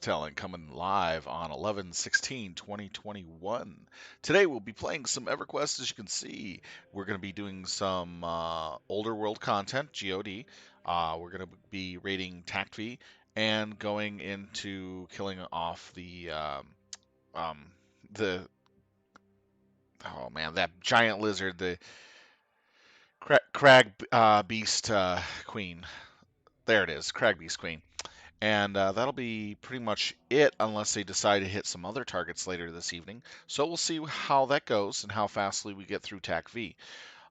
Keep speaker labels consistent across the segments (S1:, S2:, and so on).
S1: Telling coming live on 11/16/2021. Today we'll be playing some Everquest. As you can see, we're going to be doing some older world content, GOD. We're going to be raiding Tacvi and going into killing off um, the oh man, that giant lizard, the crag beast queen. There it is, crag beast queen. And that'll be pretty much it unless they decide to hit some other targets later this evening. So we'll see how that goes and how fastly we get through Tacvi.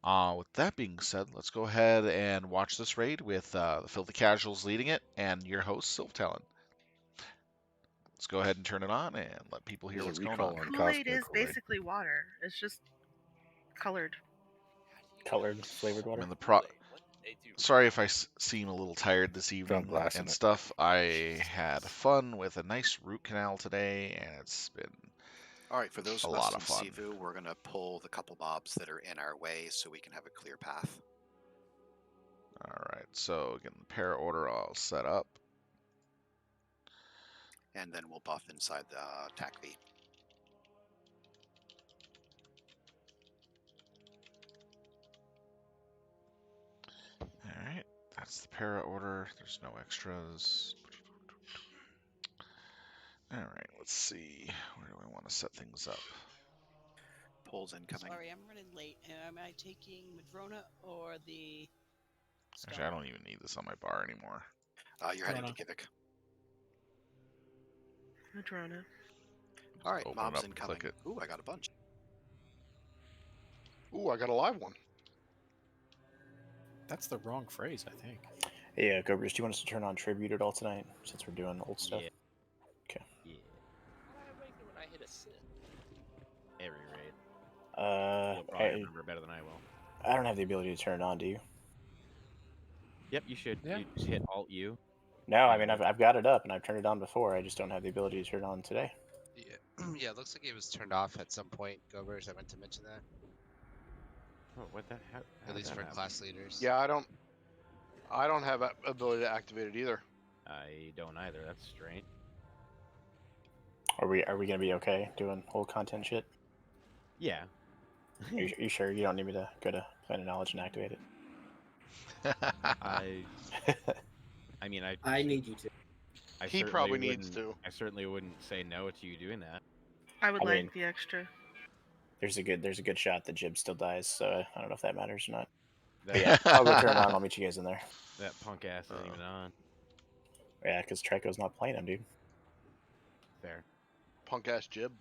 S1: With that being said, let's go ahead and watch this raid with the Filthy Casuals leading it and your host, Sylvtalon. Let's go ahead and turn it on and let people hear what's going on.
S2: Kool-Aid is basically water. It's just colored.
S3: Colored flavored water.
S1: I'm in the Sorry if I seem a little tired this evening and stuff. I had fun with a nice root canal today, and it's been
S4: all right. For those
S1: a
S4: of
S1: lot
S4: us in
S1: of fun.
S4: Sivu, we're going to pull the couple mobs that are in our way so we can have a clear path.
S1: All right, so getting the para order all set up.
S4: And then we'll buff inside the Tacvi.
S1: All right, that's the para order. There's no extras. All right, let's see. Where do we want to set things up?
S4: Pulls incoming.
S5: Sorry, I'm running late. Am I taking Madrona or the Star?
S1: Actually, I don't even need this on my bar anymore.
S4: You're heading to Kivik.
S2: Madrona.
S4: All right, mobs incoming. Ooh, I got a bunch.
S6: Ooh, I got a live one.
S7: That's the wrong phrase, I think.
S3: Yeah, Gobers, do you want us to turn on tribute at all tonight, since we're doing old stuff?
S8: Yeah.
S3: Okay.
S8: Yeah. Why would I hit a Sith? Every raid.
S3: You'll
S8: probably remember better than I will.
S3: I don't have the ability to turn it on, do you?
S8: Yep, you should. Yeah. You just hit Alt-U.
S3: No, I mean, I've got it up, and I've turned it on before. I just don't have the ability to turn it on today.
S9: Yeah, it looks like it was turned off at some point, Gobers. I meant to mention that.
S8: Oh, what the heck?
S9: At least for class leaders.
S6: Yeah, I don't have ability to activate it either.
S8: I don't either. That's strange.
S3: Are we gonna be okay doing whole content shit?
S8: Yeah.
S3: Are you sure you don't need me to go to Plan of Knowledge and activate it?
S8: I mean,
S10: I need you to.
S6: He probably needs to.
S8: I certainly wouldn't say no to you doing that.
S2: I mean, the extra.
S3: There's a good shot that Jib still dies, so I don't know if that matters or not. But yeah, I'll go turn it on. I'll meet you guys in there.
S8: That punk ass isn't even on.
S3: Yeah, because Trico's not playing him, dude.
S8: Fair.
S6: Punk ass Jib.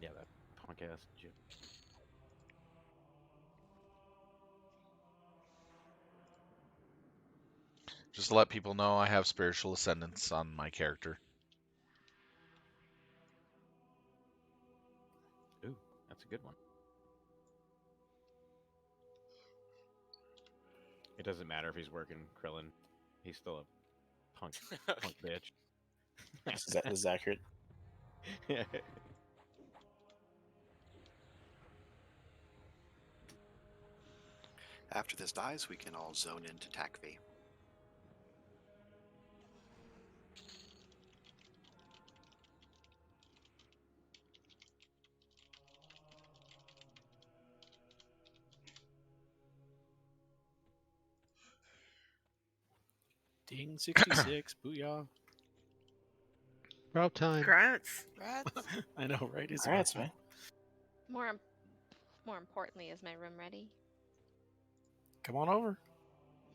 S8: Yeah, that punk ass Jib.
S1: Just to let people know, I have spiritual ascendance on my character.
S8: Ooh, that's a good one. It doesn't matter if he's working Krillin. He's still a punk bitch.
S3: This is accurate.
S4: After this dies, we can all zone into Tacvi.
S7: Ding 66, booyah.
S11: About time.
S2: Congrats.
S7: I know, right? It's
S3: Congrats, man.
S12: More importantly, is my room ready?
S7: Come on over.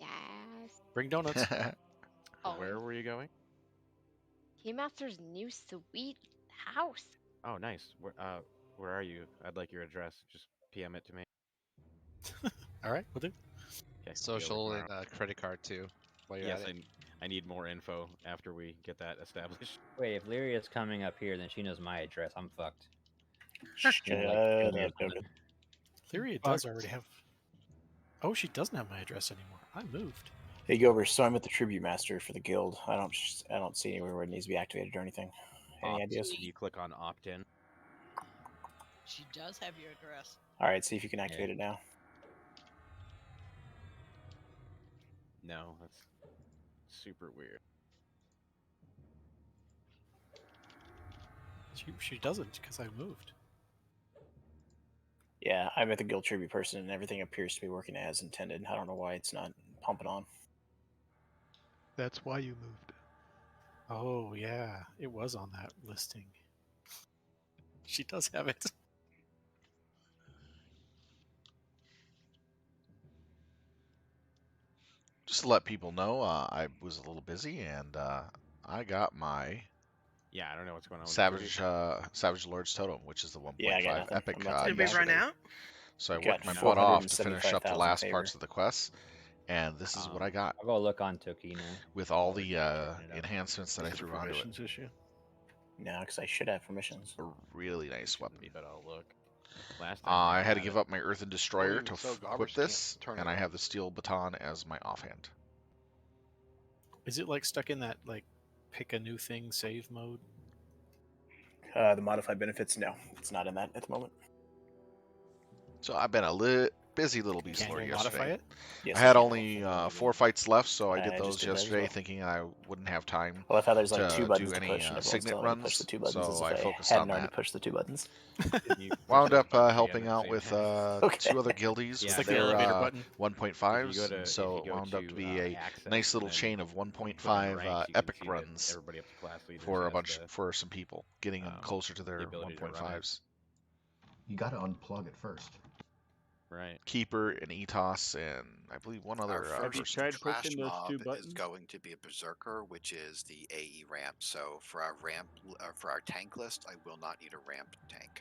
S12: Yes.
S7: Bring donuts.
S8: Where were you going?
S12: Keymaster's new sweet house.
S8: Oh, nice. Where are you? I'd like your address. Just PM it to me.
S7: All right, we'll do.
S8: Okay,
S9: Social and credit card too.
S8: Yes, I need more info after we get that established.
S10: Wait, if Lyria's coming up here, then she knows my address. I'm fucked.
S7: Lyria does already have. Oh, she doesn't have my address anymore. I moved.
S3: Hey, Gover, so I'm with the Tribute Master for the guild. I don't see anywhere where it needs to be activated or anything. Any ideas?
S8: You click on opt-in.
S5: She does have your address.
S3: All right, see if you can activate it now.
S8: No, that's super weird.
S7: She doesn't because I moved.
S3: Yeah, I'm at the guild tribute person, and everything appears to be working as intended. I don't know why it's not pumping on.
S11: That's why you moved.
S7: Oh yeah, it was on that listing. She does have it.
S1: Just to let people know, I was a little busy and I got my
S8: Yeah, I don't know what's going on with
S1: Savage Lord's Totem, which is the 1.5
S3: Yeah, I got nothing.
S1: epic
S3: I'm about to
S2: Did we run
S1: yesterday.
S2: out?
S1: So I
S3: We got
S1: worked my butt off to finish up the
S3: 475,000
S1: last
S3: favor.
S1: parts of the quest, and this is what I got
S10: I'll go look on Toki now.
S1: with all the
S8: checking it out.
S1: enhancements that I
S11: Is it a
S1: threw onto it.
S11: permissions issue?
S3: No, because I should have permissions.
S1: A really nice weapon.
S8: But I'll look. Last time
S1: I had to
S8: had
S1: give
S8: it.
S1: up my Earthen Destroyer
S6: even
S1: to
S6: so,
S1: equip
S6: Gobbers
S1: this,
S6: can't turn
S1: and
S6: it
S1: I
S6: on.
S1: have the Steel Baton as my offhand.
S7: Is it like stuck in that like pick a new thing save mode?
S3: The modified benefits, no, it's not in that at the moment.
S1: So I've been a busy little
S7: Can
S1: Beastlord
S7: you modify
S1: yesterday.
S7: it?
S3: Yes,
S1: I
S3: you
S1: had
S3: can.
S1: only 4 fights left, so I did
S3: I just
S1: those
S3: did that as
S1: yesterday,
S3: well.
S1: thinking I wouldn't have time
S3: I love how there's like
S1: to
S3: 2 buttons
S1: do
S3: to
S1: any
S3: push, and everyone's
S1: signet
S3: telling me to push the
S1: runs,
S3: 2 buttons as
S1: so
S3: if
S1: I
S3: I
S1: focused
S3: hadn't
S1: on
S3: already
S1: that.
S3: pushed the 2 buttons.
S8: You push
S1: Wound
S8: those
S1: up
S8: buttons
S1: helping
S8: together at
S1: out
S8: the
S1: with
S8: same time.
S3: Okay.
S1: 2 other guildies
S8: Yeah,
S1: with
S7: like the
S1: their
S7: elevator button.
S1: 1.5s, and
S8: if
S1: so
S8: you
S1: it
S8: go
S1: wound up to be a
S8: access
S1: nice little
S8: and then
S1: chain of
S8: click on
S1: 1.5
S8: ranks, you can
S1: epic
S8: see that
S1: runs
S8: everybody up to class leaders
S1: for
S8: has
S1: for some people, getting them closer to
S8: the
S1: their
S8: ability to run it.
S1: 1.5s.
S13: You got to unplug it first.
S8: Right.
S1: Keeper and Etos, and I believe one other
S4: Our
S1: person.
S4: first trash mob is going to be a berserker, which is the AE ramp. So for our for our tank list, I will not need a ramp tank.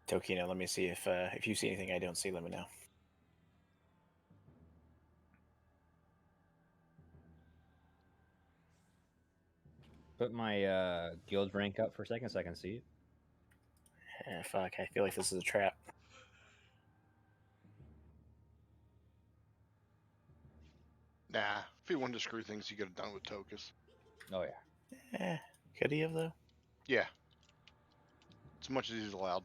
S3: Tokino, let me see if you see anything I don't see. Let me know.
S10: Put my guild rank up for a second so I can see it.
S3: Fuck, I feel like this is a trap.
S6: Nah, if he wanted to screw things, he could have done it with Tokus.
S10: Oh yeah.
S3: Could he have though?
S6: Yeah. As much as he's allowed.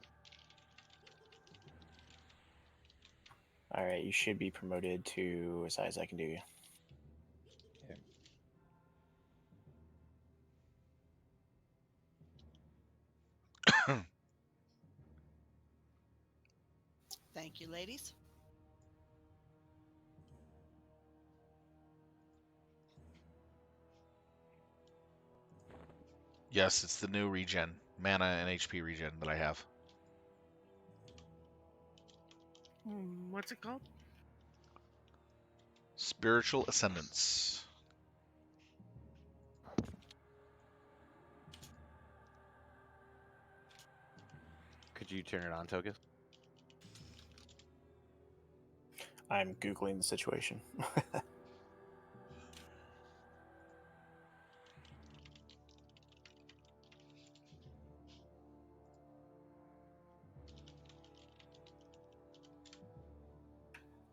S3: All right, you should be promoted to as high as I can do you.
S5: Thank you, ladies.
S1: Yes, it's the new regen, mana and HP regen that I have.
S2: What's it called?
S1: Spiritual Ascendance.
S8: Could you turn it on, Tokus?
S3: I'm Googling the situation.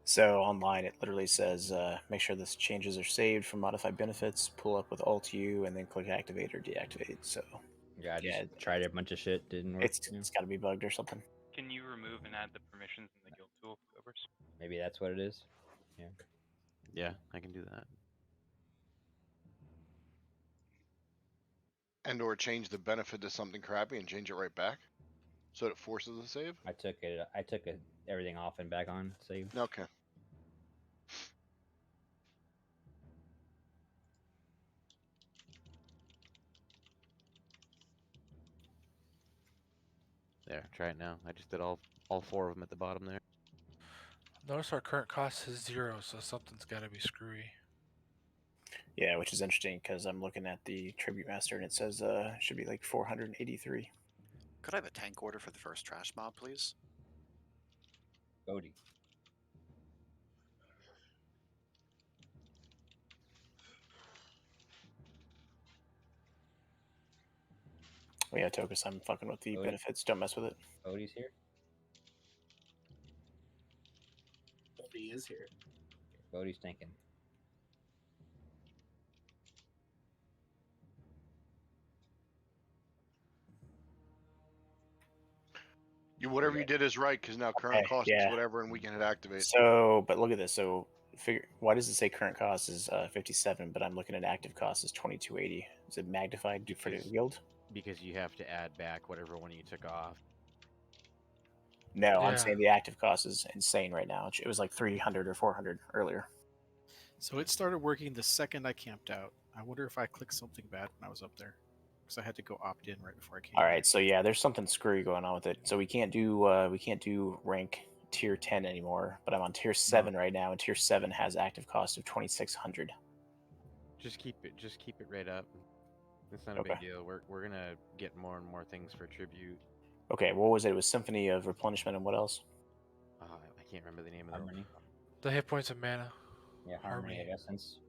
S3: So online, it literally says, make sure the changes are saved from modified benefits, pull up with Alt U, and then click activate or deactivate. So
S10: Yeah, I just tried a bunch of shit, didn't work.
S3: it's got to be bugged or something.
S14: Can you remove and add the permissions in the guild tool, Covers?
S10: Maybe that's what it is. Yeah.
S8: Yeah, I can do that.
S6: And or change the benefit to something crappy and change it right back, so it forces the save.
S10: I took everything off and back on save.
S6: Okay.
S8: There, try it now. I just did all 4 of them at the bottom there.
S15: Notice our current cost is 0, so something's got to be screwy.
S3: Yeah, which is interesting because I'm looking at the Tribute Master and it says it should be like 483.
S4: Could I have a tank order for the first trash mob, please?
S10: Cody.
S3: Oh, yeah, Tokus, I'm fucking with the benefits. Don't mess with it.
S10: Cody's here.
S16: He is here.
S10: Cody's thinking.
S6: Whatever you did is right, because now current cost is whatever, and we can hit activate.
S3: So, but look at this. So Why does it say current cost is 57, but I'm looking at active cost is 2280? Is it magnified for the guild?
S8: Because you have to add back whatever one you took off.
S3: No, I'm
S15: Yeah.
S3: saying the active cost is insane right now. It was like 300 or 400 earlier.
S7: So it started working the second I camped out. I wonder if I clicked something bad when I was up there, because I had to go opt in right before I came.
S3: All right, so yeah, there's something screwy going on with it. So we can't do rank tier 10 anymore. But I'm on tier 7 right now, and tier 7 has active cost of 2600.
S8: Just keep it right up. It's not a big deal. We're gonna get more and more things for tribute.
S3: Okay, what was it? It was Symphony of Replenishment and what else?
S8: I can't remember the name of
S10: Harmony.
S15: The hit points of mana.
S10: Yeah, Harmony of Essence.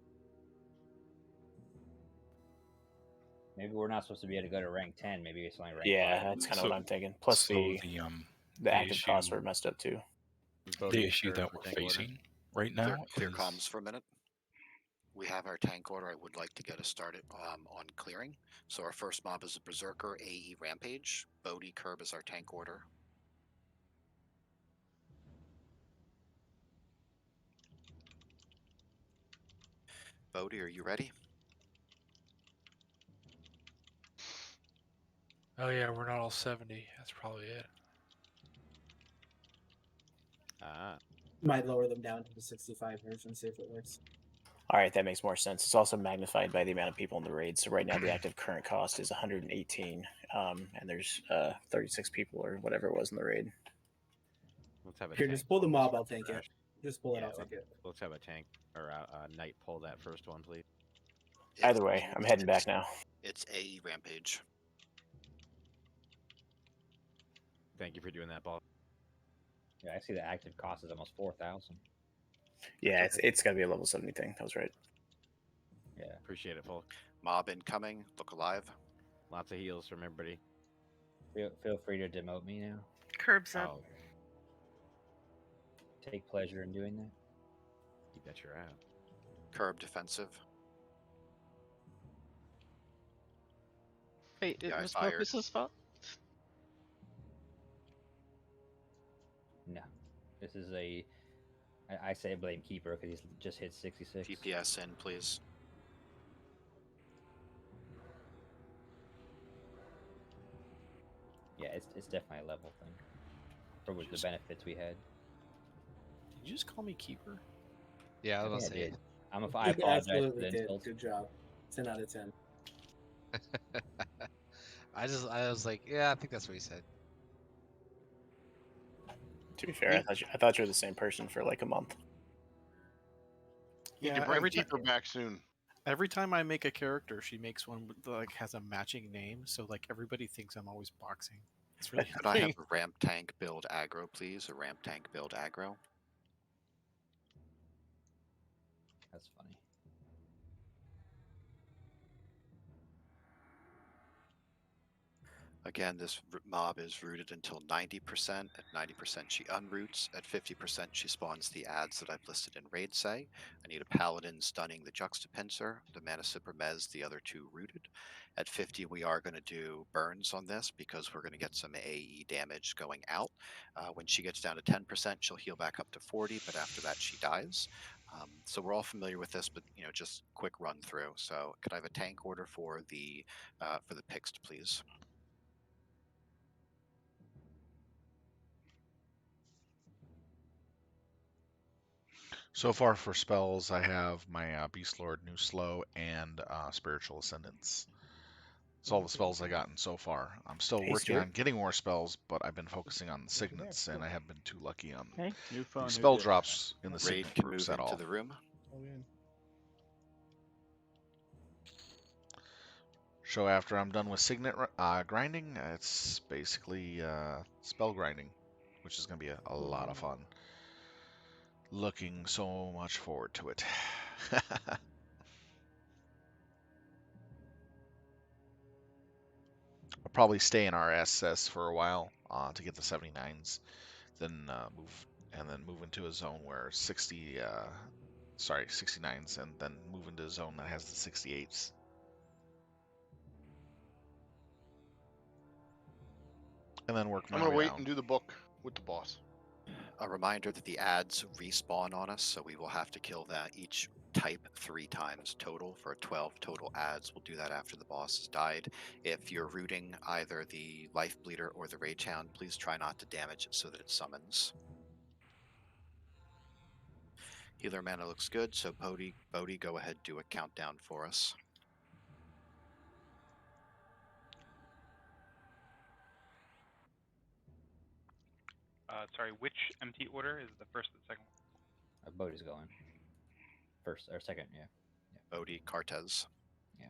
S10: Maybe we're not supposed to be able to go to rank 10. Maybe it's only rank 5.
S3: That's kind of what I'm thinking. Plus the active costs were messed up too.
S17: The issue that we're facing right now
S4: Clear
S17: is
S4: comms for a minute. We have our tank order. I would like to get us started on clearing. So our first mob is a Berserker AE Rampage. Bodhi Curb is our tank order. Bodhi, are you ready?
S15: Oh yeah, we're not all 70. That's probably it.
S16: Might lower them down to the 65 version, see if it works.
S3: All right, that makes more sense. It's also magnified by the amount of people in the raid. So right now the active current cost is 118, and there's 36 people or whatever it was in the raid.
S8: Let's have a
S16: Here,
S8: tank
S16: just pull the
S8: this
S16: mob. I'll
S8: first
S16: take it.
S8: rush.
S16: Just pull it.
S8: Yeah,
S16: I'll take it.
S8: Let's have a tank or a knight pull that first one, please.
S3: Either way, I'm heading back now.
S4: It's AE Rampage.
S8: Thank you for doing that, Paul.
S10: Yeah, I see the active cost is almost 4,000.
S3: Yeah, it's got to be a level 70 thing. That was right.
S10: Yeah.
S8: Appreciate it, Paul.
S4: Mob incoming. Look alive.
S8: Lots of heals from everybody.
S10: Feel free to demote me now.
S2: Curbs up.
S10: Take pleasure in doing that.
S8: You bet your ass.
S4: Curb defensive.
S18: Wait, it
S4: Yeah,
S18: was
S4: I fired.
S18: Focus's fault?
S10: No. This is I say blame Keeper because he's just hit 66.
S4: GPS in, please.
S10: Yeah, it's definitely a level thing. For with the benefits we had.
S7: Did you just call me Keeper?
S9: Yeah, I was
S10: I
S9: gonna say.
S10: did. I apologize for
S16: Absolutely
S10: the
S16: did.
S10: insult.
S16: Good job. 10 out of 10.
S9: I was like, yeah, I think that's what he said.
S3: To be fair, I thought you were the same person for like a month.
S6: You
S7: Yeah,
S6: can bring
S7: every
S6: Keeper back soon.
S7: Every time I make a character, she makes one with, like, has a matching name, so like everybody thinks I'm always boxing. It's really
S4: Could I have a ramp tank build aggro, please? A ramp tank build aggro.
S10: That's funny.
S4: Again, this mob is rooted until 90%. At 90%, she unroots. At 50%, she spawns the ads that I've listed in Raid Say. I need a Paladin stunning the Juxtapincer, the Mana Sipper Mez, the other two rooted. At 50, we are going to do burns on this because we're going to get some AE damage going out. When she gets down to 10%, she'll heal back up to 40, but after that, she dies. So we're all familiar with this, but just quick run through. So could I have a tank order for the Pixt, please?
S1: So far for spells, I have my Beastlord, New Slow, and Spiritual Ascendance. That's all the spells I gotten so far. I'm still
S3: Hey,
S1: working
S3: Stuart.
S1: on getting more spells, but I've been focusing on the signets, and I haven't been too lucky on
S17: New phone,
S1: the
S17: new
S1: spell
S17: day.
S1: drops in the
S4: Raid
S1: signet
S4: can
S1: groups
S4: move
S1: at
S4: into
S1: all.
S4: the room.
S1: So after I'm done with signet grinding, it's basically spell grinding, which is going to be a lot of fun. Looking so much forward to it. I'll probably stay in RSS for a while to get the 79s, then move into a zone where 69s, and then move into a zone that has the 68s. And then work my
S6: I'm gonna
S1: way
S6: wait
S1: down.
S6: and do the book with the boss.
S4: A reminder that the ads respawn on us, so we will have to kill that each type 3 times total for 12 total ads. We'll do that after the boss has died. If you're rooting either the Life Bleeder or the Rage Hound, please try not to damage it so that it summons. Healer mana looks good, so Bodhi, go ahead, do a countdown for us.
S14: Sorry, which MT order is the first or the second one?
S10: Bodhi's going. First or second, yeah.
S4: Bodhi, Cartez.
S10: Yeah.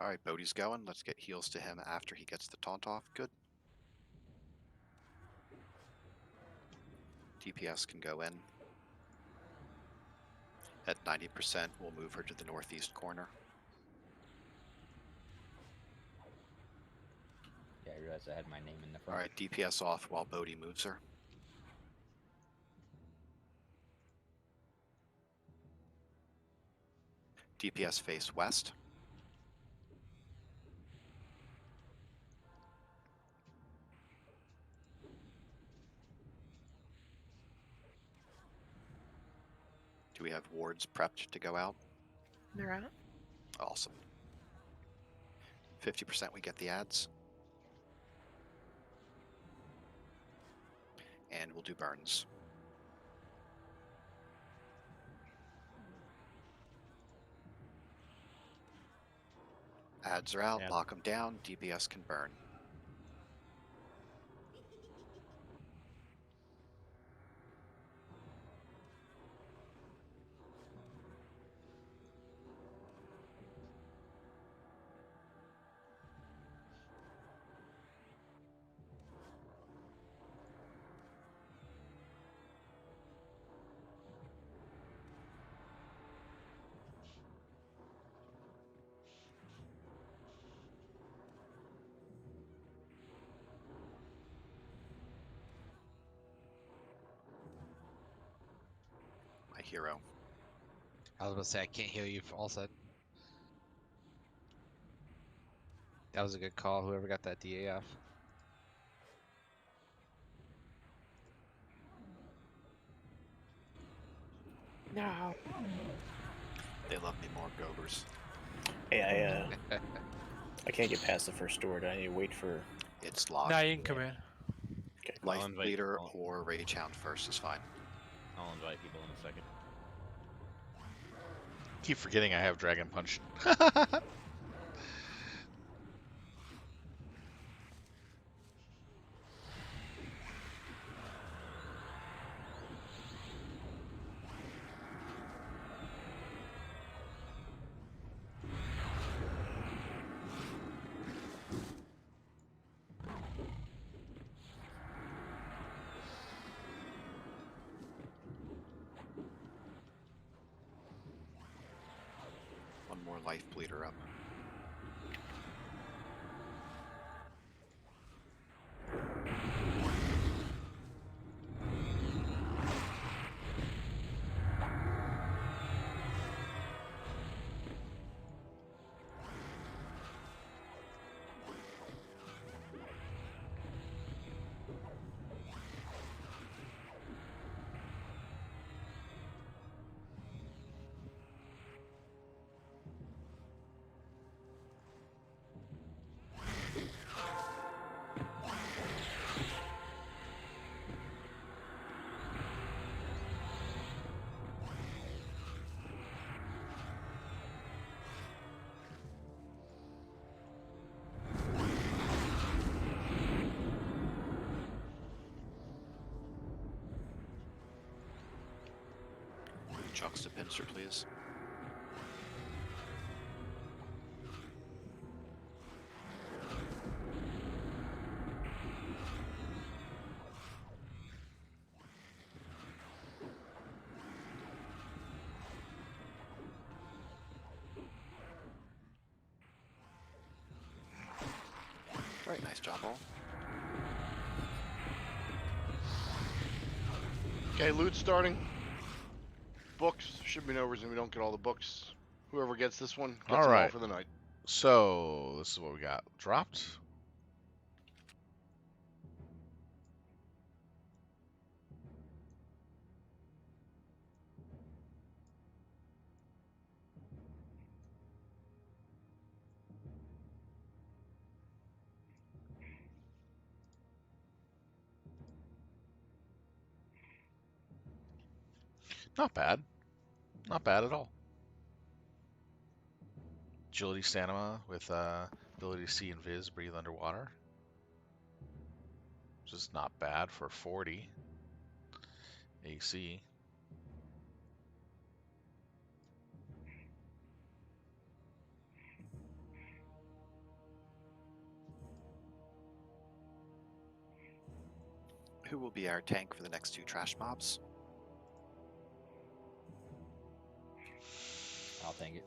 S4: Alright, Bodhi's going. Let's get heals to him after he gets the taunt off. Good. DPS can go in. At 90%, we'll move her to the northeast corner.
S10: Yeah, I realized I had my name in the front.
S4: Alright, DPS off while Bodhi moves her. DPS face west. Do we have wards prepped to go out?
S2: They're out.
S4: Awesome. 50% we get the ads. And we'll do burns. Ads are out, lock them down, DPS can burn. My hero.
S9: I was about to say I can't heal you all of a sudden. That was a good call. Whoever got that DA off.
S2: No.
S4: They love me more, Gobers.
S3: Hey, I can't get past the first door. Do I need to wait for?
S4: It's locked.
S15: Now you can come in.
S3: Okay.
S4: Life Bleeder or Rage Hound first is fine.
S8: I'll invite people in a second.
S1: Keep forgetting I have Dragon Punch.
S4: One more Life Bleeder up. Juxtapincer, please. Alright, nice job, all.
S6: Okay, loot starting. Books should be no reason we don't get all the books Whoever gets this one gets
S1: All
S6: them all
S1: right.
S6: for the night.
S1: So this is what we got dropped. Not bad. Not bad at all. Agility stamina with ability to see and breathe underwater. Just not bad for 40 AC.
S4: Who will be our tank for the next 2 trash mobs?
S10: I'll take it.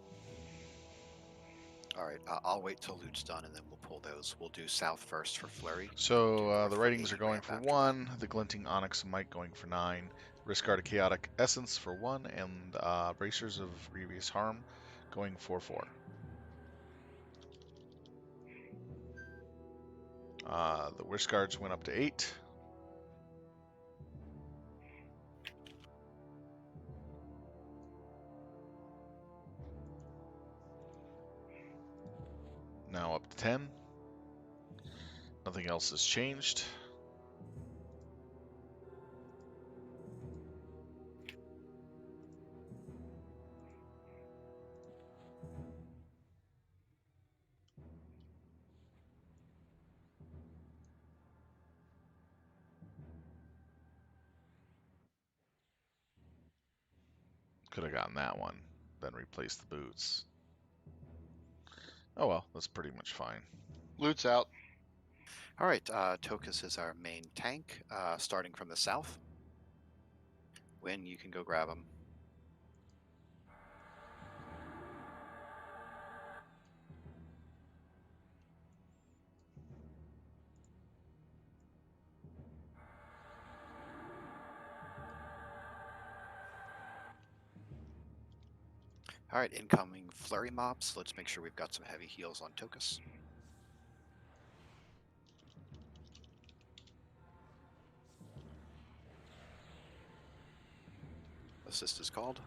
S4: All right, I'll wait till loot's done and then we'll pull those. We'll do south first for flurry.
S1: So the ratings are
S4: 80
S1: going
S4: ramp
S1: for
S4: after
S1: 1, the Glinting Onyx Mite going for 9, Riskard Chaotic Essence for 1, and Bracers of Grievous Harm going for 4. The Wishguards went up to 8. Now up to 10. Nothing else has changed. Could have gotten that one, then replaced the boots. Oh well, that's pretty much fine.
S6: Loot's out.
S4: All right, Tokus is our main tank, starting from the south. When you can go grab him. All right, incoming flurry mobs. Let's make sure we've got some heavy heals on Tokus. Assist is called.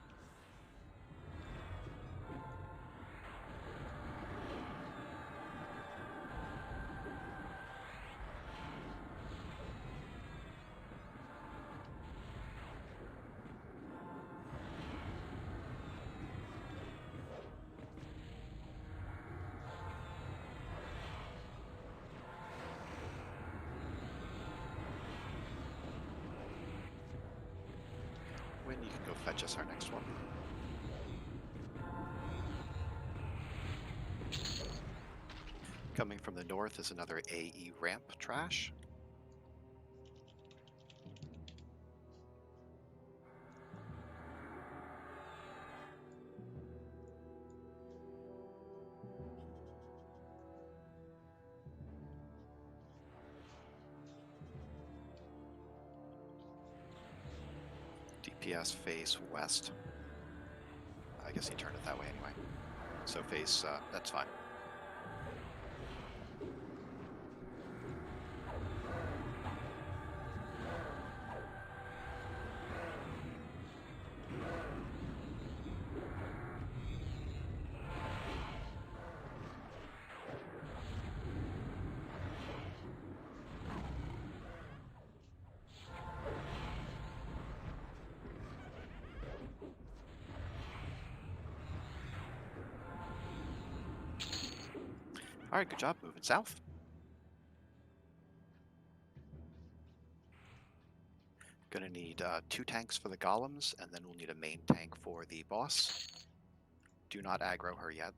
S4: When you can go fetch us our next one. Coming from the north is another AE ramp trash. DPS face west. I guess he turned it that way anyway. So face, that's fine. All right, good job moving south. Gonna need 2 tanks for the golems, and then we'll need a main tank for the boss. Do not aggro her yet.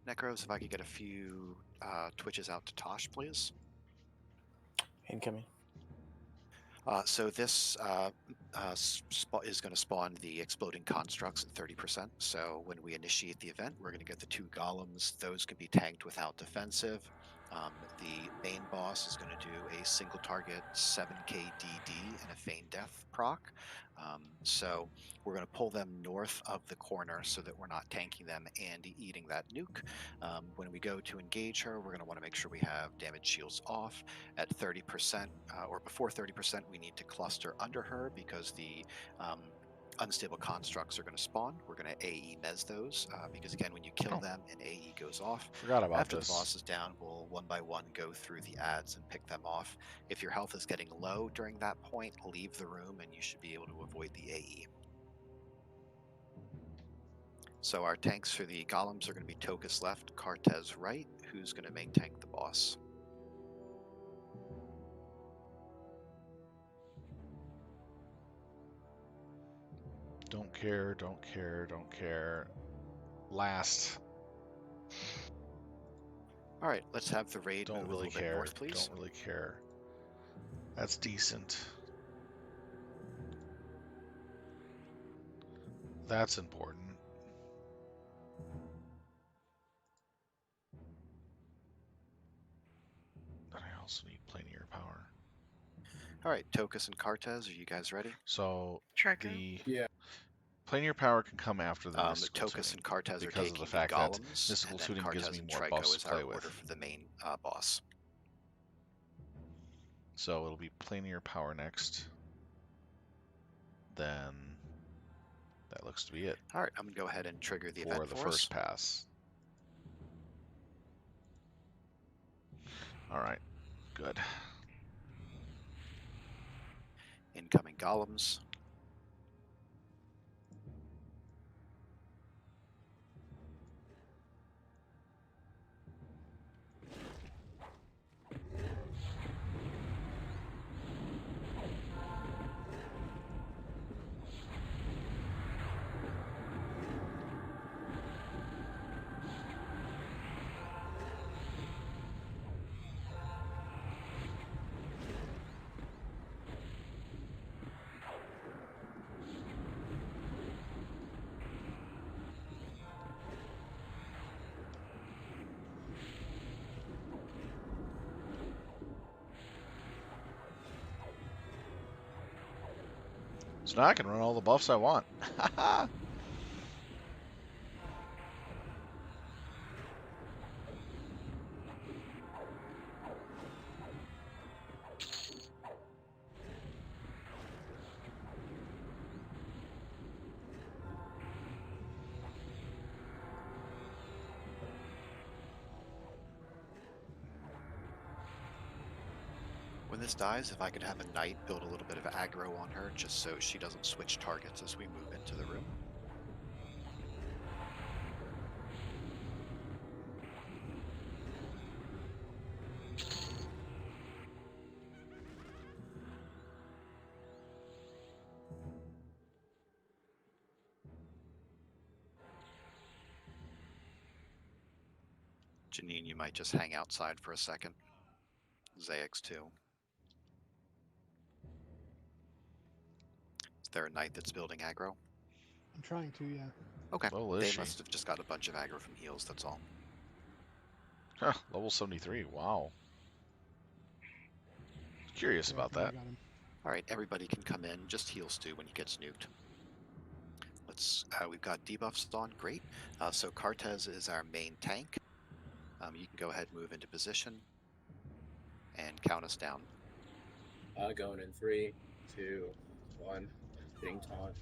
S4: Necros, if I could get a few twitches out to Tosh, please.
S3: Incoming.
S4: So this is going to spawn the exploding constructs at 30%. So when we initiate the event, we're going to get the 2 golems. Those can be tanked without defensive. The main boss is going to do a single target 7k DD and a feign death proc. So we're going to pull them north of the corner so that we're not tanking them and eating that nuke. When we go to engage her, we're going to want to make sure we have damage shields off at 30%, or before 30%. We need to cluster under her because the unstable constructs are going to spawn. We're going to AE Mez those because again, when you kill them and AE goes off,
S1: Forgot about
S4: after
S1: this.
S4: the boss is down, we'll one by one go through the ads and pick them off. If your health is getting low during that point, leave the room and you should be able to avoid the AE. So our tanks for the golems are going to be Tokus left, Kartez right, who's going to main tank the boss.
S1: Don't care, don't care, don't care. Last.
S4: All right, let's have the raid
S1: Don't
S4: move
S1: really
S4: a little
S1: care.
S4: bit north, please.
S1: Don't really care. That's decent. That's important. Then I also need planar power.
S4: All right, Tokus and Kartez, are you guys ready?
S1: So
S2: Treco?
S1: the planar power can come after the mystical
S4: Tokus
S1: tuning
S4: and Kartez are
S1: because of
S4: taking
S1: the fact
S4: the
S1: that
S4: golems,
S1: mystical
S4: and then
S1: tuning gives
S4: Kartez
S1: me
S4: and
S1: more
S4: Trico
S1: buffs to
S4: is
S1: play
S4: our
S1: with.
S4: order for the main boss.
S1: So it'll be planar power next. Then that looks to be it.
S4: All right, I'm gonna go ahead and trigger the
S1: for
S4: event
S1: the
S4: for
S1: first
S4: us.
S1: pass. All right, good.
S4: Incoming golems.
S1: So now I can run all the buffs I want.
S4: When this dies, if I could have a knight build a little bit of aggro on her just so she doesn't switch targets as we move into the room. Janine, you might just hang outside for a second. Zayax too. Is there a knight that's building aggro?
S18: I'm trying to, yeah.
S4: Okay,
S1: Well, is
S4: they
S1: she?
S4: must have just got a bunch of aggro from heals, that's all.
S1: Huh, level 73, wow. Curious
S18: Yeah,
S1: about
S18: I
S1: that.
S18: got him.
S4: Alright, everybody can come in, just heal Stu when he gets nuked. We've got debuffs on, great. So Kartez is our main tank. You can go ahead and move into position and count us down.
S16: Going in 3, 2, 1. Getting taunt.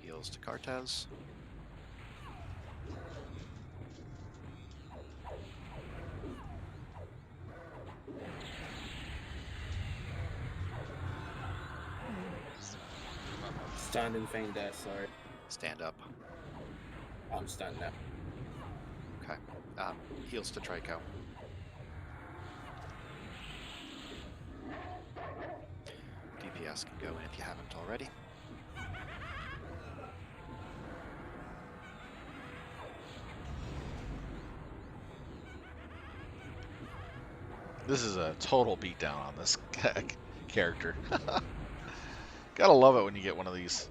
S4: Heals to Kartez.
S16: Stunned and feign death, sorry.
S4: Stand up.
S16: I'm stunned now.
S4: Okay. Heals to Trico. DPS can go in if you haven't already.
S1: This is a total beatdown on this character. Gotta love it when you get one of these.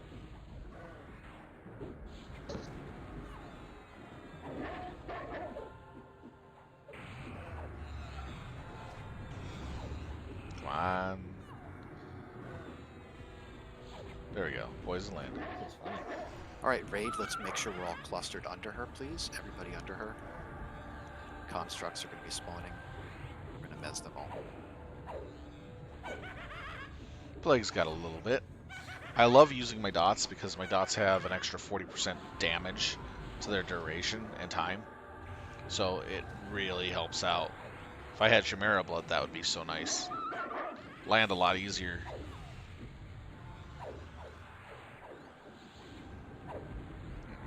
S1: go. Poison land.
S10: It's funny.
S4: All right, Raid, let's make sure we're all clustered under her, please. Everybody under her. Constructs are going to be spawning. We're going to mez them all.
S1: Plague's got a little bit. I love using my dots because my dots have an extra 40% damage to their duration and time. So it really helps out. If I had Chimera Blood, that would be so nice. Land a lot easier.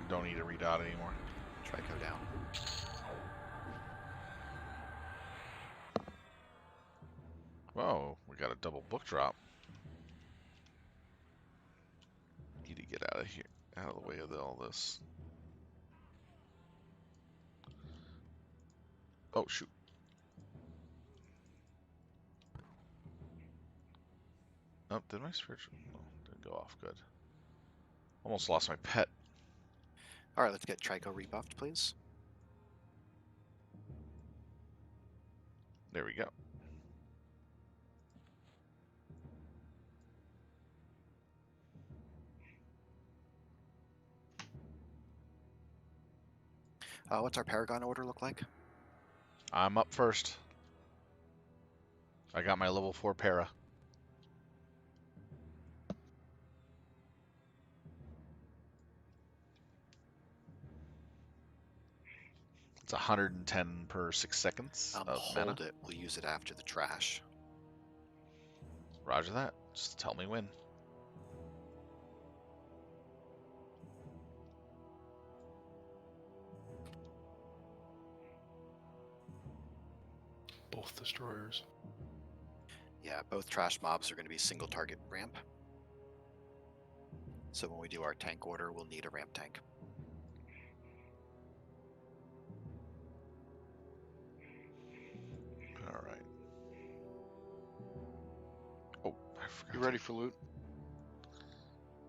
S1: Don't need to redot anymore.
S4: Trico down.
S1: Whoa, we got a double book drop. Need to get out of here, out of the way of all this. Oh, shoot. Oh, did my spiritual... Oh, didn't go off. Good. Almost lost my pet.
S4: All right, let's get Trico rebuffed, please.
S1: There we go.
S4: What's our Paragon order look like?
S1: I'm up first. I got my level 4 para. It's 110 per 6 seconds of mana.
S4: Hold it. We'll use it after the trash.
S1: Roger that. Just tell me when.
S17: Both destroyers.
S4: Yeah, both trash mobs are going to be single target ramp. So when we do our tank order, we'll need a ramp tank.
S1: All right. Oh, I forgot.
S6: You ready for loot?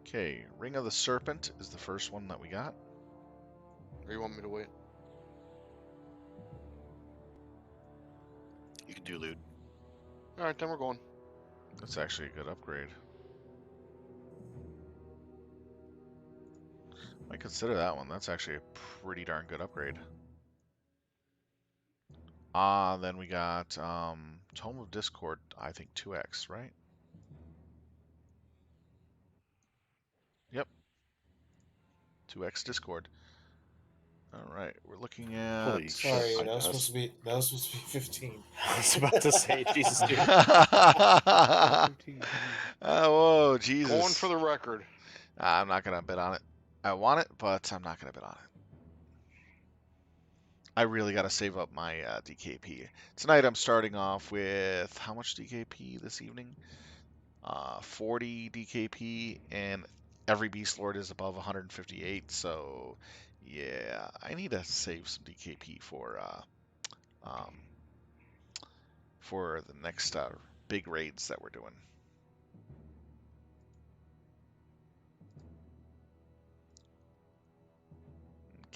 S1: Okay, Ring of the Serpent is the first one that we got.
S6: Or you want me to wait?
S4: You can do loot.
S6: All right, then we're going.
S1: That's actually a good upgrade. I consider that one. That's actually a pretty darn good upgrade. Then we got Tome of Discord, I think 2x, right? Yep. 2x Discord. All right, we're looking at.
S16: Holy sorry, that was supposed to be 15.
S3: I was about to say, Jesus, dude.
S1: Whoa, Jesus.
S6: Going for the record.
S1: I'm not gonna bet on it. I want it, but I'm not gonna bet on it. I really gotta save up my DKP. Tonight I'm starting off with how much DKP this evening? 40 DKP, and every Beastlord is above 158. So yeah, I need to save some DKP for the next big raids that we're doing.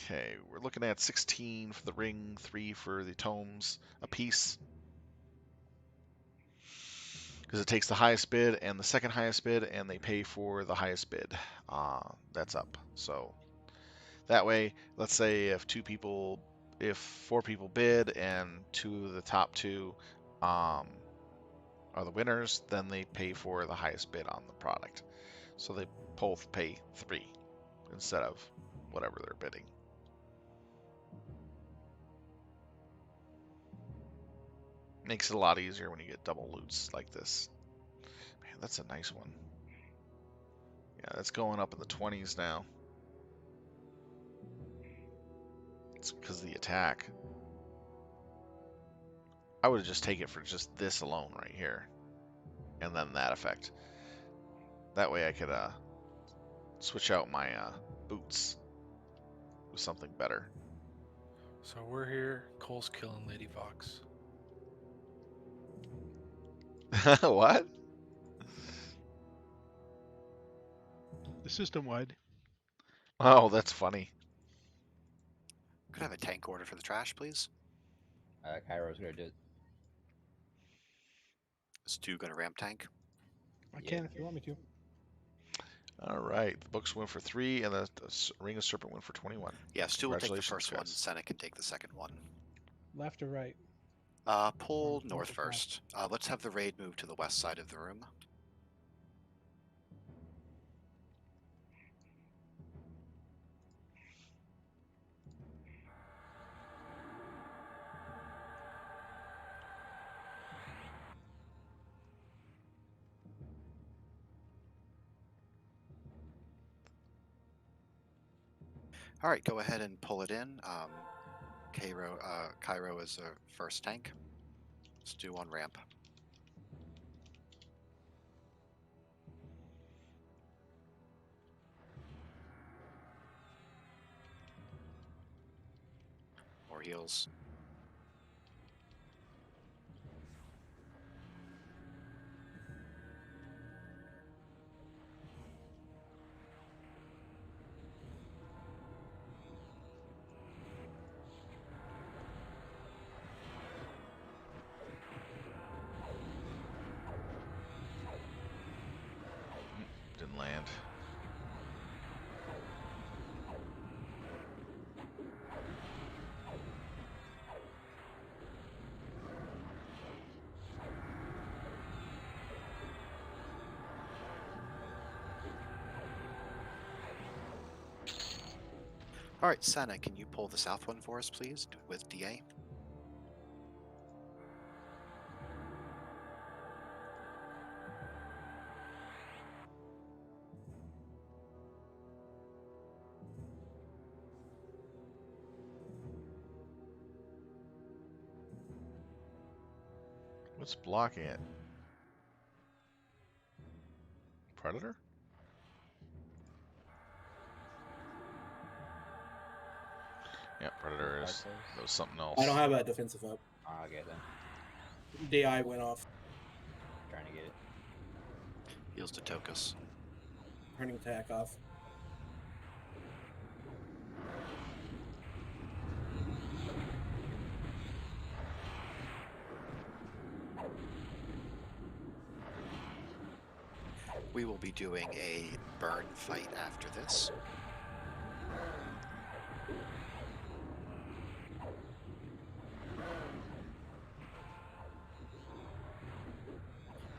S1: Okay, we're looking at 16 for the ring, 3 for the tomes a piece. Because it takes the highest bid and the second highest bid, and they pay for the highest bid. That's up. So that way, let's say if 4 people bid and 2 of the top 2 are the winners, then they pay for the highest bid on the product. So they both pay 3 instead of whatever they're bidding. Makes it a lot easier when you get double loots like this. Man, that's a nice one. Yeah, that's going up in the 20s now. It's because of the attack. I would have just taken it for just this alone right here. And then that effect. That way I could switch out my boots with something better.
S15: So we're here. Cole's killing Lady Vox.
S1: What?
S11: The system wide.
S1: Oh, that's funny.
S4: Could I have a tank order for the trash, please?
S10: Cairo's gonna do it.
S4: Is 2 going to ramp tank?
S11: I can if you want me to.
S1: All right. The books went for 3, and the Ring of Serpent went for 21.
S4: Yeah, Stu will take the
S1: Congratulations,
S4: first one.
S1: guys.
S4: Senna can take the second one.
S18: Left or right?
S4: Pull
S18: Or
S4: north
S18: left.
S4: first. Let's have the raid move to the west side of the room. All right, go ahead and pull it in. Cairo is a first tank. Stu on ramp. More heals.
S1: Didn't land.
S4: All right, Senna, can you pull the south one for us, please, with DA?
S1: What's blocking it? Predator? Yeah, Predator is. That was something else.
S16: I don't have a defensive up.
S10: I'll get them.
S16: DI went off.
S10: Trying to get it.
S4: Heals to Tokus.
S16: Turning tack off.
S4: We will be doing a burn fight after this.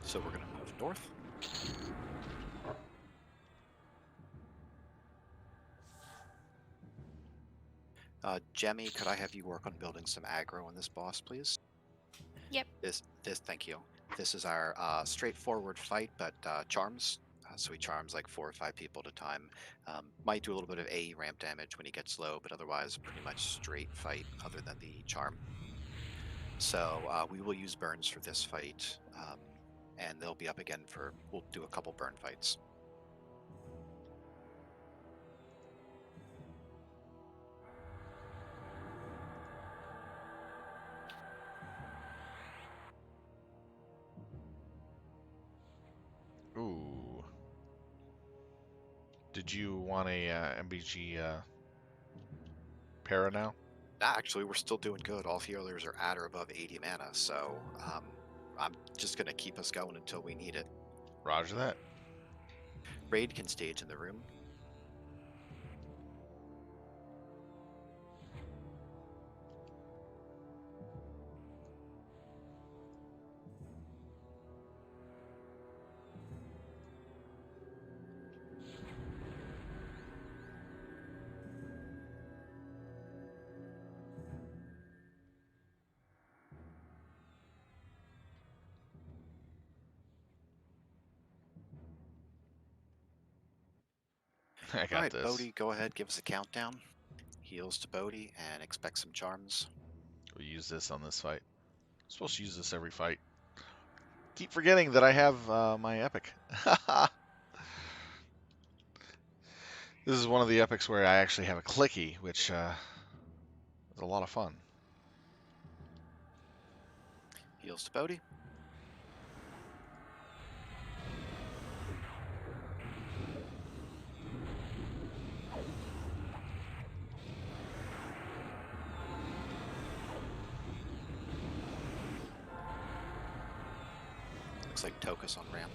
S4: So we're going to move north. Jemmy, could I have you work on building some aggro on this boss, please?
S12: Yep.
S4: Thank you. This is our straightforward fight, but charms. So he charms like 4 or 5 people at a time. Might do a little bit of AE ramp damage when he gets low, but otherwise pretty much straight fight other than the charm. So we will use burns for this fight, and they'll be up again for, we'll do a couple burn fights.
S1: Ooh. Did you want a MBG para now?
S4: Actually, we're still doing good. All healers are at or above 80 mana, so I'm just going to keep us going until we need it.
S1: Roger that.
S4: Raid can stage in the room.
S1: I got
S4: All right,
S1: this.
S4: Bodhi, go ahead, give us a countdown. Heals to Bodhi, and expect some charms.
S1: We'll use this on this fight. I'm supposed to use this every fight. Keep forgetting that I have my epic. This is one of the epics where I actually have a clicky, which is a lot of fun.
S4: Heals to Bodhi. Looks like Tokus on ramp.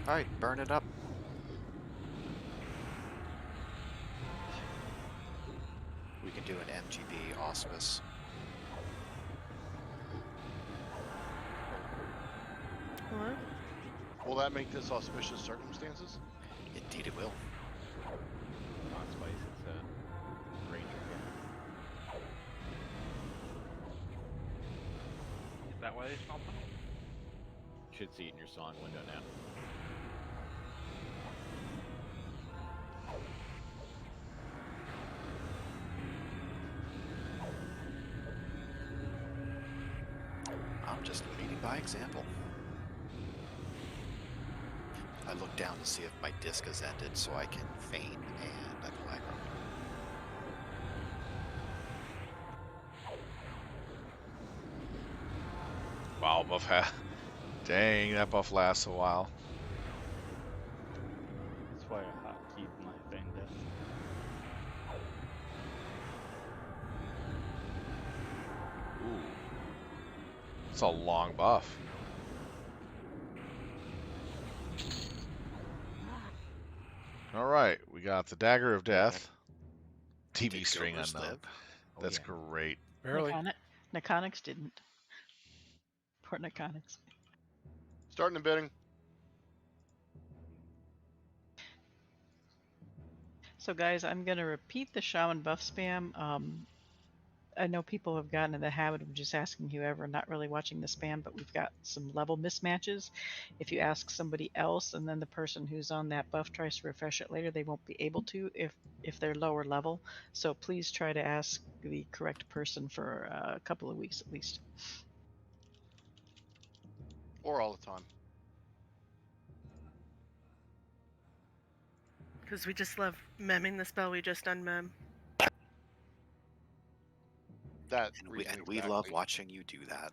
S4: Alright, burn it up. We can do an MGB auspice.
S2: What?
S6: Will that make this auspicious circumstances?
S4: Indeed it will.
S8: Not spice, it's a ranger kit.
S14: Is that why they smell funny?
S8: Should see it in your song window now.
S4: I'm just leading by example. I look down to see if my disc has ended so I can feign, and I pull aggro.
S1: Wow, buff dang, that buff lasts a while.
S19: That's why I hotkeyed my Fang Death.
S1: Ooh. It's a long buff. Alright, we got the Dagger of Death. TV string
S4: Gomers
S1: unknown.
S4: live?
S1: That's great.
S15: Barely.
S20: Neconics didn't. Poor Neconics.
S6: Starting the bidding.
S20: So guys, I'm going to repeat the Shaman buff spam. I know people have gotten in the habit of just asking whoever, not really watching the spam, but we've got some level mismatches. If you ask somebody else and then the person who's on that buff tries to refresh it later, they won't be able to if they're lower level. So please try to ask the correct person for a couple of weeks at least.
S6: Or all the time.
S2: Because we just love memming the spell we just unmem.
S6: That
S4: and we love watching you do that.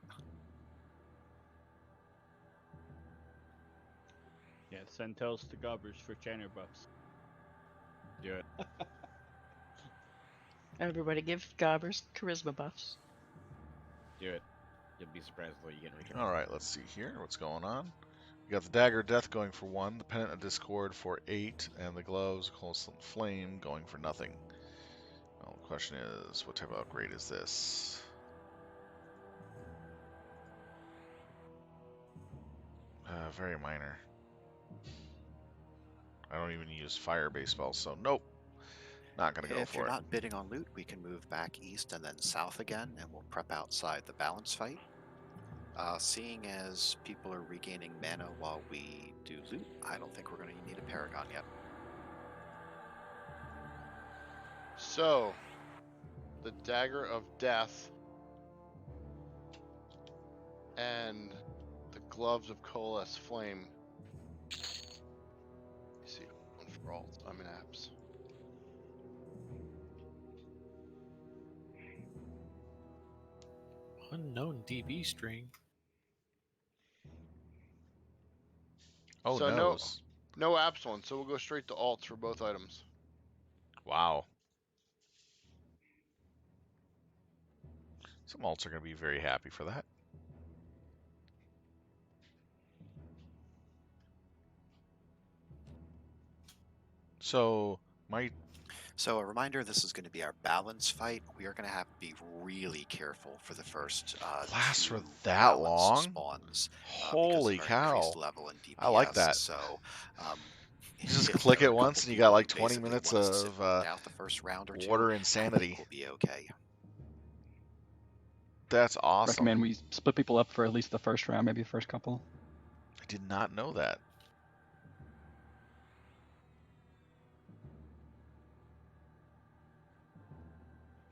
S19: Yeah, send tells to gobbers for Channer buffs.
S8: Do it.
S20: Everybody give Gobbers charisma buffs.
S8: Do it. You'll be surprised what you get in return.
S1: Alright, let's see here what's going on. We got the Dagger of Death going for 1, the Pennant of Discord for 8, and the Gloves of Constant Flame going for nothing. Well, the question is, what type of upgrade is this? Very minor. I don't even use fire-based spells, so nope. Not gonna go
S4: If
S1: for
S4: you're
S1: it.
S4: not bidding on loot, we can move back east and then south again, and we'll prep outside the balance fight. Seeing as people are regaining mana while we do loot, I don't think we're going to need a Paragon yet.
S6: So, the Dagger of Death and the Gloves of Coalesce Flame. You see, one for all. I'm in apps.
S15: Unknown DB string.
S1: Oh,
S6: so
S1: noes.
S6: no apps one, so we'll go straight to alts for both items.
S1: Wow. Some alts are going to be very happy for that. So,
S4: So a reminder, this is going to be our balance fight. We are going to have to be really careful for the first
S1: lasts
S4: two
S1: for that
S4: balance
S1: long?
S4: spawns.
S1: Holy
S4: because of our increased
S1: cow.
S4: level in DPS.
S1: I like that.
S4: So,
S1: you just
S4: if
S1: click
S4: there are
S1: it
S4: a
S1: once
S4: couple
S1: and you got like
S4: people who
S1: 20
S4: basically
S1: minutes
S4: want us to
S1: of
S4: hold out the first round or two,
S1: water
S4: I
S1: insanity.
S4: think we'll be okay.
S1: That's awesome.
S21: Recommend we split people up for at least the first round, maybe the first couple.
S1: I did not know that.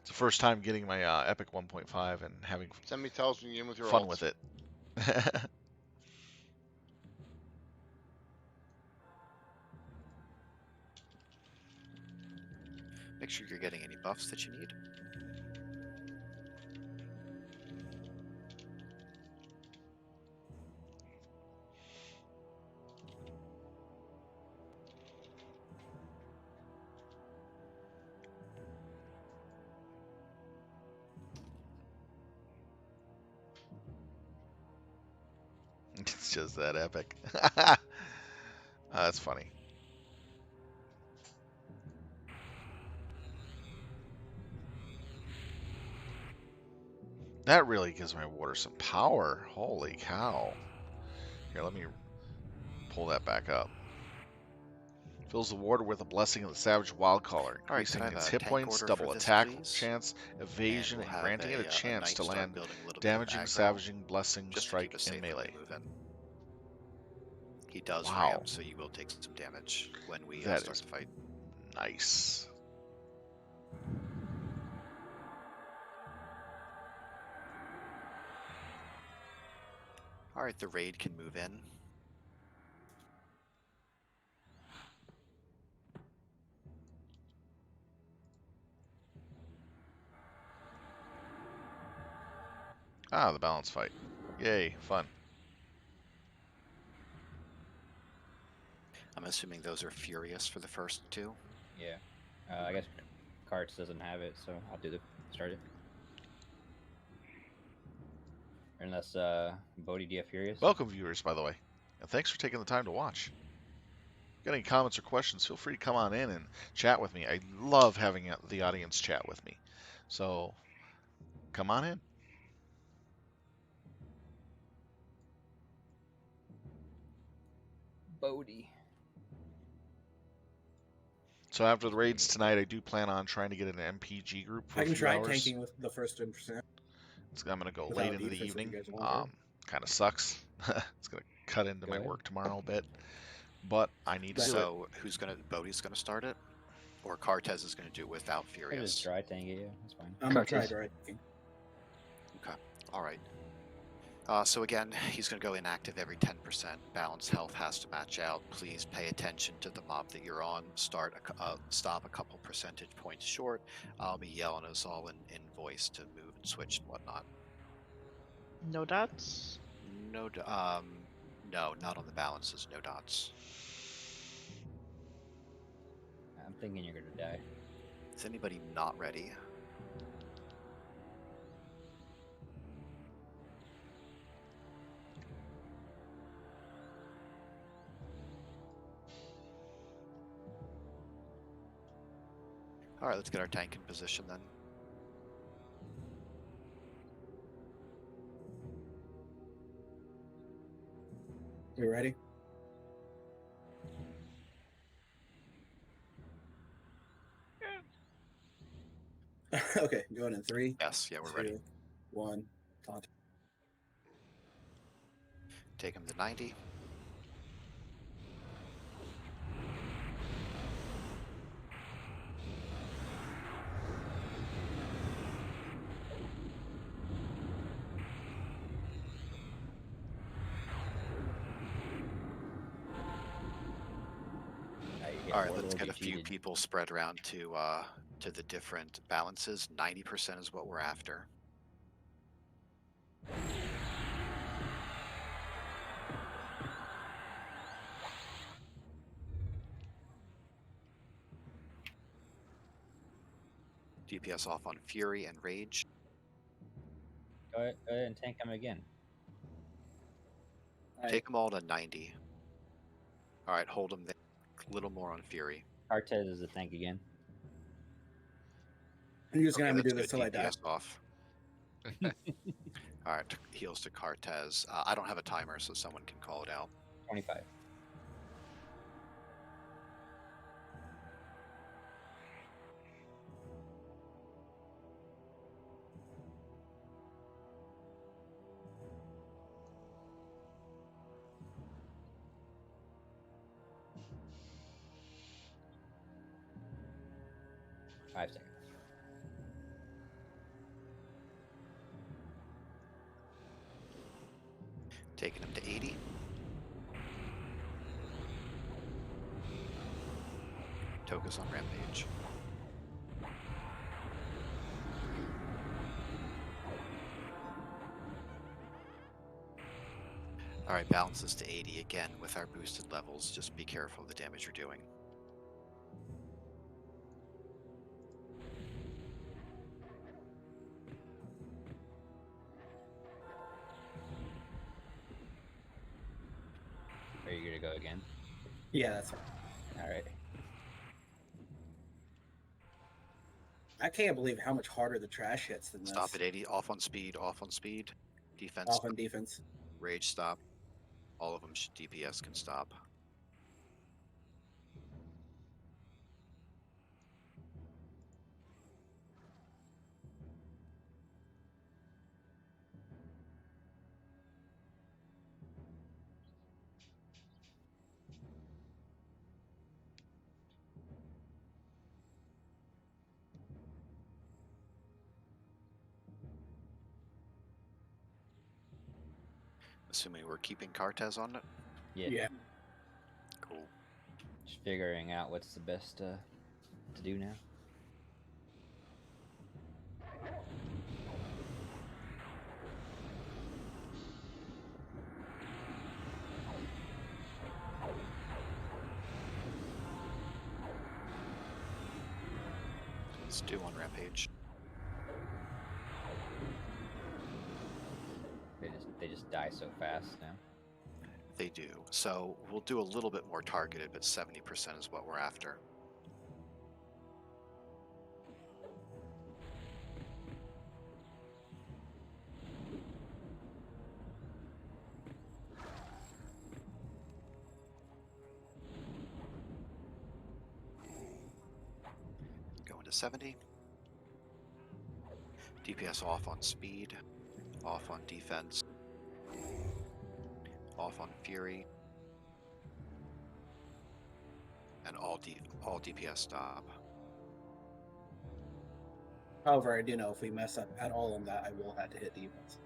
S1: It's the first time getting my Epic 1.5 and having
S6: Send me tells when you in with your
S1: fun
S6: alts.
S1: with it.
S4: Make sure you're getting any buffs that you need.
S1: It's just that epic. That's funny. That really gives my water some power. Holy cow. Here, let me pull that back up. Fills the water with a blessing of the Savage Wildcaller,
S4: All right, could
S1: increasing
S4: I have
S1: its
S4: a
S1: hit
S4: tank
S1: points,
S4: order
S1: double
S4: for this,
S1: attack
S4: please?
S1: chance, evasion,
S4: we'll
S1: and
S4: have
S1: granting it a
S4: a
S1: chance
S4: knight
S1: to
S4: start
S1: land
S4: building a little
S1: damaging,
S4: bit of aggro,
S1: savaging, blessing,
S4: just to
S1: strike,
S4: keep us
S1: and
S4: safe
S1: melee.
S4: when we move in. He does
S1: Wow.
S4: ramp, so you will take some damage when we
S1: That
S4: start
S1: is
S4: the fight.
S1: nice.
S4: All right, the raid can move in.
S1: Ah, the balance fight. Yay, fun.
S4: I'm assuming those are Furious for the first two.
S10: Yeah. I guess Carts doesn't have it, so I'll do the start it. Unless Bodhi, do you have Furious?
S1: Welcome, viewers, by the way, and thanks for taking the time to watch. If you got any comments or questions, feel free to come on in and chat with me. I love having the audience chat with me. So, come on in.
S10: Bodhi.
S1: So after the raids tonight, I do plan on trying to get an MPG group for
S16: I
S1: a
S16: can
S1: few
S16: try
S1: hours.
S16: tanking with the first 10%.
S1: I'm going to go
S16: Without
S1: late into the
S16: defense, if you
S1: evening.
S16: guys want.
S1: Kind of sucks. It's going to cut into
S10: Go
S1: my
S10: ahead.
S1: work tomorrow a bit. But I need to do it.
S4: So who's gonna? Bodhi's gonna start it, or Cartez is gonna do it without
S10: I
S4: Furious?
S10: just dry tank it, yeah, that's fine.
S16: I'm gonna try dry tanking.
S4: Okay. All right. So again, he's going to go inactive every 10%. Balance health has to match out. Please pay attention to the mob that you're on. Stop a couple percentage points short. I'll be yelling us all in voice to move and switch and whatnot.
S20: No dots?
S4: No, no, not on the balances. No dots.
S10: I'm thinking you're gonna die.
S4: Is anybody not ready? All right, let's get our tank in position then.
S16: You ready? Okay, going in 3.
S4: Yes, yeah, we're
S16: 2,
S4: ready.
S16: 1. Taunt.
S4: Take him to 90. All right, let's get a few people spread around to the different balances. 90% is what we're after. DPS off on Fury and Rage.
S10: Go ahead and tank him again.
S4: Take them all to 90. All right, hold them there. A little more on Fury.
S10: Cartez is the tank again.
S16: You're just gonna have me do
S4: that's
S16: this till I
S4: good.
S16: die.
S4: DPS off. All right, heals to Cartez. I don't have a timer, so someone can call it out.
S10: 25. Five seconds.
S4: Taking him to 80. Toka's on Rampage. Alright, balances to 80 again with our boosted levels. Just be careful of the damage you're doing.
S10: Are you gonna go again?
S16: Yeah, that's fine.
S10: All right.
S16: I can't believe how much harder the trash hits than
S4: Stop
S16: this.
S4: at 80. Off on speed. Off on speed. Defense.
S16: Off on defense.
S4: Rage stop. All of them DPS can stop. Assuming we're keeping Cartez on it?
S10: Yeah.
S4: Cool.
S10: Just figuring out what's the best to do now.
S4: Let's do on Rampage.
S10: They just die so fast now.
S4: They do. So we'll do a little bit more targeted, but 70% is what we're after. Going to 70. DPS off on speed, off on defense, off on fury, and all DPS stop.
S16: However, I do know if we mess up at all on that, I will have to hit defense.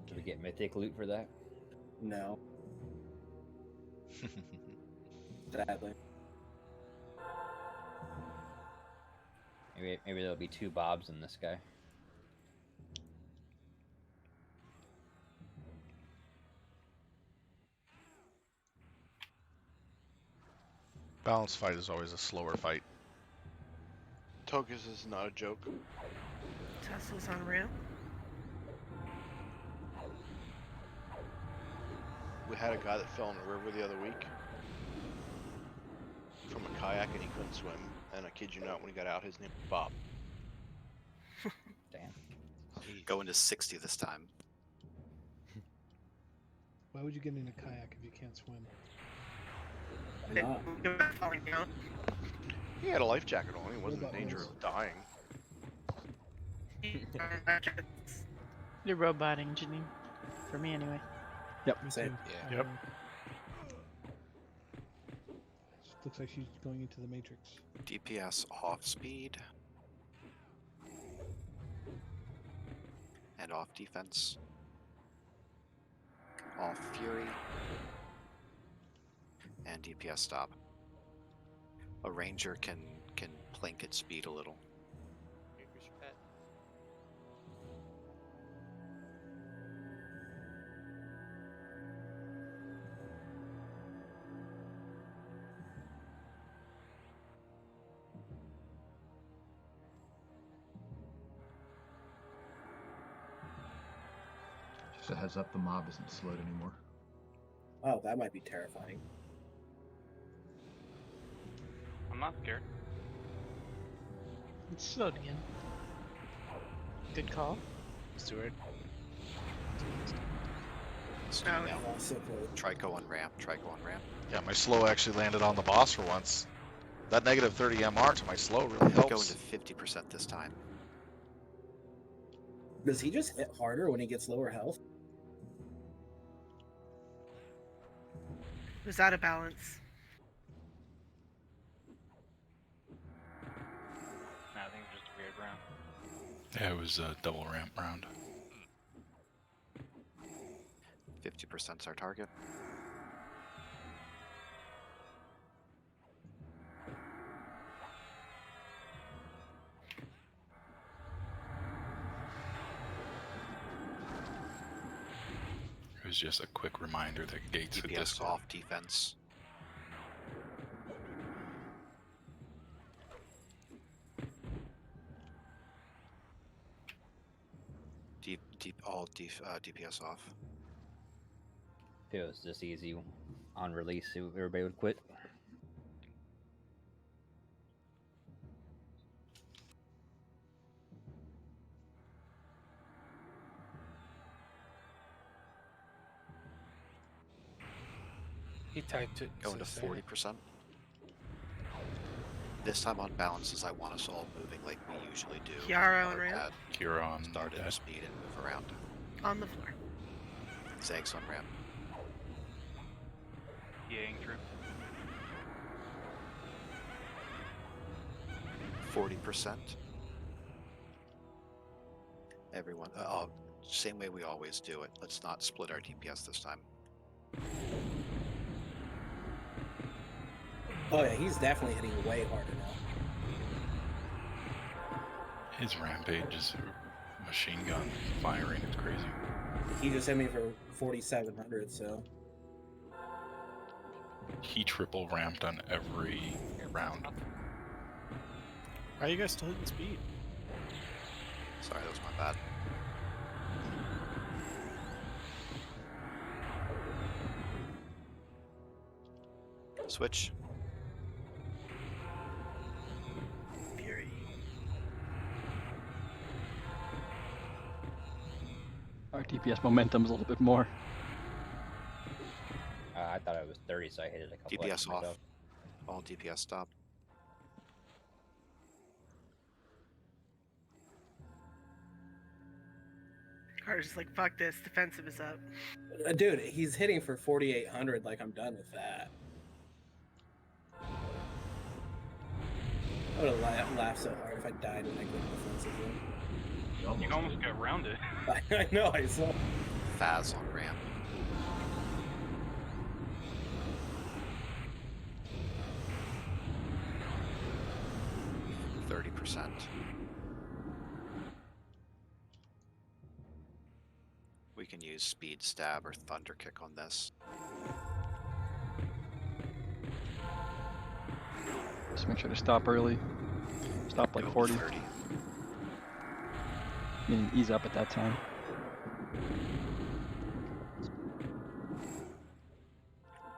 S10: Do we get mythic loot for that?
S16: No. Sadly.
S10: Maybe there'll be 2 Bobs in this guy.
S1: Balanced fight is always a slower fight.
S6: Tokus is not a joke.
S2: Tesla's on ramp.
S6: We had a guy that fell in a river the other week from a kayak and he couldn't swim. And I kid you not, when he got out, his name was Bob.
S10: Damn.
S4: Going to 60 this time.
S18: Why would you get in a kayak if you can't swim?
S2: Falling down.
S6: He had a life jacket on. He wasn't in danger of dying.
S20: You're roboting, Janine. For me, anyway.
S21: Yep.
S16: Same.
S15: Yeah. Yep.
S18: Looks like she's going into the Matrix.
S4: DPS off speed. And off defense. Off fury. And DPS stop. A ranger can plink at speed a little.
S13: Just a heads up, the mob isn't slowed anymore.
S16: Oh, that might be terrifying.
S14: I'm not scared.
S20: It's slowed again. Good call.
S9: Stewart.
S4: Trico on ramp. Trico on ramp.
S1: Yeah, my slow actually landed on the boss for once. That negative 30 MR to my slow really helps.
S4: Going to 50% this time.
S16: Does he just hit harder when he gets lower health?
S2: It was out of balance.
S14: Nah, I think it's just a weird round.
S17: Yeah, it was a double ramp round.
S4: 50% is our target.
S17: It was just a quick reminder that gates at this
S4: DPS off defense. DPS off.
S10: it was just easy on release, everybody would quit.
S15: He typed it.
S4: Going to 40%. This time on balances, I want us all moving like we usually do.
S2: Kiara on ramp.
S17: Kiara on
S4: Start at
S17: dead.
S4: speed and move around.
S2: On the floor.
S4: Zags on ramp.
S14: PAing through.
S4: 40%. Everyone, same way we always do it. Let's not split our DPS this time.
S16: Oh yeah, he's definitely hitting way harder now.
S17: His rampage is machine gun firing. It's crazy.
S16: He just hit me for 4,700, so.
S17: He triple ramped on every round.
S7: Why are you guys still hitting speed?
S4: Sorry, that was my bad. Switch.
S2: Fury.
S21: Our DPS momentum's a little bit more.
S10: I thought it was 30, so I hit it a couple
S4: DPS
S10: extra
S4: off.
S10: myself.
S4: All DPS stop.
S2: Carter's like, fuck this, defensive is up.
S16: Dude, he's hitting for 4,800, like I'm done with that. I would have laughed so hard if I died when I clicked defensive.
S14: You almost got rounded.
S16: I know, I saw.
S4: Faz on ramp. %. We can use speed stab or thunder kick on this.
S21: Just make sure to stop early. Stop like 40.
S4: 30.
S21: Meaning ease up at that time.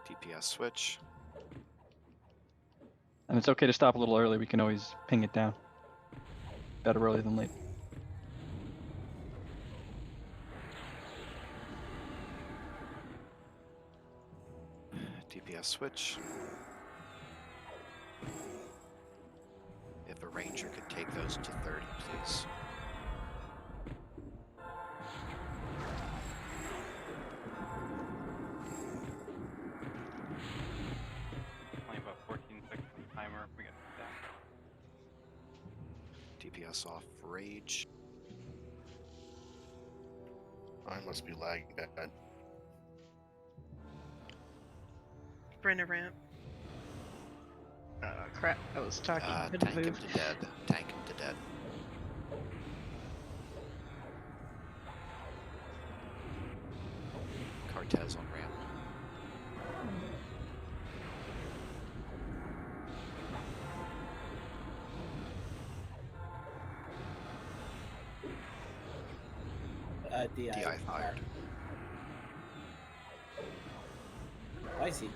S4: DPS switch.
S21: And it's okay to stop a little early. We can always ping it down. Better early than late.
S4: DPS switch. If a ranger could take those to 30, please.
S14: Only about 14 seconds on the timer. We got that.
S4: DPS off rage.
S6: I must be lagging bad.
S2: Brenda ramp.
S20: Crap, I was talking. Couldn't
S4: Tank him
S20: move.
S4: to dead. Tank him to dead. Cortez on ramp.
S16: DI
S4: fired.
S16: I see.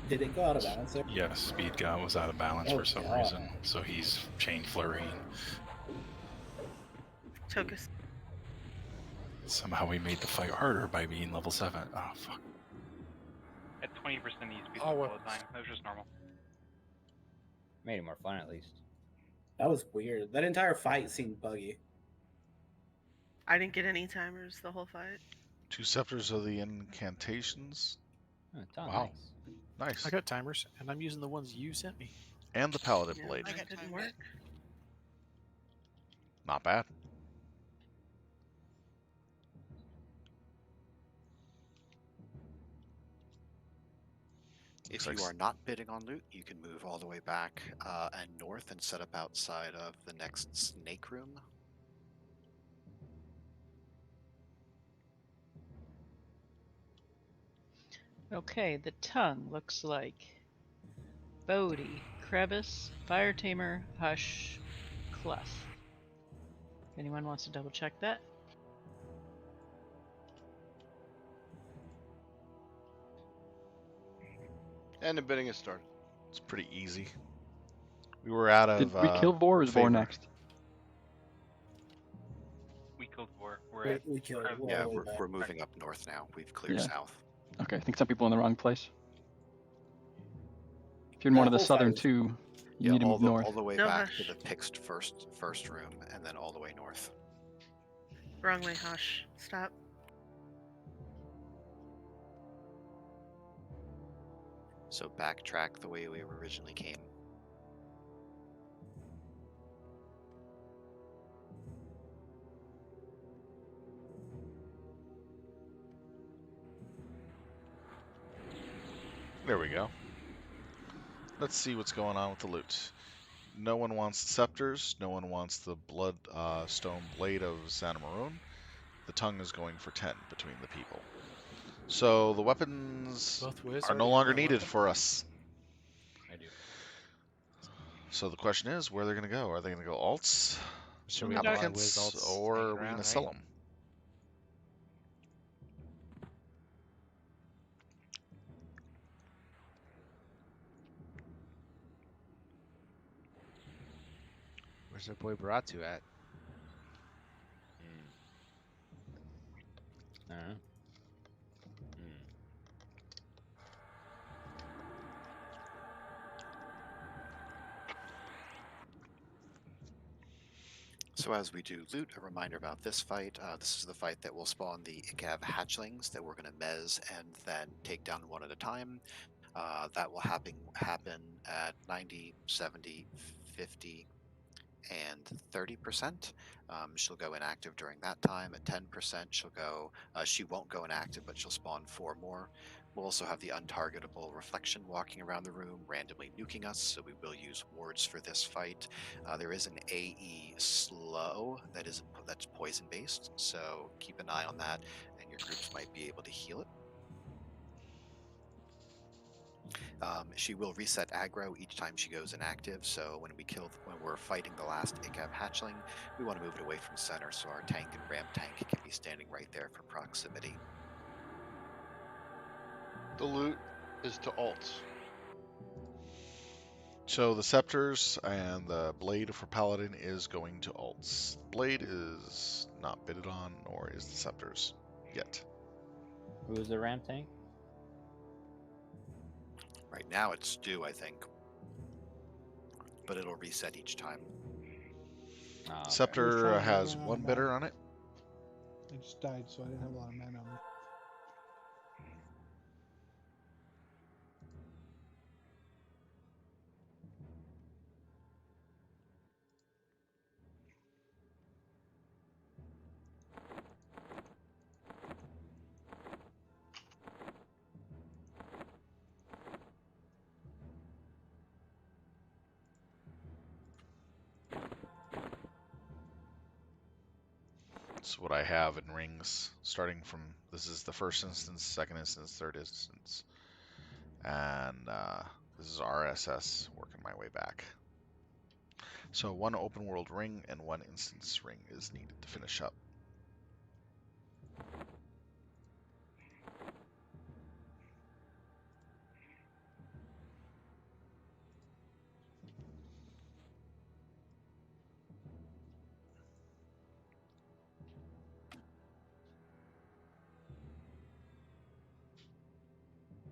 S16: Did it go out of balance there?
S17: Yeah, speed guy was out of balance for some reason, so he's chain flurrying.
S2: Took us.
S17: Somehow we made the fight harder by being level 7. Oh, fuck.
S14: At 20% he speeds
S15: Oh,
S14: all
S15: well.
S14: the time. That was just normal.
S10: Made it more fun at least.
S16: That was weird. That entire fight seemed buggy.
S2: I didn't get any timers the whole fight.
S1: 2 scepters of the incantations.
S10: Oh, Tom,
S1: Wow.
S10: nice.
S1: Nice.
S7: I got timers, and I'm using the ones you sent me.
S1: And the paladin
S2: Yeah,
S1: blade.
S2: that didn't work.
S1: Not bad.
S4: If
S1: Looks
S4: you
S1: like
S4: are not bidding on loot, you can move all the way back and north and set up outside of the next snake room.
S20: Okay, the tongue looks like Bodhi, Crevice, Fire Tamer, Hush, Clough. If anyone wants to double check that.
S6: And the bidding has started.
S1: It's pretty easy. We were out of.
S21: Did we kill Vor or is Vor
S1: favor.
S21: next?
S14: We killed Vor. We're at.
S16: We killed.
S4: Yeah, we're moving up north now. We've cleared
S21: Yeah.
S4: south.
S21: Okay, I think some people in the wrong place. If you're in one of the southern two, you need to move north.
S4: All the way
S2: No,
S4: back
S2: hush.
S4: to the fixed first room, and then all the way north.
S2: Wrong way, Hush. Stop.
S4: So backtrack the way we originally came.
S1: There we go. Let's see what's going on with the loot. No one wants the scepters. No one wants the stone blade of Xanamaroon. The tongue is going for 10 between the people. So the weapons
S15: Both Wiz
S1: are no
S15: already
S1: longer
S15: got a
S1: needed
S15: weapon?
S1: for us.
S10: I do.
S1: So the question is, where they're going to go? Are they going to go alts,
S9: Should we let Wiz
S1: applicants,
S9: alts
S1: or
S9: hang
S1: are we going
S9: around,
S1: to sell
S9: right?
S1: them?
S9: Where's our boy Baratu at?
S4: So as we do loot, a reminder about this fight. This is the fight that will spawn the Ikav hatchlings that we're going to mez and then take down one at a time. That will happen at 90, 70, 50, and 30%. She'll go inactive during that time. At 10%, she'll go. She won't go inactive, but she'll spawn 4 more. We'll also have the untargetable reflection walking around the room, randomly nuking us. So we will use wards for this fight. There is an AE slow that's poison based. So keep an eye on that, and your groups might be able to heal it. She will reset aggro each time she goes inactive, so when we're fighting the last Ikav hatchling, we want to move it away from center so our tank and ram tank can be standing right there for proximity.
S6: The loot is to alts.
S1: So the scepters and the blade for paladin is going to alts. Blade is not bidded on, nor is the scepters yet.
S10: Who is the ram tank?
S4: Right now it's Stu, I think, but it'll reset each time.
S21: Ah,
S1: Scepter has 1 bidder on it.
S18: I just died, so I didn't have a lot of mana on me.
S1: That's what I have in rings, starting from, this is the first instance, second instance, third instance. And this is RSS, working my way back. So 1 open world ring and 1 instance ring is needed to finish up.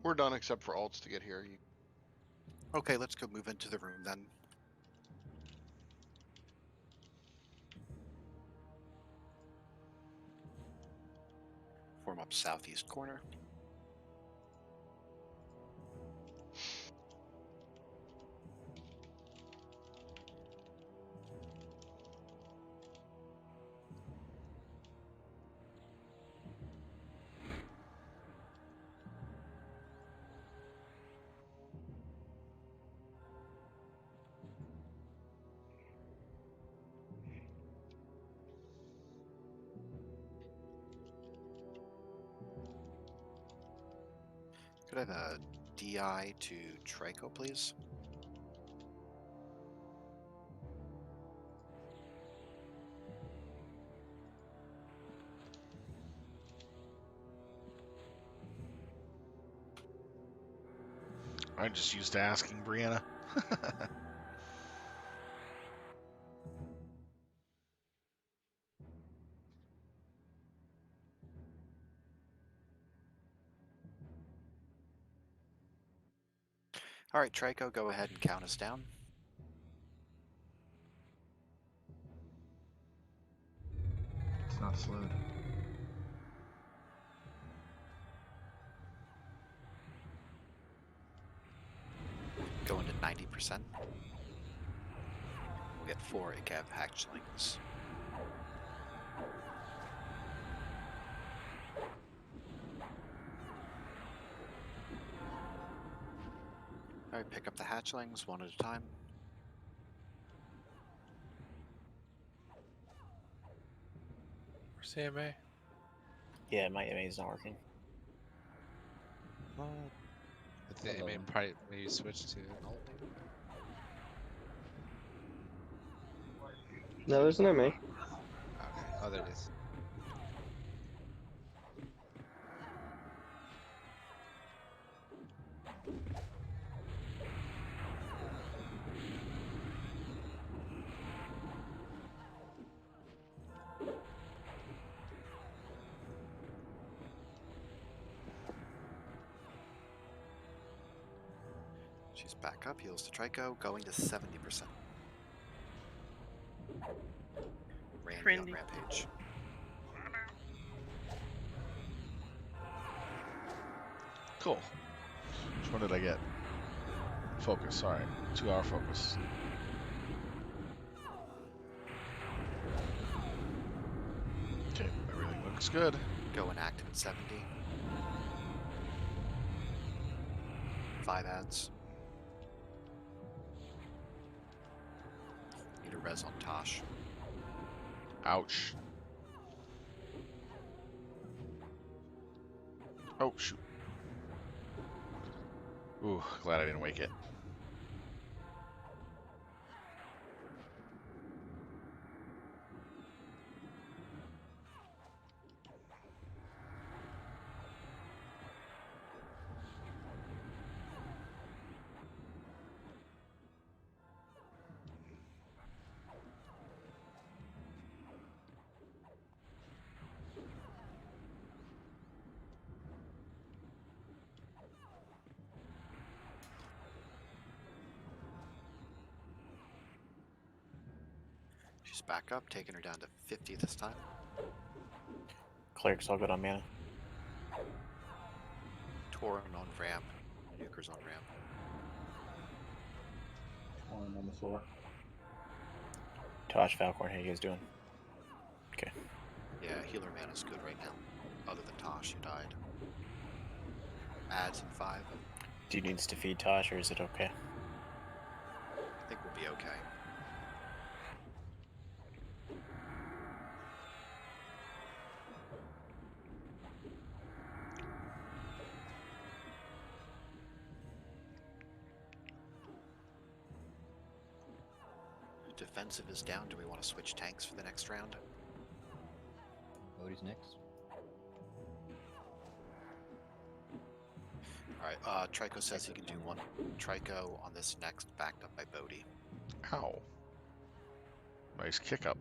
S6: We're done except for alts to get here.
S4: Okay, let's go move into the room then. Form up southeast corner. Could I have a DI to Trico, please?
S1: I'm just used to asking Brianna.
S4: All right, Trico, go ahead and count us down.
S13: It's not slowed.
S4: Going to 90%. We'll get 4 Ikav hatchlings. Alright, pick up the hatchlings one at a time.
S15: Where's CMA?
S3: Yeah, my MA is not working.
S9: I think it may probably maybe switch to an alt.
S5: No, there's no me.
S9: Okay. Oh, there it is.
S4: She's back up, heals to Trico, going to 70%. Randy
S2: Randy.
S4: on Rampage.
S1: Cool. Which one did I get? Focus, alright. 2-hour focus. Okay, everything looks good.
S4: Go inactive at 70. 5 ads. Need a res on Tosh.
S1: Ouch. Oh, shoot. Ooh, glad I didn't wake it.
S4: She's back up, taking her down to 50 this time.
S3: Cleric's all good on mana.
S4: Torin on ramp. Nuker's on ramp.
S16: One on the floor.
S3: Tosh, Falcorn, how you guys doing? Okay.
S4: Yeah, healer mana's good right now. Other than Tosh, who died. Ads in 5.
S3: Do you need us to feed Tosh, or is it okay?
S4: I think we'll be okay. Defensive is down. Do we want to switch tanks for the next round?
S10: Bodhi's next.
S4: Alright, Trico says he can do one Trico on this next, backed up by Bodhi.
S1: Ow. Nice kick up.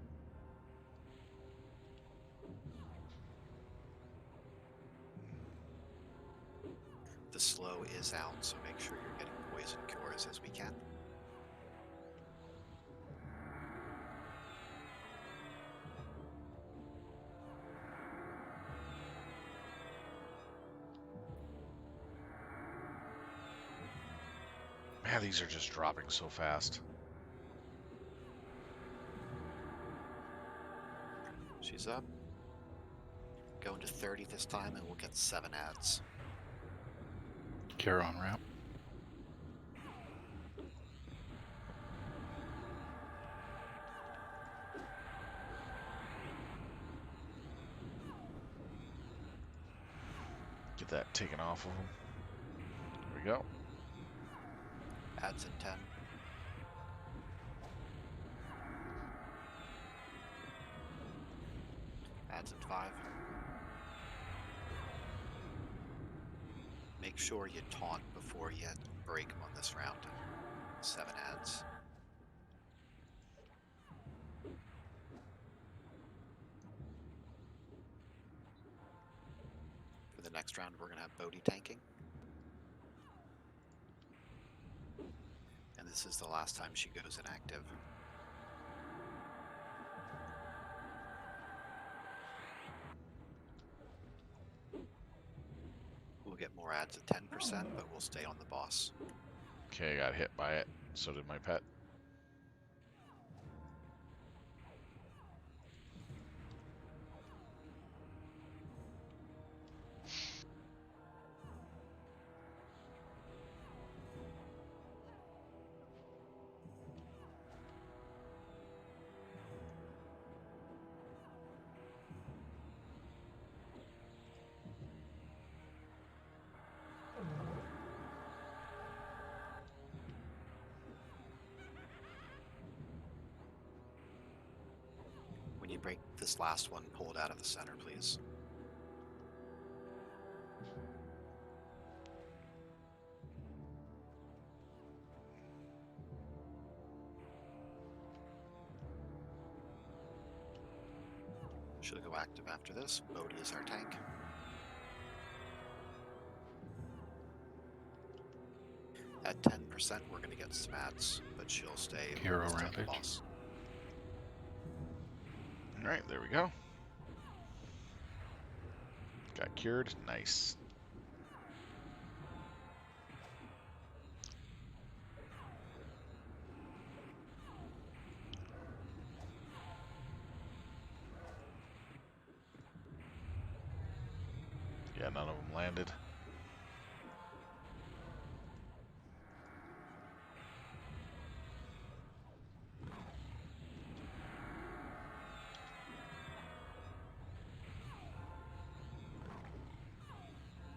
S4: The slow is out, so make sure you're getting poison cures as we can.
S1: Man, these are just dropping so fast.
S4: She's up. Going to 30 this time, and we'll get 7 ads.
S17: Kara on ramp.
S1: Get that taken off of him. There we go.
S4: Ads in 10. Ads in 5. Make sure you taunt before you break them on this round. 7 ads. For the next round, we're going to have Bodhi tanking. And this is the last time she goes inactive. We'll get more ads at 10%, but we'll stay on the boss.
S1: Okay, I got hit by it. So did my pet.
S4: When you break this last one, pull it out of the center, please. She'll go active after this. Bodhi is our tank. At 10%, we're going to get some ads, but she'll stay
S17: Hero
S4: on the
S17: Rampage.
S4: boss.
S1: Alright, there we go. Got cured. Nice. Yeah, none of them landed.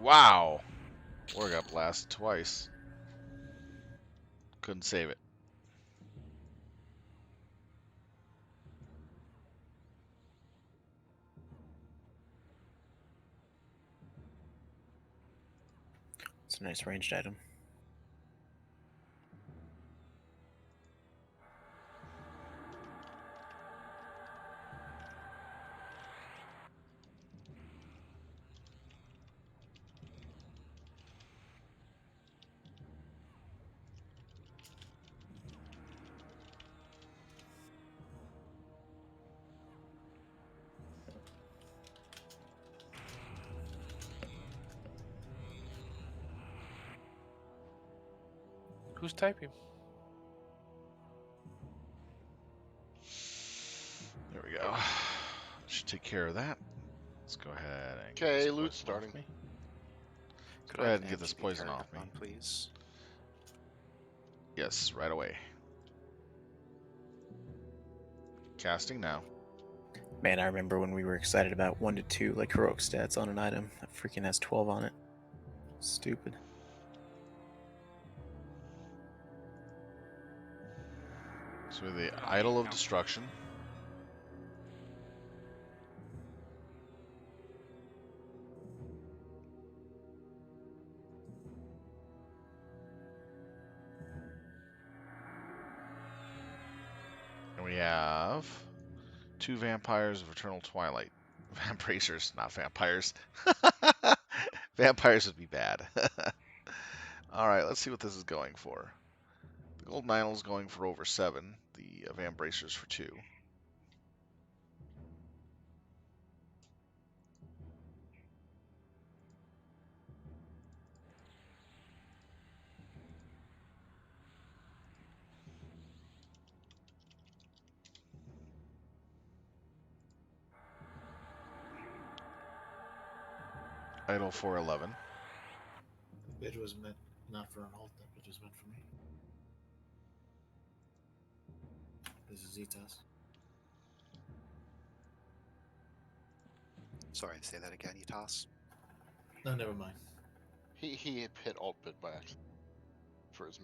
S1: Wow! Or got blasted twice. Couldn't save it.
S3: It's a nice ranged item.
S15: Who's typing?
S1: There we go. Should take care of that. Let's go ahead and get
S6: Okay,
S1: this
S6: loot's
S1: poison
S6: starting.
S1: off me. Let's
S4: Could
S1: go
S4: I
S1: ahead
S4: have
S1: and
S4: an
S1: get this
S4: MGB
S1: poison
S4: Paragon
S1: off me.
S4: on, please?
S1: Yes, right away. Casting now.
S3: Man, I remember when we were excited about 1 to 2 like heroic stats on an item. That freaking has 12 on it. Stupid.
S1: So the Idol of Destruction. And we have 2 Vampires of Eternal Twilight. Vambracers, not vampires. Vampires would be bad. Alright, let's see what this is going for. The Golden Idol is going for over 7. The Vambracers for 2. Idol for 11.
S16: The bid was meant not for an alt, that bid was meant for me. This is Zitas.
S4: Sorry, say that again, Etos.
S16: No, never mind.
S6: He hit alt bid by accident for his.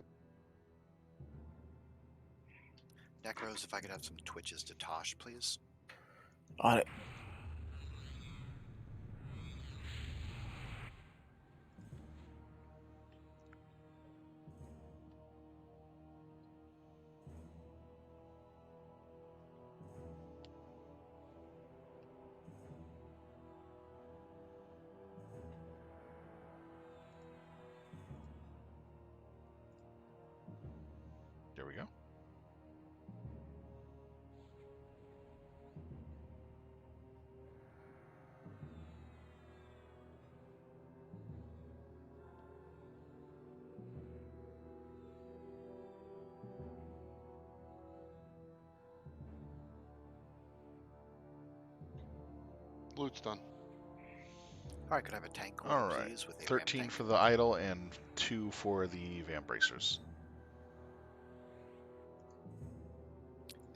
S4: Necros, if I could have some twitches to Tosh, please.
S3: On it.
S6: loot's done.
S4: All right, could I have a tank order,
S1: All right.
S4: please, with a ramp
S1: 13
S4: tank?
S1: for the idle and 2 for the van bracers.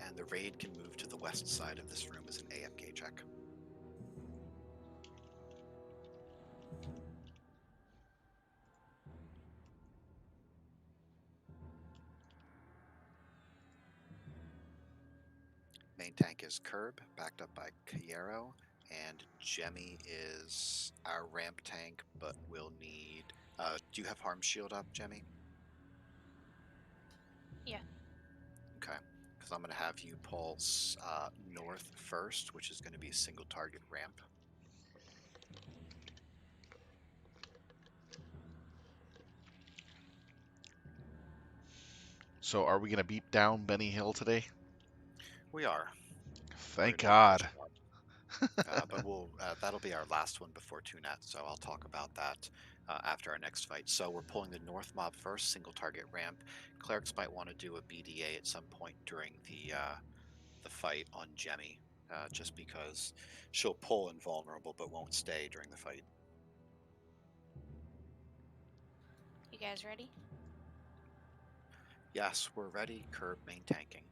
S4: And the raid can move to the west side of this room as an AFK check. Main tank is Curb, backed up by Cayero, and Jemmy is our ramp tank, but we'll need... do you have Harm Shield up, Jemmy?
S12: Yeah.
S4: Okay, because I'm going to have you pulse north first, which is going to be a single target ramp.
S1: So are we going to beat down Benny Hill today?
S4: We are.
S1: Thank God.
S4: But that'll be our last one before Tunet, so I'll talk about that after our next fight. So we're pulling the north mob first, single target ramp. Clerics might want to do a BDA at some point during the fight on Jemmy, just because she'll pull invulnerable but won't stay during the fight.
S12: You guys ready?
S4: Yes, we're ready. Curb main tanking.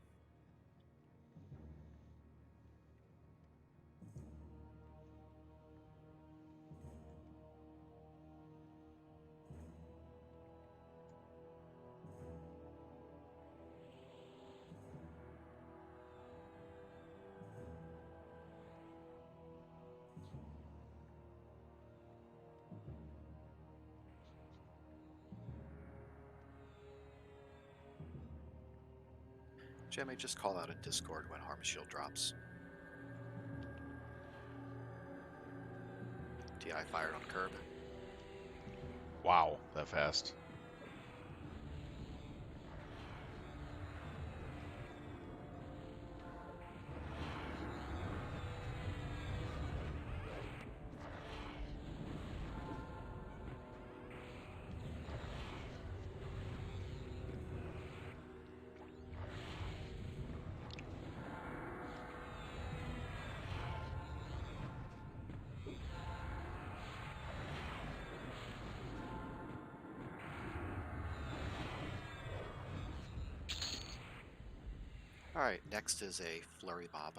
S4: Jemmy, just call out a Discord when Harm Shield drops. TI fired on Curb.
S1: Wow, that fast.
S4: Alright, next is a Flurry Mob.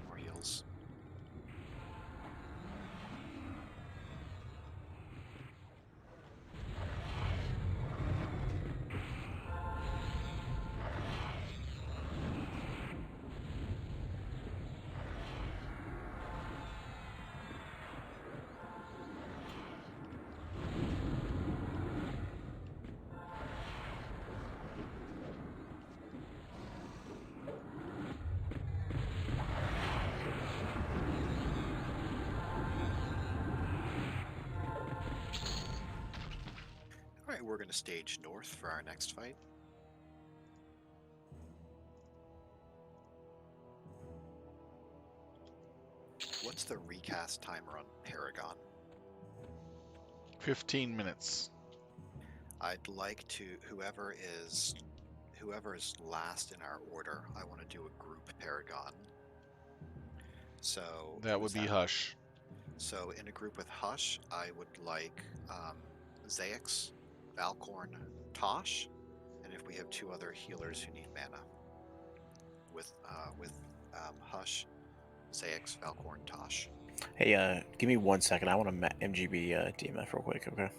S4: More heals. Alright, we're going to stage north for our next fight. What's the recast timer on Paragon?
S1: 15 minutes.
S4: I'd like to, whoever is last in our order, I want to do a group Paragon. So
S1: That would be Hush.
S4: So in a group with Hush, I would like Zayax, Valkorn, Tosh, and if we have two other healers who need mana, with Hush, Zayax, Valkorn, Tosh.
S3: Hey, give me 1 second. I want to MGB DMF real quick, okay?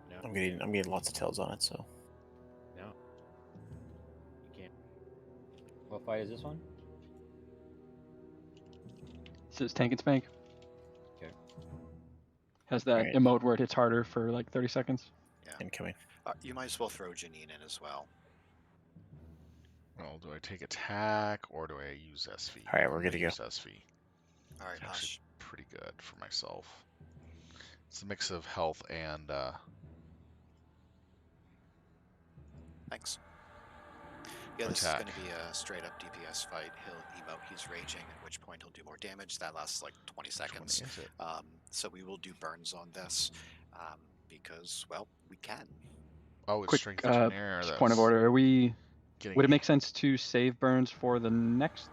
S8: No.
S3: I'm getting lots of tells on it, so.
S8: No. You can't.
S10: What fight is this one?
S21: It says tank and spank.
S10: Okay.
S3: All
S21: Has that
S3: right.
S21: emote where it hits harder for like 30 seconds.
S4: Yeah.
S3: Incoming.
S4: You might as well throw Janine in as well.
S1: Well, do I take attack or do I use SV?
S3: All right, we're good to go.
S1: Use SV.
S4: All right,
S1: It's actually
S4: Hush.
S1: pretty good for myself. It's a mix of health and
S4: Thanks. Yeah, this
S1: attack.
S4: is going to be a straight up DPS fight. He'll emote he's raging, at which point he'll do more damage. That lasts like 20 seconds.
S1: Is it?
S4: So we will do burns on this because, well, we can.
S1: Oh, it's
S21: Quick
S1: strength engineer.
S21: just point of order. Are we?
S1: Getting
S21: Would it make sense to save burns for the next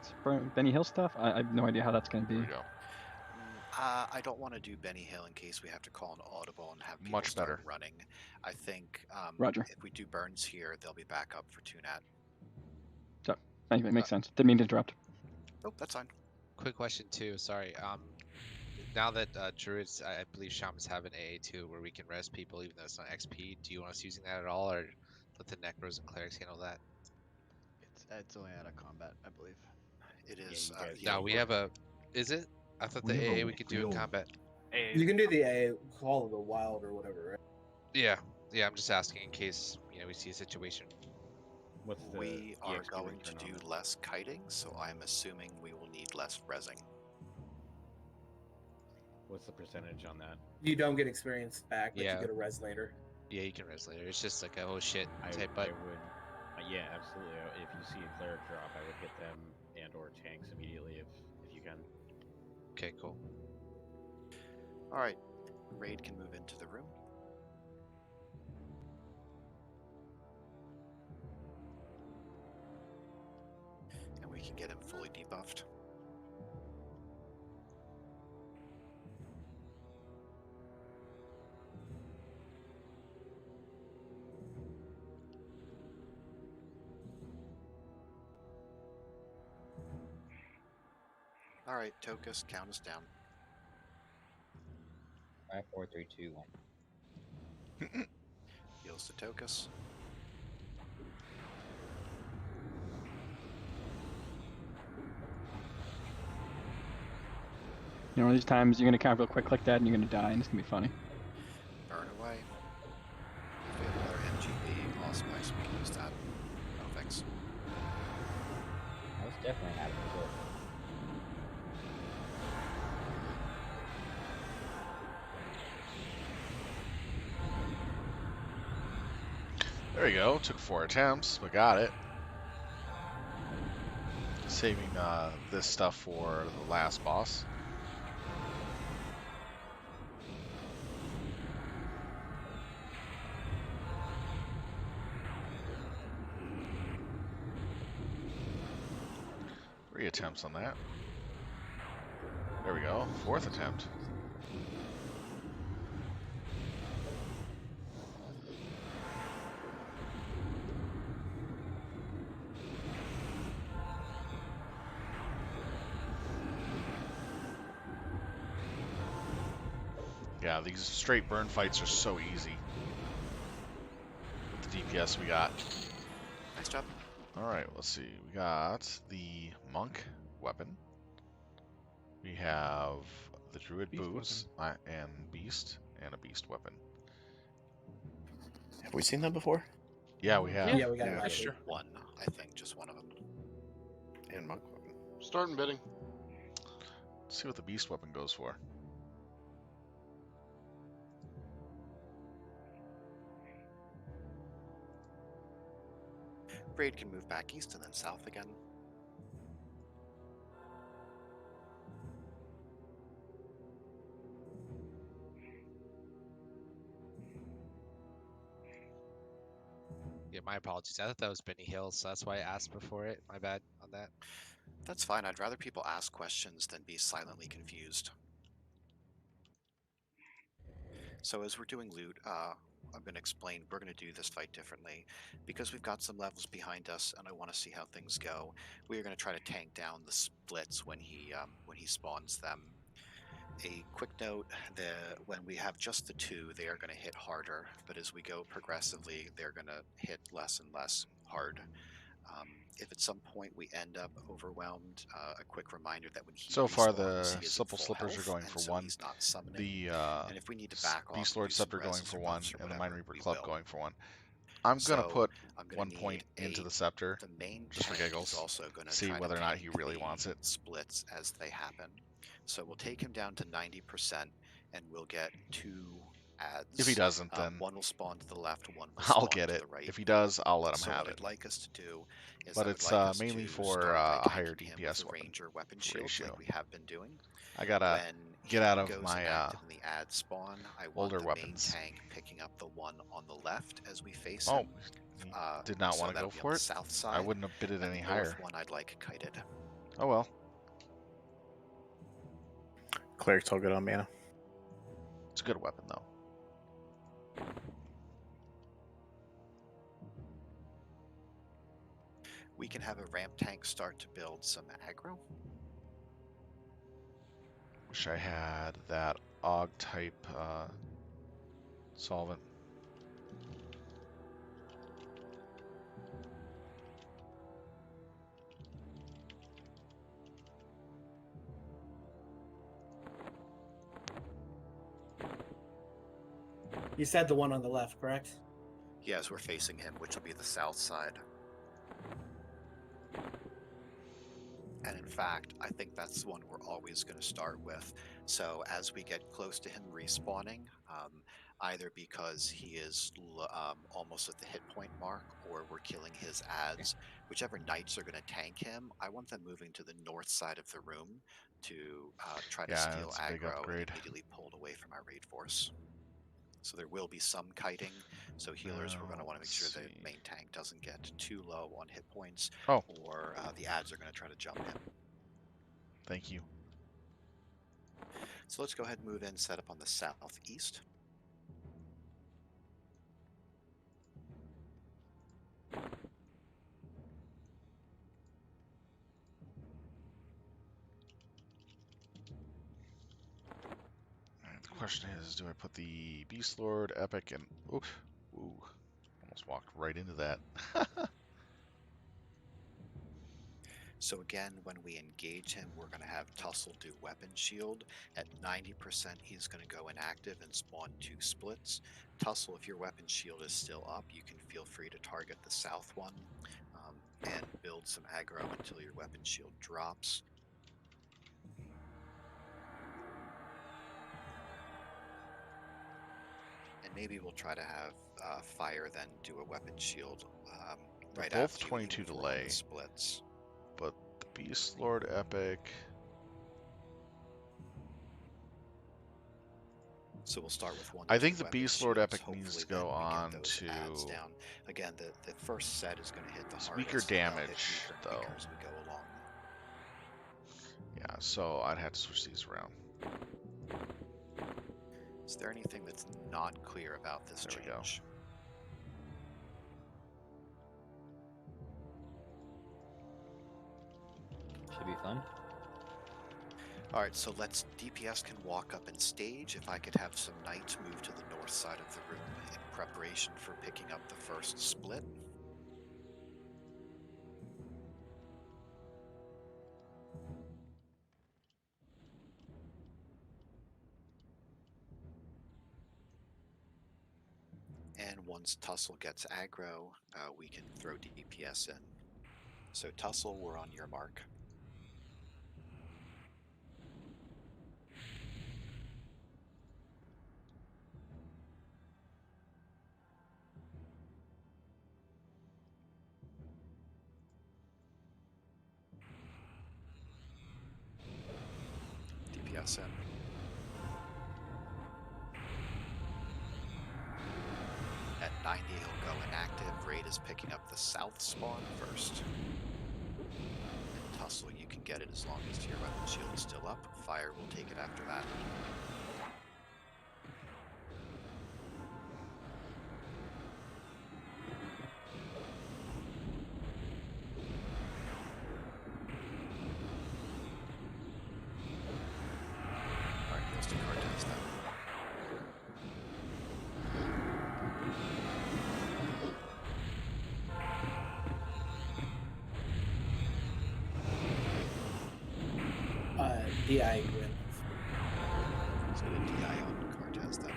S21: Benny Hill stuff? I have no idea how that's going to be.
S1: Here we go.
S4: I don't want to do Benny Hill in case we have to call an audible and have people
S1: Much
S4: start
S1: better.
S4: running. I think
S21: Roger.
S4: if we do burns here, they'll be back up for Tunat.
S21: So, anyway, makes sense. Didn't mean to interrupt.
S4: Oh, that's fine.
S9: Quick question too. Sorry. Now that druids, I believe shamans have an AA2 where we can rest people even though it's not XP. Do you want us using that at all, or let the necros and clerics handle that?
S8: It's only out of combat, I believe.
S4: It is.
S9: Now we have a. Is it? I thought the AA we could do in combat.
S16: You can do the A Call of the Wild or whatever, right?
S9: Yeah, I'm just asking in case we see a situation.
S8: What's the
S4: we are
S8: EXP
S4: going to
S8: return
S4: do
S8: on it?
S4: less kiting, so I'm assuming we will need less rezzing.
S8: What's the percentage on that?
S16: You don't get experience back, but
S9: Yeah.
S16: you get a res later.
S9: Yeah, you can res later. It's just like a oh shit type
S8: I
S9: button.
S8: would, yeah, absolutely. If you see a cleric drop, I would get them and/or tanks immediately if you can.
S9: Okay, cool.
S4: All right, Raid can move into the room. And we can get him fully debuffed. All right, Tokus, count us down.
S10: 5, 4, 3, 2, 1.
S4: Heals to Tokus.
S21: You know, these times you're going to kind of real quick like that and you're going to die, and it's going to be funny.
S4: Burn away. If we have another MGB, allspice, we can use that. No thanks.
S10: That was definitely happening.
S1: There we go. Took 4 attempts, but got it. Saving this stuff for the last boss. Three attempts on that. There we go. 4th attempt. Yeah, these straight burn fights are so easy. With the DPS we got.
S4: Nice job.
S1: Alright, let's see. We got the monk weapon. We have the druid
S3: Beast
S1: boots and beast, and a beast weapon.
S3: Have we seen them before?
S1: Yeah, we have.
S16: Yeah, we got it last
S4: Sure.
S16: week.
S4: One, I think, just one of them.
S3: And monk.
S6: Starting bidding.
S1: Let's see what the beast weapon goes for.
S4: Raid can move back east and then south again.
S9: Yeah, my apologies. I thought that was Benny Hill, so that's why I asked before it. My bad on that.
S4: That's fine. I'd rather people ask questions than be silently confused. So as we're doing loot, I'm going to explain we're going to do this fight differently because we've got some levels behind us and I want to see how things go. We are going to try to tank down the splits when he spawns them. A quick note, when we have just the two, they are going to hit harder, but as we go progressively, they're going to hit less and less hard. If at some point we end up overwhelmed, a quick reminder that when he
S1: So far,
S4: respawns,
S1: the
S4: he is at
S1: supple
S4: full
S1: slippers are
S4: health,
S1: going
S4: and
S1: for
S4: so
S1: 1.
S4: he's not summoning.
S1: The
S4: and if we need to back off,
S1: Beastlord
S4: do some
S1: scepter going
S4: reses
S1: for
S4: or
S1: 1,
S4: buffs or
S1: and the
S4: whatever,
S1: Mind Reaper
S4: we
S1: club
S4: will.
S1: going for 1. I'm
S4: So,
S1: gonna put
S4: I'm gonna
S1: 1 point
S4: need
S1: into the scepter,
S4: The main
S1: just for
S4: tank
S1: giggles.
S4: is also going to
S1: See
S4: try
S1: whether
S4: to
S1: or not
S4: tank
S1: he really
S4: the
S1: wants it.
S4: splits as they happen. So we'll take him down to 90%, and we'll get 2 adds.
S1: If he doesn't, then
S4: one will spawn to the left, one will
S1: I'll
S4: spawn
S1: get
S4: to
S1: it.
S4: the right.
S1: If he does, I'll let him
S4: So
S1: have
S4: what
S1: it.
S4: I'd like us to do is
S1: But
S4: I would
S1: it's
S4: like us
S1: mainly
S4: to
S1: for
S4: start by
S1: a higher
S4: tanking him with
S1: DPS
S4: a
S1: weapon
S4: ranger weapon shield
S1: ratio.
S4: like we have been doing.
S1: I gotta
S4: When
S1: get
S4: he
S1: out of
S4: goes
S1: my
S4: inactive in the ad spawn, I want
S1: older
S4: the
S1: weapons.
S4: main tank picking up the one on the left as we face
S1: Oh,
S4: him.
S1: did not
S4: So
S1: want to
S4: that'll
S1: go
S4: be
S1: for
S4: on
S1: it.
S4: the south side.
S1: I wouldn't have bid it
S4: and
S1: any
S4: the north
S1: higher.
S4: one I'd like kited.
S1: Oh well.
S3: Cleric's all good on mana.
S1: It's a good weapon though.
S4: We can have a ramp tank start to build some aggro.
S1: Wish I had that AUG type solvent.
S16: You said the one on the left, correct?
S4: Yes, we're facing him, which will be the south side. And in fact, I think that's the one we're always going to start with. So as we get close to him respawning, either because he is almost at the hit point mark or we're killing his ads, whichever knights are going to tank him, I want them moving to the north side of the room to try to steal
S1: that's a big
S4: aggro and
S1: upgrade.
S4: immediately pulled away from our raid force. So there will be some kiting, so healers we're going to want to make sure the main tank doesn't get too low on hit points, or the ads are going to try to jump him.
S1: Thank you.
S4: So let's go ahead and move in, set up on the southeast.
S1: The question is, do I put the Beastlord, Epic, and ooh, almost walked right into that.
S4: So again, when we engage him, we're going to have Tussle do weapon shield. At 90%, he's going to go inactive and spawn 2 splits. Tussle, if your weapon shield is still up, you can feel free to target the south one and build some aggro until your weapon shield drops. And maybe we'll try to have Fire then do a weapon shield right
S1: both
S4: after
S1: 22 delay.
S4: Splits.
S1: But the Beastlord Epic.
S4: So we'll start with one.
S1: I think the Beastlord Epic needs to go on to
S4: down. Again, the first set is going to hit the hardest.
S1: weaker damage, though.
S4: As we go along.
S1: Yeah, so I'd have to switch these around.
S4: Is there anything that's not clear about this
S1: change?
S4: We go.
S10: Should be fun.
S4: Alright, so DPS can walk up and stage. If I could have some knights move to the north side of the room in preparation for picking up the first split. And once Tussle gets aggro, we can throw DPS in. So Tussle, we're on your mark. DPS in. At 90, he'll go inactive. Raid is picking up the south spawn first. And Tussle, you can get it as long as your weapon shield is still up. Fire will take it after that. Alright, goes to Cortez then.
S16: DI win.
S4: So the DI on Cortez then.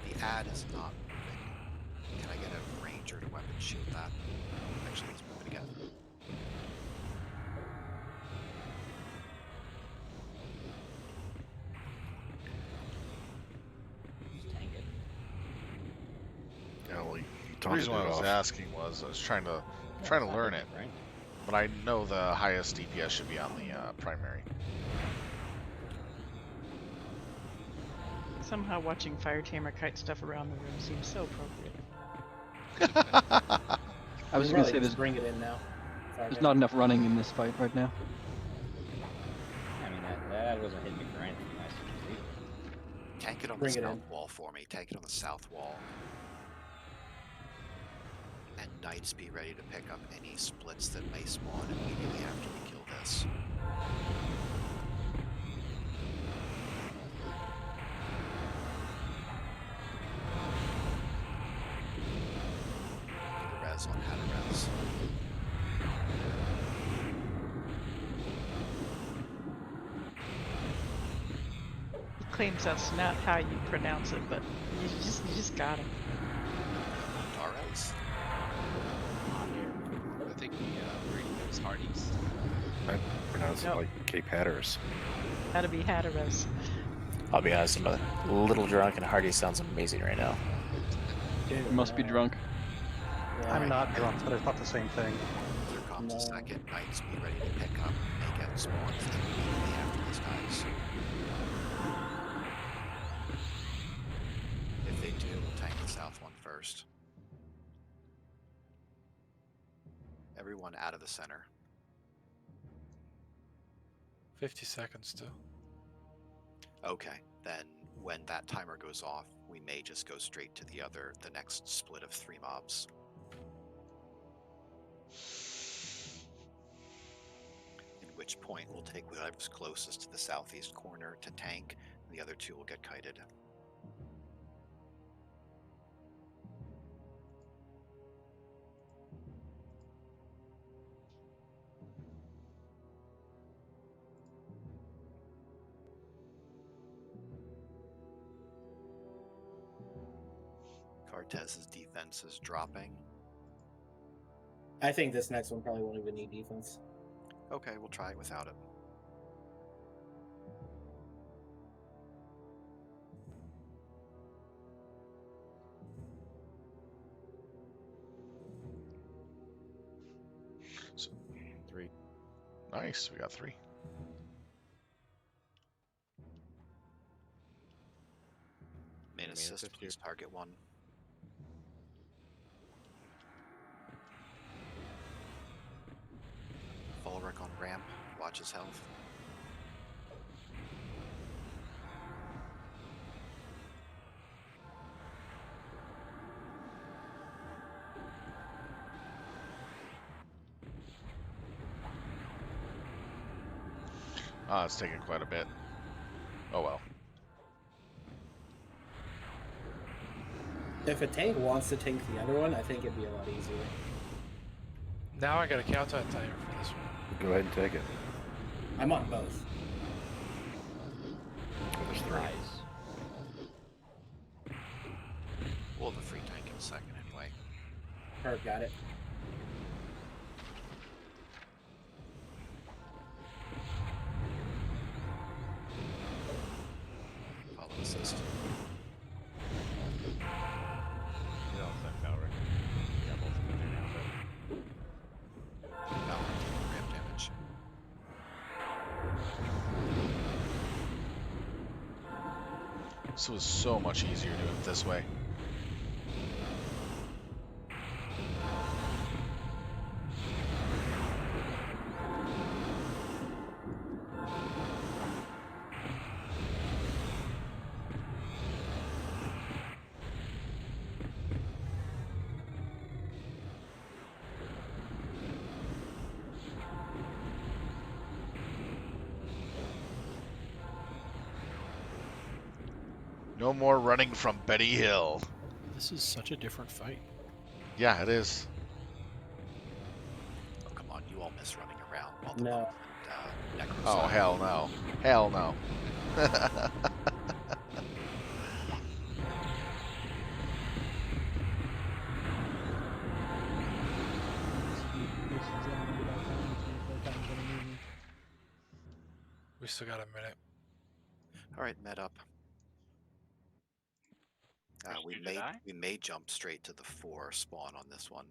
S4: The ad is not moving. Can I get a ranger to weapon shield that? Actually, he's moving again.
S1: The reason why I was asking was I was trying to learn it, but I know the highest DPS should be on the primary.
S20: Somehow watching Fire Tamer kite stuff around the room seems so appropriate.
S21: I was going to say
S16: just bring it in now.
S21: There's not enough running in this fight right now.
S10: I mean, that wasn't hitting me for anything. Nice.
S4: Tank it on the south wall for me. Tank it on the south wall. And Knights be ready to pick up any splits that may spawn immediately after we kill this. Res on how to res.
S20: He claims that's not how you pronounce it, but you just got him.
S4: Res.
S9: I think we're those Hardies.
S17: I pronounce it like Cape Hatteras.
S20: How to be Hatteras.
S3: I'll be honest, I'm a little drunk, and Hardy sounds amazing right now.
S21: You must be drunk.
S5: I'm not drunk, but I thought the same thing.
S4: There comes a second. Knights be ready to pick up and get spawns immediately after this dies. If they do, we'll tank the south one first. Everyone out of the center.
S15: 50 seconds still.
S4: Okay, then when that timer goes off, we may just go straight to the next split of 3 mobs. In which point we'll take whatever's closest to the southeast corner to tank, and the other 2 will get kited. Cortez's defense is dropping.
S16: I think this next one probably won't even need defense.
S4: Okay, we'll try it without it.
S1: So,
S8: 3.
S1: Nice, we got 3.
S4: Main assist, please target 1. Fulric on ramp, watch his health.
S1: It's taking quite a bit. Oh well.
S16: If a tank wants to tank the other one, I think it'd be a lot easier.
S15: Now I got a countdown timer for this one.
S17: Go ahead and take it.
S16: I'm on both.
S17: There's 3.
S4: We'll have a free tank in a second anyway.
S16: Herb got it.
S4: Follow assist.
S8: You're all set, Valric. Yeah, both of them there now,
S4: Valor taking ramp damage.
S1: This was so much easier doing it this way. No more running from Betty Hill.
S7: This is such a different fight.
S1: Yeah, it is.
S4: Oh, come on, you all miss running around while the
S16: No.
S4: Necros
S1: Oh,
S4: are-
S1: hell no. Hell no.
S15: We still got a minute.
S4: Alright, med up. We may jump straight to the 4 spawn on this one.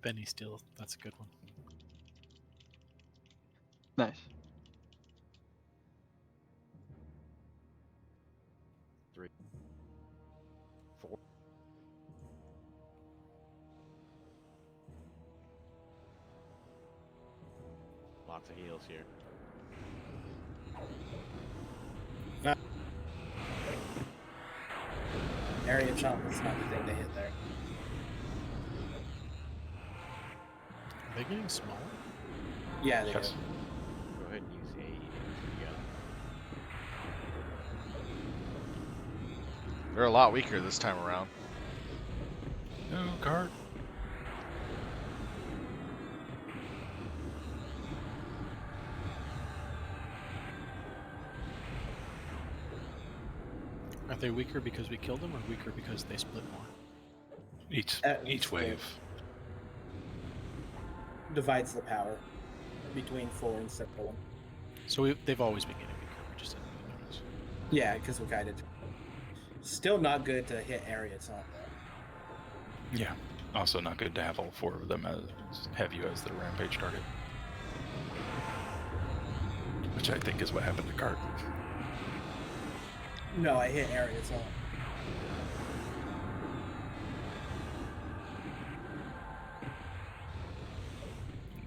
S7: Benny Steel, that's a good one.
S21: Nice.
S8: 3, 4. Lots of heals here.
S16: Area chomp is not the thing to hit there.
S7: Are they getting smaller?
S16: Yeah, they
S8: Yes.
S16: do.
S8: Go ahead and use AE. Yeah.
S1: They're a lot weaker this time around.
S17: No, guard.
S7: Are they weaker because we killed them, or weaker because they split more?
S17: Each wave.
S16: Divides the power between 4 instead of 1.
S7: So they've always been getting weaker. We just didn't really notice.
S16: Yeah, because we guided. Still not good to hit area chomp though.
S17: Yeah. Also not good to have all 4 of them have you as the rampage target. Which I think is what happened to Cart.
S16: No, I hit area chomp.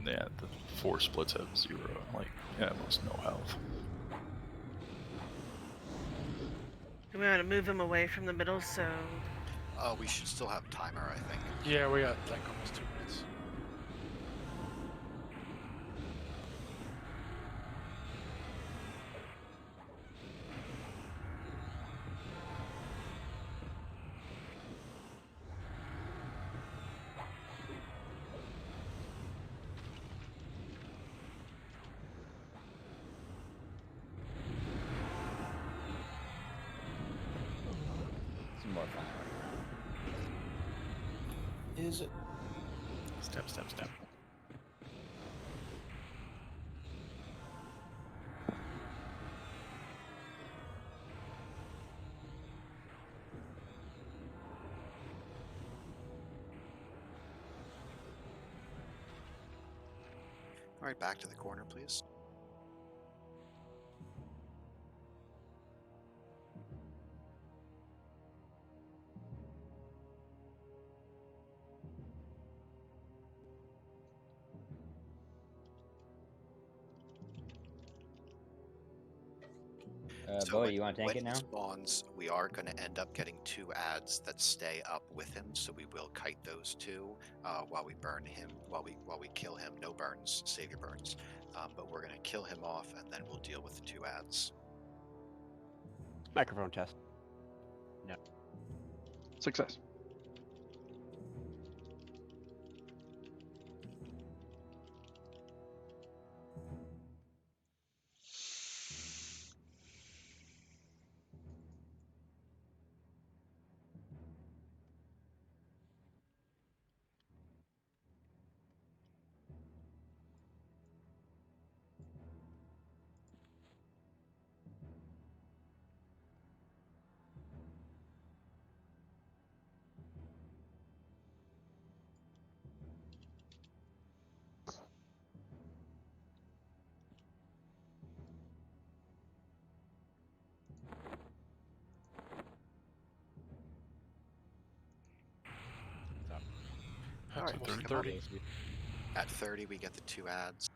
S17: Yeah, the 4 splits have 0, like almost no health.
S2: Do we want to move him away from the middle so...
S4: We should still have timer, I think.
S15: Yeah, we got like almost 2 minutes.
S10: Some more fun.
S16: Is it?
S7: Step.
S4: All right, back to the corner, please.
S10: Bo, you want to tank it now?
S4: When he spawns, we are going to end up getting 2 ads that stay up with him, so we will kite those 2 while we burn him, while we kill him. No burns, save your burns. But we're going to kill him off, and then we'll deal with the 2 ads.
S10: Microphone test.
S8: No.
S21: Success.
S4: All right,
S17: At
S4: 30. At 30, we get the 2 ads.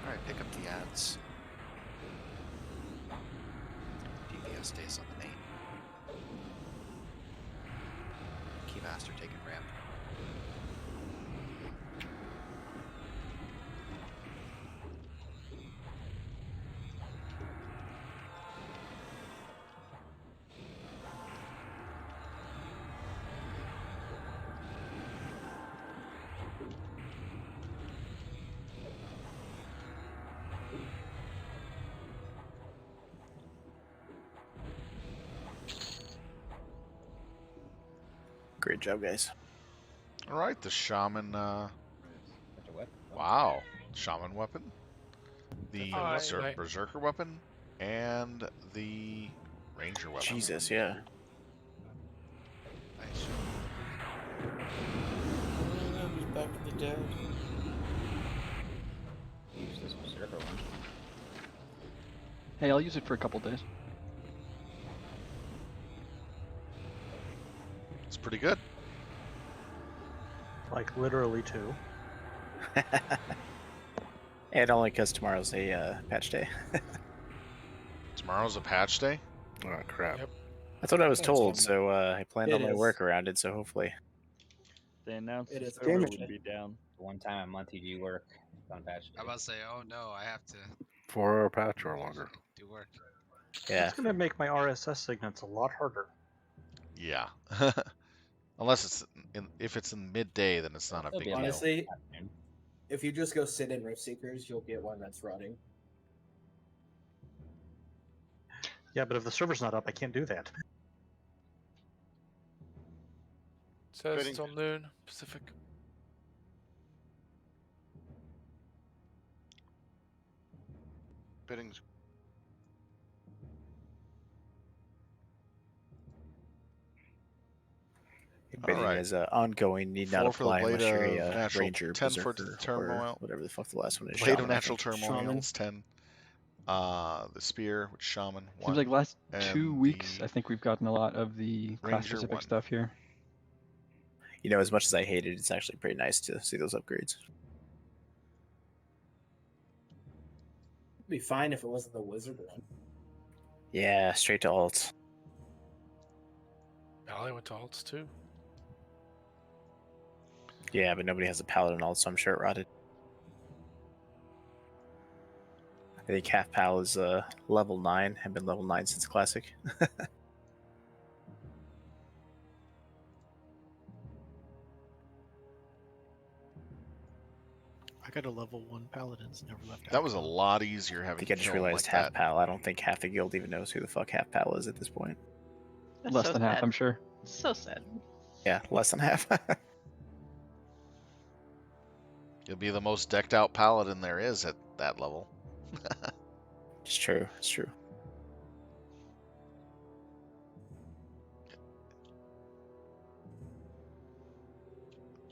S4: All right, pick up the ads. Arya stays on the main. Keymaster taking ramp.
S3: Great job, guys.
S1: All right, the shaman.
S10: What?
S1: Wow, shaman weapon, the
S15: Alright.
S1: berserker weapon, and the ranger weapon.
S3: Jesus, yeah.
S9: Nice.
S3: He's back from the dead.
S10: Use this berserker one.
S21: Hey, I'll use it for a couple days.
S1: It's pretty good.
S5: Like literally 2.
S3: And only because tomorrow's a patch day.
S1: Tomorrow's a patch day.
S3: Oh crap!
S15: Yep.
S3: That's what I was
S16: That's
S3: told,
S16: fine.
S3: so I planned
S16: It
S3: on my
S16: is.
S3: work around it. So hopefully,
S19: They announced
S16: It
S19: the
S16: is
S19: server
S16: damage.
S19: would be down.
S10: One time a month you do work on patch day.
S9: I'm about to say, oh no, I have to
S17: 4-hour patch or longer.
S9: do work.
S3: yeah.
S5: It's gonna make my RSS signets a lot harder.
S1: Yeah. Unless it's if it's in midday, then it's not a big deal.
S16: Honestly, if you just go sit in Rift Seekers, you'll get one that's running.
S5: Yeah, but if the server's not up, I can't do that.
S15: Says
S6: Fitting.
S15: till noon Pacific.
S6: Bidding's
S3: Bidding
S1: right.
S3: is ongoing. Need
S1: 4
S3: not
S1: for the
S3: apply
S1: blade
S3: unless you're
S1: of
S3: a
S1: natural,
S3: ranger,
S1: 10 for
S3: berserker,
S1: turmoil,
S3: or whatever the fuck the last one is.
S1: blade
S3: shaman,
S1: of
S3: I
S1: natural
S3: think.
S1: turmoil is 10. The spear, which shaman 1.
S21: Seems like last
S1: and
S21: 2 weeks,
S1: the
S21: I think we've gotten a lot of the class-specific
S1: 1.
S21: stuff here.
S3: You know, as much as I hate it, it's actually pretty nice to see those upgrades.
S16: It'd be fine if it wasn't the wizard one.
S3: Yeah, straight to alts.
S15: I went to alts too.
S3: Yeah, but nobody has a paladin alt, so I'm sure it rotted. I think half pal is level 9. Have been level 9 since classic.
S7: I got a level 1 paladins, never left.
S1: That was a
S7: Acton.
S1: lot easier
S3: I
S1: having
S3: think I
S1: to
S3: just
S1: kill 'em
S3: realized
S1: like
S3: half
S1: that.
S3: pal. I don't think half the guild even knows who the fuck half pal is at this point.
S20: That's
S21: Less
S20: so
S21: than half,
S20: sad.
S21: I'm sure.
S20: So sad.
S3: Yeah, less than half.
S1: You'll be the most decked out paladin there is at that level.
S3: It's true. It's true.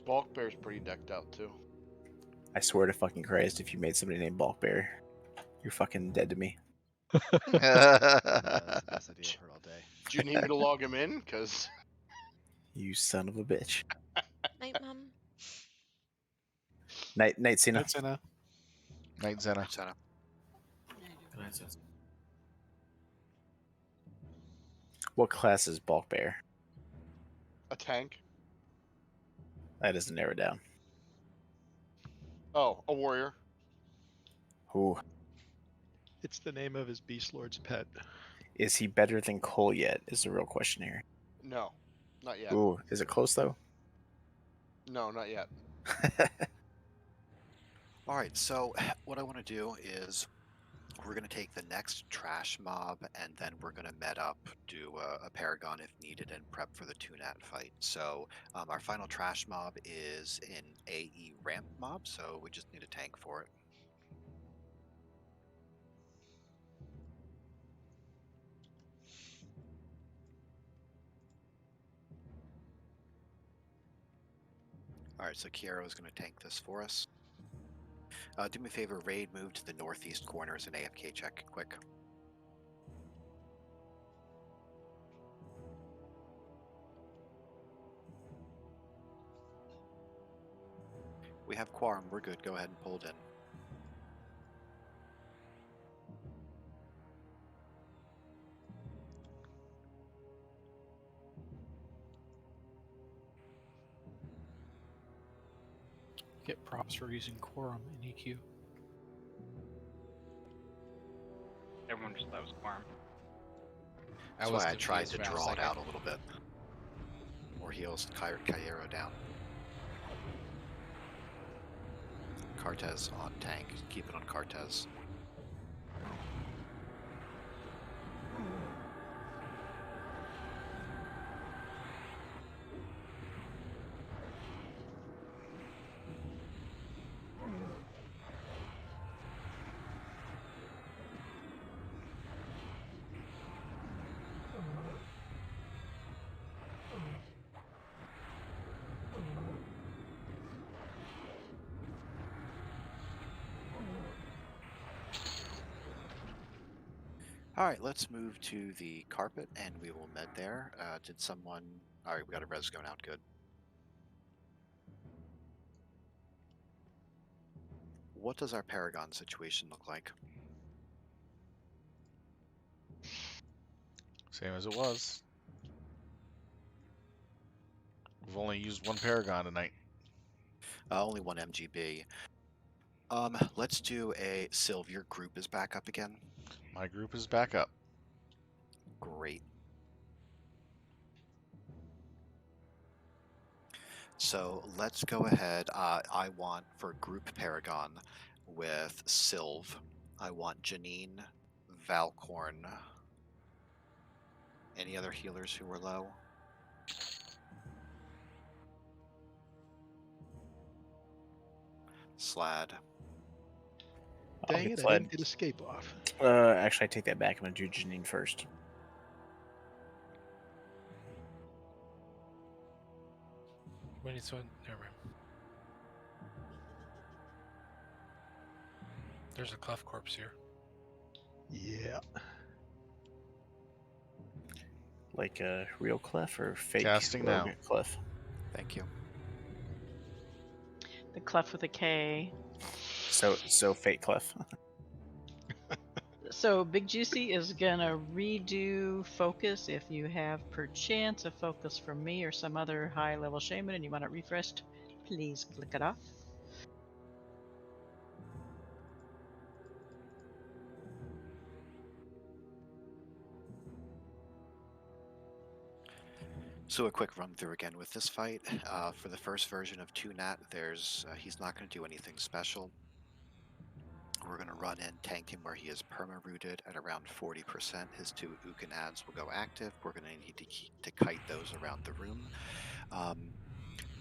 S6: Bulk Bear's pretty decked out too.
S3: I swear to fucking Christ, if you made somebody named Bulk Bear, you're fucking dead to me.
S4: That's the best idea I've heard all day.
S6: Do you need me to log him in? Because
S3: You son of a bitch.
S12: Night, Mom.
S3: Night, Cena.
S7: Night, Senna.
S1: Night Zena.
S4: Senna.
S3: What class is Bulk Bear?
S6: a tank.
S3: That doesn't narrow down.
S6: Oh, a warrior.
S3: Ooh.
S11: It's the name of his Beastlord's pet.
S3: Is he better than Cole yet? Is the real question here.
S6: No, not yet.
S3: Ooh, is it close though?
S6: No, not yet.
S4: All right, so what I want to do is we're going to take the next trash mob and then we're going to med up, do a Paragon if needed, and prep for the Tunat fight. So our final trash mob is an AE ramp mob, so we just need a tank for it. All right, so Kiara is going to tank this for us. Do me a favor, Raid, move to the northeast corner as an AFK check, quick. We have Quorum, we're good, go ahead and pull it in.
S7: Get props for using quorum in EQ.
S14: Everyone just loves quorum.
S4: That's why I tried to draw it out a little bit. Or heals Cairo down. Cartez on tank. Keep it on Cartez. All right, let's move to the carpet, and we will med there. Did someone... All right, we got a res going out. Good. What does our Paragon situation look like?
S1: Same as it was. We've only used one Paragon tonight.
S4: Only one MGB. Let's do a... Sylv, your group is back up again?
S1: My group is back up.
S4: Great. So let's go ahead. I want for group Paragon with Sylv. I want Janine, Valcorn. Any other healers who were low? Slad.
S11: Dang it, I didn't get escape off.
S3: Actually, I take that back. I'm going to do Janine first.
S15: We need someone. Never mind. There's a Clef corpse here.
S11: Yeah.
S3: Like a real Clef or fake
S1: Casting now.
S3: Clef?
S4: Thank you.
S20: The Clef with a K.
S3: So fake Clef.
S20: So Big Juicy is gonna redo focus. If you have perchance a focus from me or some other high level shaman and you want it refreshed, please click it off.
S4: So a quick run through again with this fight. For the first version of 2-Nat, he's not going to do anything special. We're going to run in, tank him where he is perma-rooted at around 40%. His 2 Ukin ads will go active. We're going to need to kite those around the room.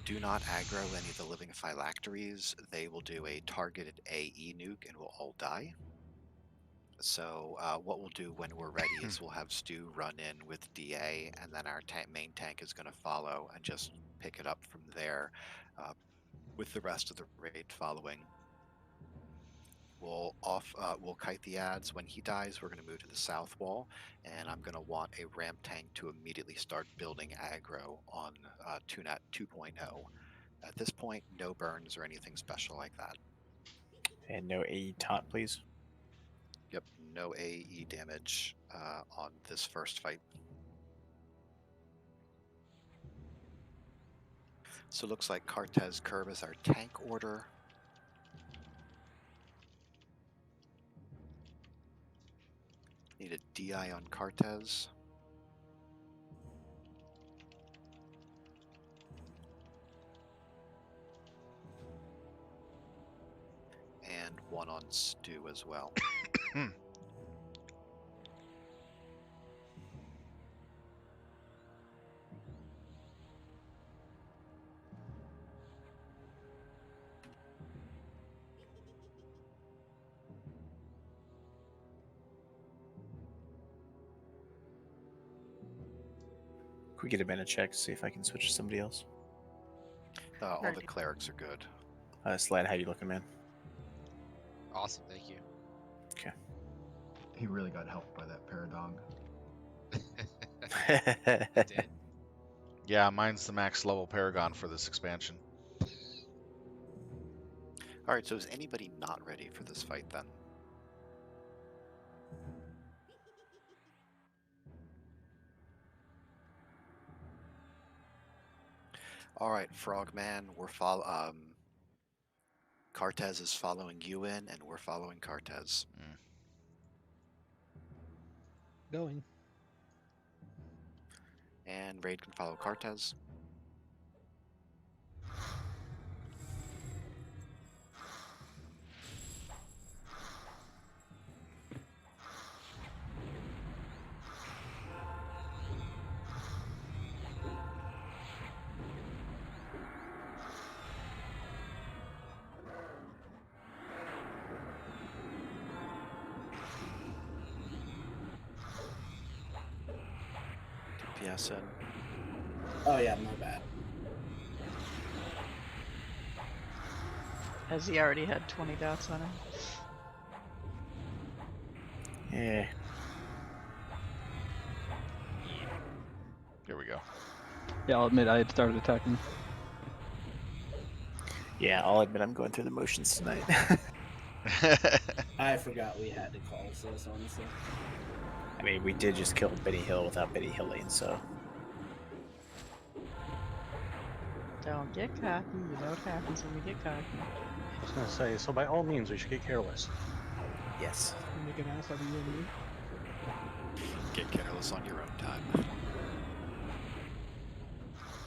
S4: Do not aggro any of the living phylacteries. They will do a targeted AE nuke and will all die. So what we'll do when we're ready is we'll have Stu run in with DA, and then our main tank is going to follow and just pick it up from there with the rest of the raid following. We'll kite the ads. When he dies, we're going to move to the south wall, and I'm going to want a ramp tank to immediately start building aggro on 2-Nat 2.0. At this point, no burns or anything special like that.
S3: And no AE taunt, please.
S4: Yep, no AE damage on this first fight. So it looks like Cartez Curb is our tank order. Need a DI on Cartez. And one on Stu as well.
S3: Can we get a minute check to see if I can switch to somebody else?
S4: All the clerics are good.
S3: Slad, how you looking, man?
S9: Awesome, thank you.
S3: Okay.
S13: He really got helped by that Paradong.
S9: Did.
S1: Yeah, mine's the max level Paragon for this expansion.
S4: Alright, so is anybody not ready for this fight then? Alright, Frogman, we're Cartez is following you in, and we're following Cartez.
S11: Going.
S4: And Raid can follow Cartez. DPS in.
S16: Oh yeah, my bad.
S20: Has he already had 20 dots on him?
S3: Yeah.
S1: Here we go.
S21: Yeah, I'll admit I had started attacking.
S3: Yeah, I'll admit I'm going through the motions tonight.
S16: I forgot we had to call this, honestly.
S3: I mean, we did just kill Benny Hill without Benny Hilling, so.
S20: Don't get cocky. You know what happens when we get cocky.
S5: I was gonna say, so by all means, we should get careless.
S3: Yes.
S11: Make an ass out of you and me.
S4: Get careless on your own time.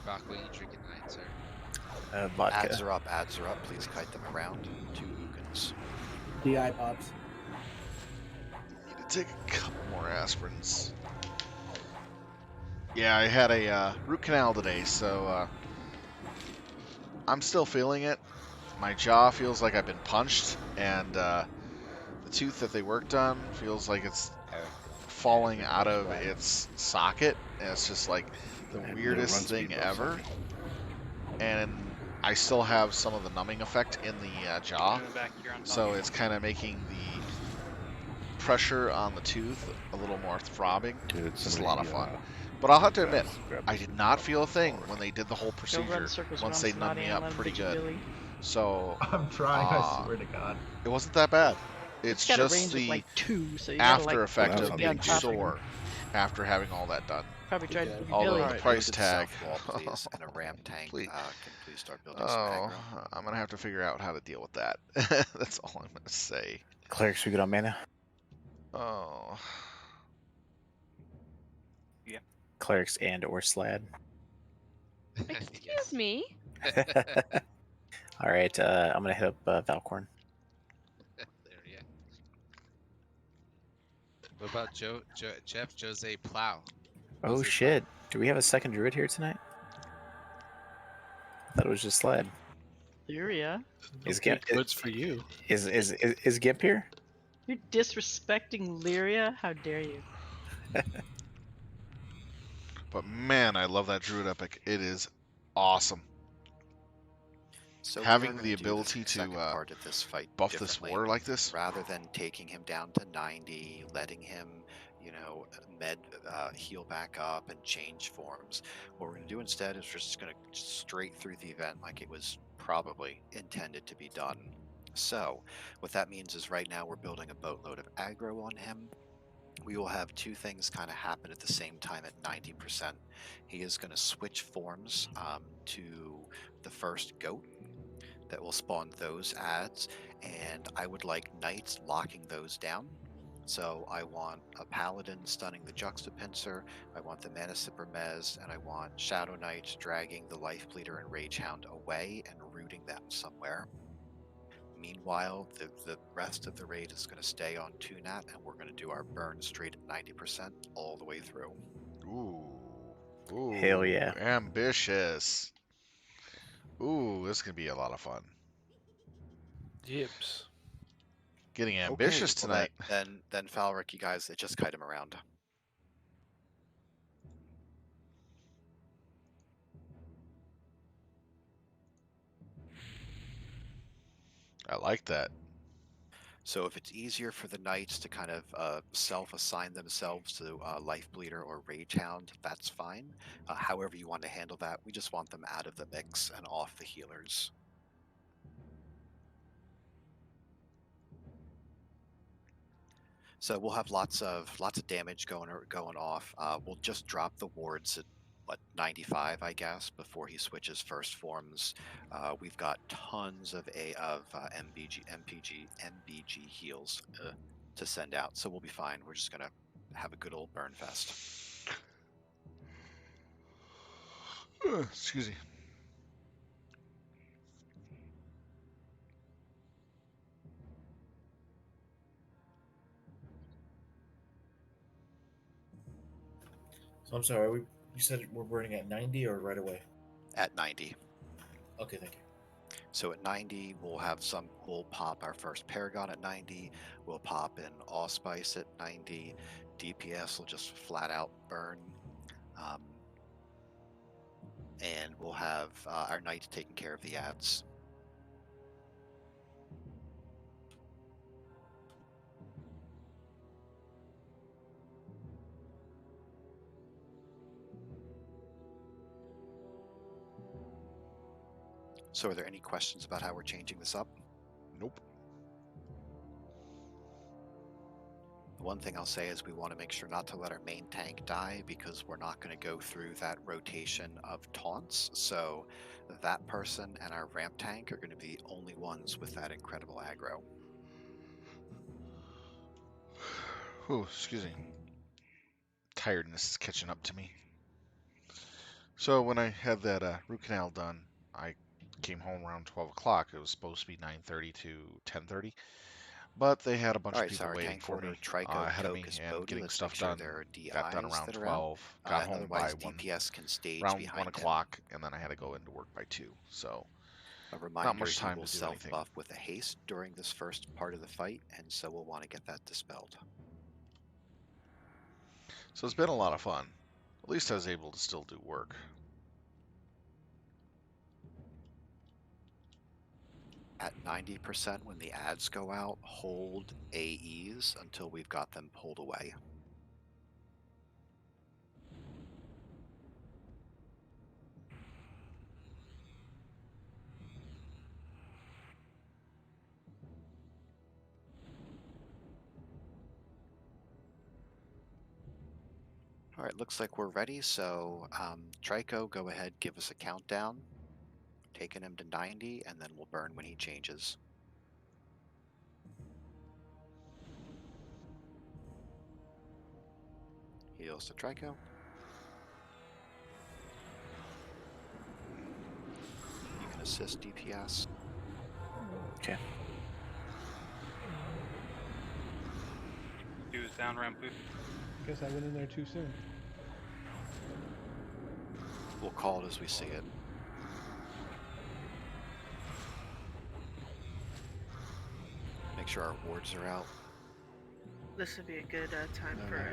S9: Rock, what are you drinking tonight, sir?
S3: Vodka.
S4: Ads are up, ads are up. Please kite them around. 2 Ugins.
S16: DI pops.
S1: Need to take a couple more aspirins. Yeah, I had a root canal today, so I'm still feeling it. My jaw feels like I've been punched, and the tooth that they worked on feels like it's falling out of its socket, and it's just like the weirdest thing ever. And I still have some of the numbing effect in the jaw, so it's kind of making the pressure on the tooth a little more throbbing.
S10: Dude,
S1: It's just a lot of fun. But I'll have to admit, I did not feel a thing when they did the whole procedure once they numbed me up pretty good. So
S13: I'm trying, I swear to God.
S1: it wasn't that bad. It's
S20: got a
S1: just
S20: range of
S1: the
S20: like 2, so you gotta,
S1: after
S20: like,
S1: effect
S20: put
S1: of
S20: it
S1: being
S20: on top of
S1: sore after having all that done.
S20: Probably tried to be
S1: Although
S20: Billy.
S1: the price
S4: Build
S1: tag.
S4: itself wall, please, and a ramp tank
S1: Please.
S4: can please start building some
S1: Oh,
S4: aggro.
S1: I'm gonna have to figure out how to deal with that. That's all I'm gonna say.
S3: Clerics, we good on mana?
S1: Oh.
S14: Yeah.
S3: Clerics and or Slad.
S12: Excuse me.
S3: All right, I'm gonna hit up Valcorn.
S9: There, yeah. What about Jeff Jose Plow?
S3: Oh
S9: Jose
S3: shit! Do we have a second druid here tonight? I thought it was just Slad.
S20: Lyria.
S3: Is Gimp?
S15: Goods for you.
S3: Is Gimp here?
S20: You're disrespecting Lyria? How dare you?
S1: But man, I love that Druid Epic. It is awesome.
S4: So
S1: having
S4: we are
S1: the
S4: gonna do
S1: ability
S4: the second
S1: to
S4: part of this fight
S1: buff this
S4: differently.
S1: war like this.
S4: Rather than taking him down to 90, letting him, you know, heal back up and change forms. What we're going to do instead is we're just going to straight through the event like it was probably intended to be done. So what that means is right now we're building a boatload of aggro on him. We will have 2 things kind of happen at the same time at 90%. He is going to switch forms to the first goat. That will spawn those ads, and I would like knights locking those down. So I want a paladin stunning the juxtapincer, I want the mana sipper mez, and I want shadow knights dragging the life bleeder and rage hound away and rooting them somewhere. Meanwhile, the rest of the raid is going to stay on 2nat, and we're going to do our burn straight at 90% all the way through.
S1: Ooh,
S3: Hell yeah.
S1: Ambitious. Ooh, this could be a lot of fun.
S15: Yips.
S1: Getting ambitious tonight.
S4: Then Falric, you guys, just kite him around.
S1: I like that.
S4: So if it's easier for the knights to kind of self-assign themselves to Life Bleeder or Rage Hound, that's fine. However you want to handle that, we just want them out of the mix and off the healers. So we'll have lots of damage going off. We'll just drop the wards 95, I guess, before he switches first forms. We've got tons of MBG heals to send out, so we'll be fine. We're just gonna have a good old burn fest.
S1: Excuse me.
S16: So I'm sorry. You said we're burning at 90 or right away?
S4: At 90.
S16: Okay, thank you.
S4: So at 90, we'll pop our first Paragon at 90. We'll pop in Allspice at 90. DPS will just flat out burn. And we'll have our Knight taking care of the ads. So are there any questions about how we're changing this up?
S1: Nope.
S4: The one thing I'll say is we want to make sure not to let our main tank die, because we're not going to go through that rotation of taunts. So that person and our ramp tank are going to be the only ones with that incredible aggro.
S1: Oh, excuse me. Tiredness is catching up to me. So when I had that root canal done, I came home around 12 o'clock. It was supposed to be 9:30 to 10:30, but they had a bunch of people waiting for me ahead of me and getting stuff done. Got done around 12. Got home by around 1 o'clock, and then I had to go into work by 2. So
S4: A reminder,
S1: not much time
S4: he will
S1: to do anything.
S4: self-buff with a haste during this first part of the fight, and so we'll want to get that dispelled.
S1: So it's been a lot of fun. At least I was able to still do work.
S4: At 90%, when the ads go out, hold AEs until we've got them pulled away. All right, looks like we're ready. So Trico, go ahead, give us a countdown. Taking him to 90, and then we'll burn when he changes. Heals to Trico. You can assist DPS.
S3: Okay.
S14: Do his down ramp boost.
S18: Guess I went in there too soon.
S4: We'll call it as we see it. Make sure our wards are out.
S2: This would be a good time for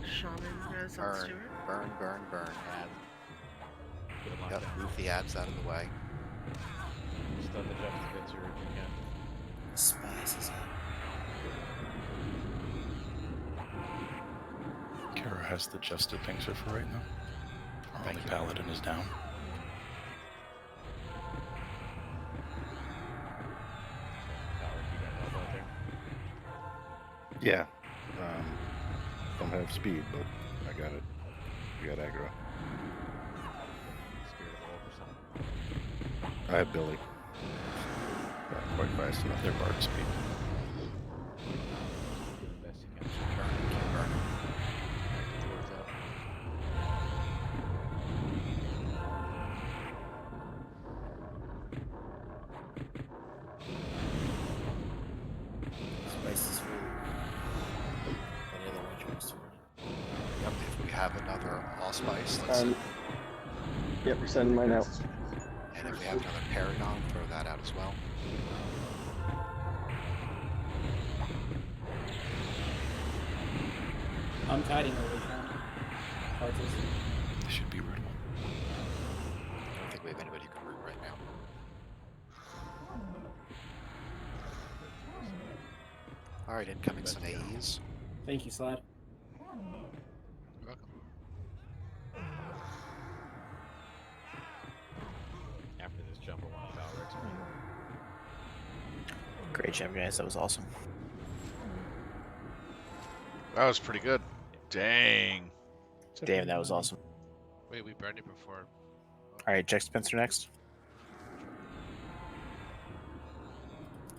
S2: Shaman res on Stewart.
S4: Burn. Yep, move the ads out of the way.
S8: Stun the juxtapencer if you can.
S16: Spice is up.
S17: Kara has the Justa Pincer for right now. Our only paladin is down.
S11: Yeah. Don't have speed, but I got it. We got aggro. I have Billy. Not quite fast enough.
S17: They're bard speed.
S16: Spice is for any other range wants to run it.
S4: Yep, if we have another allspice, let's
S22: Yep, we're sending mine out.
S4: And if we have another Paragon, throw that out as well.
S16: I'm kiting over now. Arches.
S17: They should be rootable.
S4: I don't think we have anybody who can root right now. Alright, incoming some AEs.
S16: Thank you, Slad.
S9: You're welcome.
S8: After this jump, I want to power XP.
S3: Great job, guys. That was awesome.
S1: That was pretty good. Dang.
S3: Damn, that was awesome.
S9: Wait, we burned it before.
S3: All right, Jack Spencer next.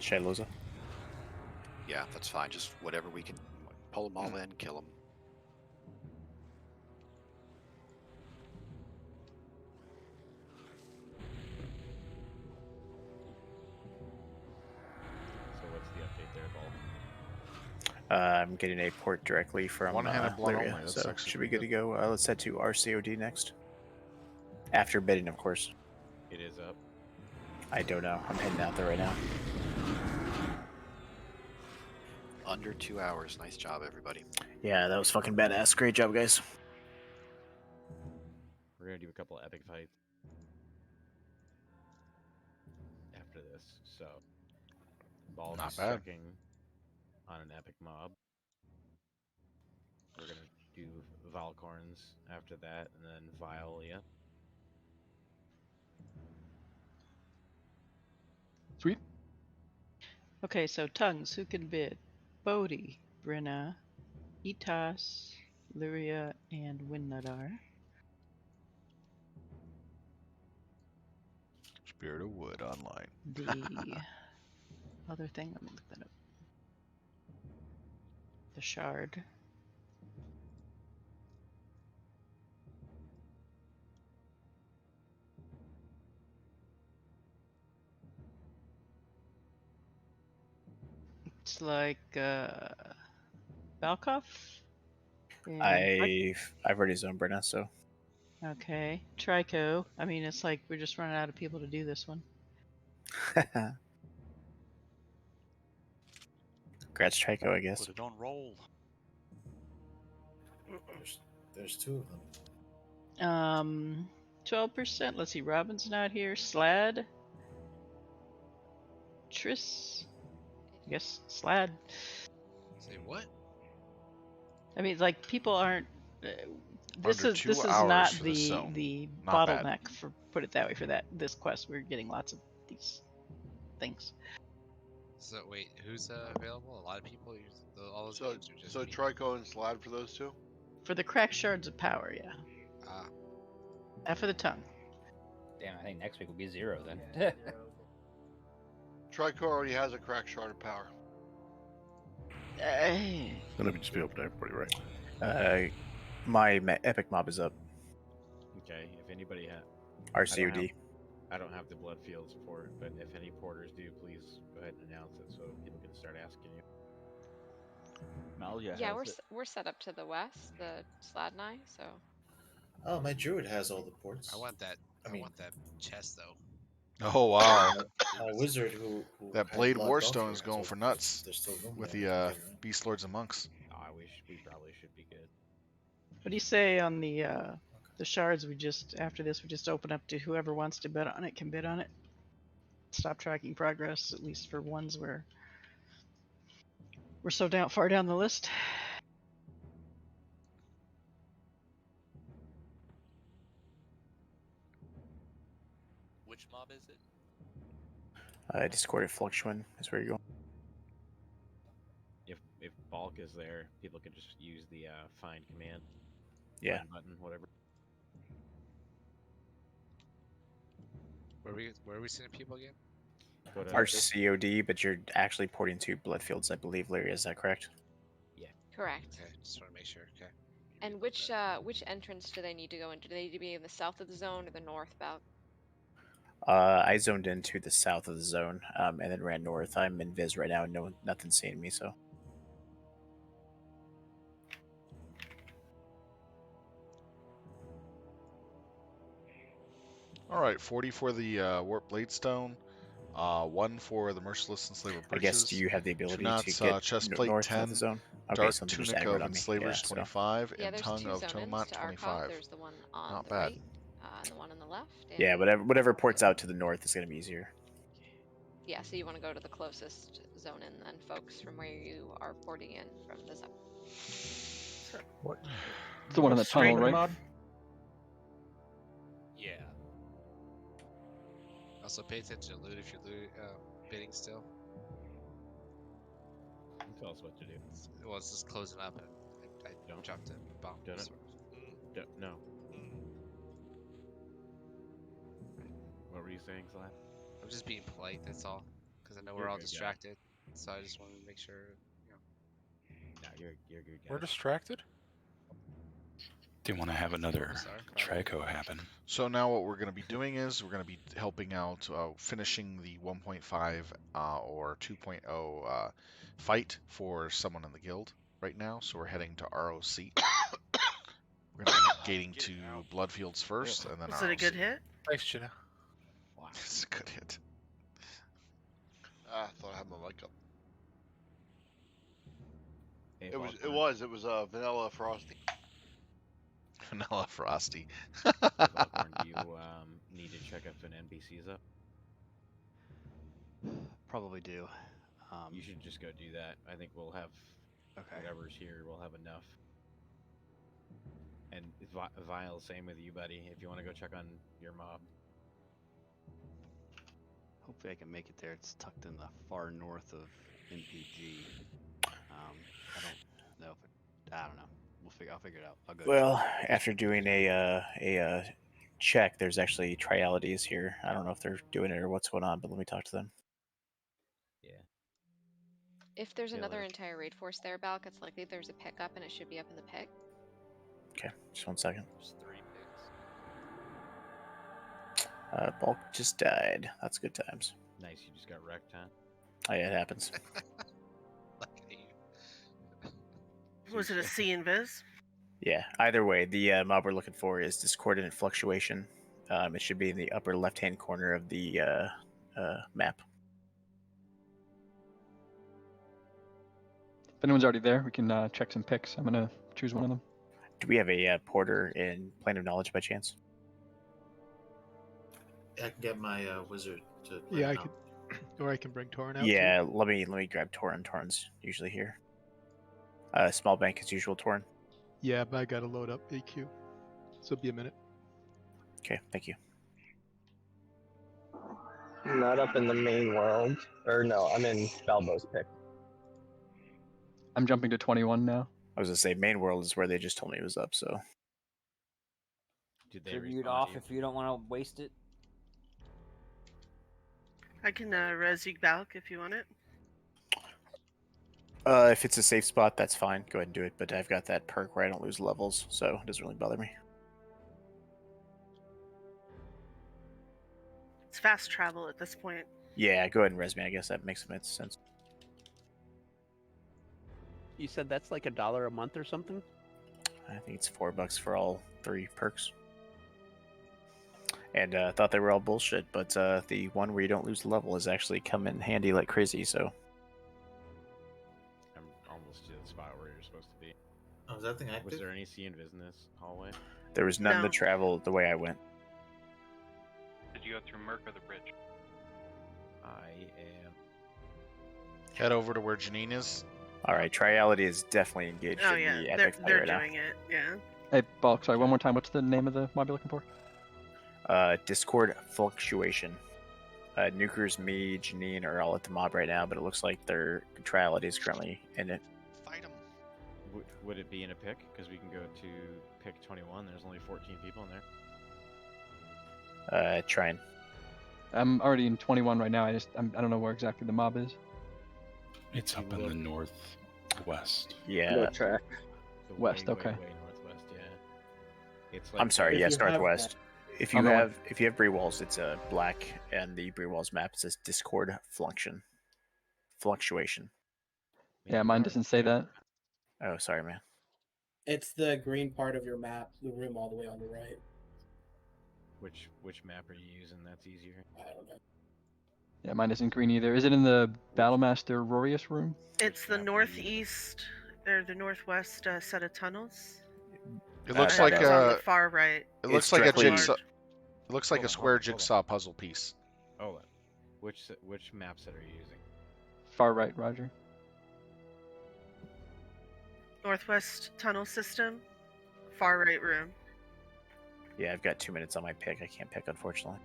S3: Shadowloza.
S4: Yeah, that's fine. Just whatever we can pull them all in, kill them.
S8: So what's the update there, Ball?
S3: I'm getting a port directly from
S1: One-handed blood
S3: Lyria,
S1: only, that's
S3: so
S1: actually
S3: should be
S1: pretty
S3: good to go. Let's head to RCOD next. After bidding, of course.
S8: It is up.
S3: I don't know. I'm heading out there right now.
S4: Under 2 hours. Nice job, everybody.
S3: Yeah, that was fucking badass. Great job, guys.
S8: We're gonna do a couple of epic fights after this. So, Ball's
S1: Not bad.
S8: checking on an epic mob. We're gonna do Valcorns after that, and then Violia.
S21: Sweet.
S20: Okay, so tongues. Who can bid? Bodhi, Brenna, Itas, Lyria, and Winnadar.
S1: Spirit of Wood online.
S20: The other thing, let me look that up. The shard. It's like Valkov.
S3: I've already zoned Brenna, so
S20: Okay, Trico. I mean, it's like we're just running out of people to do this one.
S3: congrats, Trico, I guess.
S17: Put it on roll.
S13: There's two of them.
S20: 12%. Let's see. Robin's not here. Slad. Triss. I guess Slad.
S9: Say what?
S20: I mean, like people aren't. This
S1: Under
S20: is
S1: 2
S20: this is
S1: hours
S20: not
S1: for this zone.
S20: the
S1: Not bad.
S20: bottleneck for put it that way for this quest. We're getting lots of these things.
S9: So wait, who's available? A lot of people use all those
S6: So,
S9: names, or just
S6: so
S9: me?
S6: Trico and Slide for those two?
S20: For the cracked shards of power, yeah. Not for the tongue.
S10: Damn, I think next week will be 0 then.
S6: Trico already has a crack shard of power.
S11: Then it would just be open to everybody, right?
S3: My epic mob is up.
S8: Okay, if anybody has
S3: RCOD.
S8: I don't have the blood fields for it, but if any porters do, please go ahead and announce it so people can start asking you.
S10: Malia
S12: Yeah,
S10: has
S12: we're set up to the west, the Sladnai, so.
S13: Oh, my druid has all the ports.
S9: I want that.
S13: I
S9: I
S13: mean,
S9: want that chest though.
S1: Oh wow.
S13: my wizard who
S1: That
S13: had
S1: Blade
S13: blood
S1: Warstone
S13: buff
S1: is
S13: here
S1: going
S13: has
S1: for
S13: all-
S1: nuts
S13: There's still room
S1: with
S13: there.
S1: the Beast Lords and Monks.
S8: Oh, I wish we probably should be good.
S20: What do you say on the shards? We just after this we just open up to whoever wants to bid on it can bid on it. Stop tracking progress, at least for ones where we're so far down the list.
S17: Which mob is it?
S3: Discorded Fluctuant is where you're going.
S8: If Balk is there, people can just use the find command.
S3: Yeah.
S8: Find button, whatever.
S9: Where are we sending people again?
S8: Go to
S3: RCOD, but you're actually porting to Bloodfields, I believe, Larry. Is that correct?
S8: Yeah.
S12: Correct.
S9: Okay, just want to make sure. Okay.
S12: And which entrance do they need to go into? Do they need to be in the south of the zone or the north about?
S3: I zoned into the south of the zone, and then ran north. I'm in Viz right now, and nothing's seeing me, so.
S1: All right, 40 for the Warp Bladestone, 1 for the Merciless Enslaver
S3: I guess,
S1: Breeches.
S3: do you have the ability
S1: 2 knots,
S3: to get
S1: chest plate
S3: north
S1: 10,
S3: of the zone? Okay,
S1: Dark
S3: something just
S1: Tunic
S3: aggroed
S1: of
S3: on me.
S1: Enslavers
S3: Yeah, so.
S1: 25,
S12: Yeah,
S1: and
S12: there's
S1: Tongue
S12: two
S1: of
S12: zone-ins
S1: Tonemont
S12: to Arcov.
S1: 25.
S12: There's the one on
S1: Not
S12: the
S1: bad.
S12: right, and the one on the left. And
S3: Yeah, whatever ports out to the north is going to be easier.
S12: yeah, so you want to go to the closest zone in then, folks, from where you are porting in from the zone.
S21: What? It's the one in the tunnel, right?
S13: Mod?
S17: Yeah.
S9: Also, pay attention to loot if you're bidding still.
S8: Tell us what to do.
S9: Well, it's just closing up. I
S8: Don't
S9: dropped a bomb.
S8: Don't No. What were you saying, Slap?
S9: I'm just being polite. That's all, because I know
S8: You're
S9: we're all
S8: good, guy.
S9: distracted. So I just wanted to make sure, you know.
S8: No, you're good, guy.
S15: We're distracted.
S17: Didn't want to have another
S9: Sorry,
S17: Trico happen.
S1: So now what we're going to be doing is we're going to be helping out, finishing the 1.5 or 2.0 fight for someone in the guild right now. So we're heading to ROC. We're going to be gating to Bloodfields first, and then
S2: Was
S1: ROC.
S2: it a good hit?
S15: Thanks, Jenna.
S8: Wow.
S1: It's a good hit.
S6: I thought I had my mic up.
S8: Hey,
S6: It was Vanilla Frosty.
S1: Vanilla Frosty.
S8: Foghorn, do you need to check if an NPC is up?
S7: Probably do.
S8: You should just go do that. I think we'll have whatever's here. We'll have enough. And Vile, same with you, buddy. If you want to go check on your mob.
S7: Hopefully I can make it there. It's tucked in the far north of NPG. I don't know if I don't know. I'll figure it out. I'll go.
S3: Well, after doing a check, there's actually trialities here. I don't know if they're doing it or what's going on, but let me talk to them.
S8: Yeah.
S12: If there's
S3: Yeah,
S12: another
S3: like-
S12: entire raid force there, Balk, it's likely there's a pickup and it should be up in the pick.
S3: Okay, just 1 second.
S8: There's 3 picks.
S3: Bulk just died. That's good times.
S8: Nice, you just got wrecked, huh?
S3: Oh, yeah, it happens.
S2: Was it a C invis?
S3: Yeah, either way, the mob we're looking for is Discordant Fluctuation. It should be in the upper left-hand corner of the map.
S21: If anyone's already there, we can check some picks. I'm gonna choose one of them.
S3: Do we have a porter in Plane of Knowledge by chance?
S13: I can get my wizard to.
S18: Yeah, I could, or I can bring Torin out.
S3: Yeah,
S18: too.
S3: let me grab Torin. Torin's usually here. Small bank as usual, Torin.
S18: Yeah, but I gotta load up AQ, so be a minute.
S3: Okay, thank you.
S22: Not up in the main world. Or no, I'm in Balbo's pick.
S21: I'm jumping to 21 now.
S3: I was gonna say main world is where they just told me it was up. So
S8: Did they
S10: Tribute
S8: respond
S10: off
S8: to you?
S10: if you don't want to waste it.
S2: I can res you Balk if you want it.
S3: if it's a safe spot, that's fine. Go ahead and do it. But I've got that perk where I don't lose levels, so it doesn't really bother me.
S2: It's fast travel at this point.
S3: Yeah, go ahead and res me. I guess that makes sense.
S19: You said that's like $1 a month or something?
S3: I think it's $4 for all 3 perks. And thought they were all bullshit, but the one where you don't lose the level is actually come in handy like crazy. So
S8: I'm almost to the spot where you're supposed to be.
S13: Oh, is that thing active?
S8: Was there any C invis in this hallway?
S3: there was none
S2: No.
S3: to travel the way I went.
S14: Did you go through Merc or the bridge?
S8: I am.
S1: Head over to where Janine is.
S3: All right, Triality is definitely engaged
S2: Oh
S3: in
S2: yeah,
S3: the epic fight
S2: they're
S3: right now.
S2: doing it. Yeah.
S21: Hey, Bulk, sorry, one more time. What's the name of the mob you're looking for?
S3: Discord Fluctuation. Nukers, me, Janine are all at the mob right now, but it looks like their Triality is currently in it.
S1: Fight them.
S8: Would it be in a pick? Because we can go to pick 21. There's only 14 people in there.
S3: Trying.
S21: I'm already in 21 right now. I don't know where exactly the mob is.
S17: It's up in the northwest.
S3: Yeah.
S22: No track.
S8: The
S21: West,
S8: way,
S21: okay.
S8: Way northwest, yeah. It's like
S3: I'm sorry.
S16: If
S3: Yes,
S16: you have
S3: northwest.
S16: that-
S3: If you
S21: I'm going.
S3: have Bree Walls, it's black, and the Bree Walls map says Discord Fluctuation.
S21: Yeah, mine doesn't say that.
S3: Oh, sorry, man.
S16: It's the green part of your map, the room all the way on the right.
S8: Which map are you using? That's easier.
S16: I don't know.
S21: Yeah, mine isn't green either. Is it in the Battlemaster Rorius room?
S2: It's the northeast or the northwest set of tunnels.
S1: It looks
S2: And
S1: like
S2: it's on the far right.
S1: It looks
S3: It's
S1: like a
S3: directly-
S1: jigsaw. It looks like
S8: Hold
S1: a
S8: on,
S1: square
S8: hold on.
S1: jigsaw puzzle piece.
S8: Hold on. Which map set are you using?
S21: Far right, Roger.
S2: Northwest tunnel system, far right room.
S3: Yeah, I've got 2 minutes on my pick. I can't pick, unfortunately.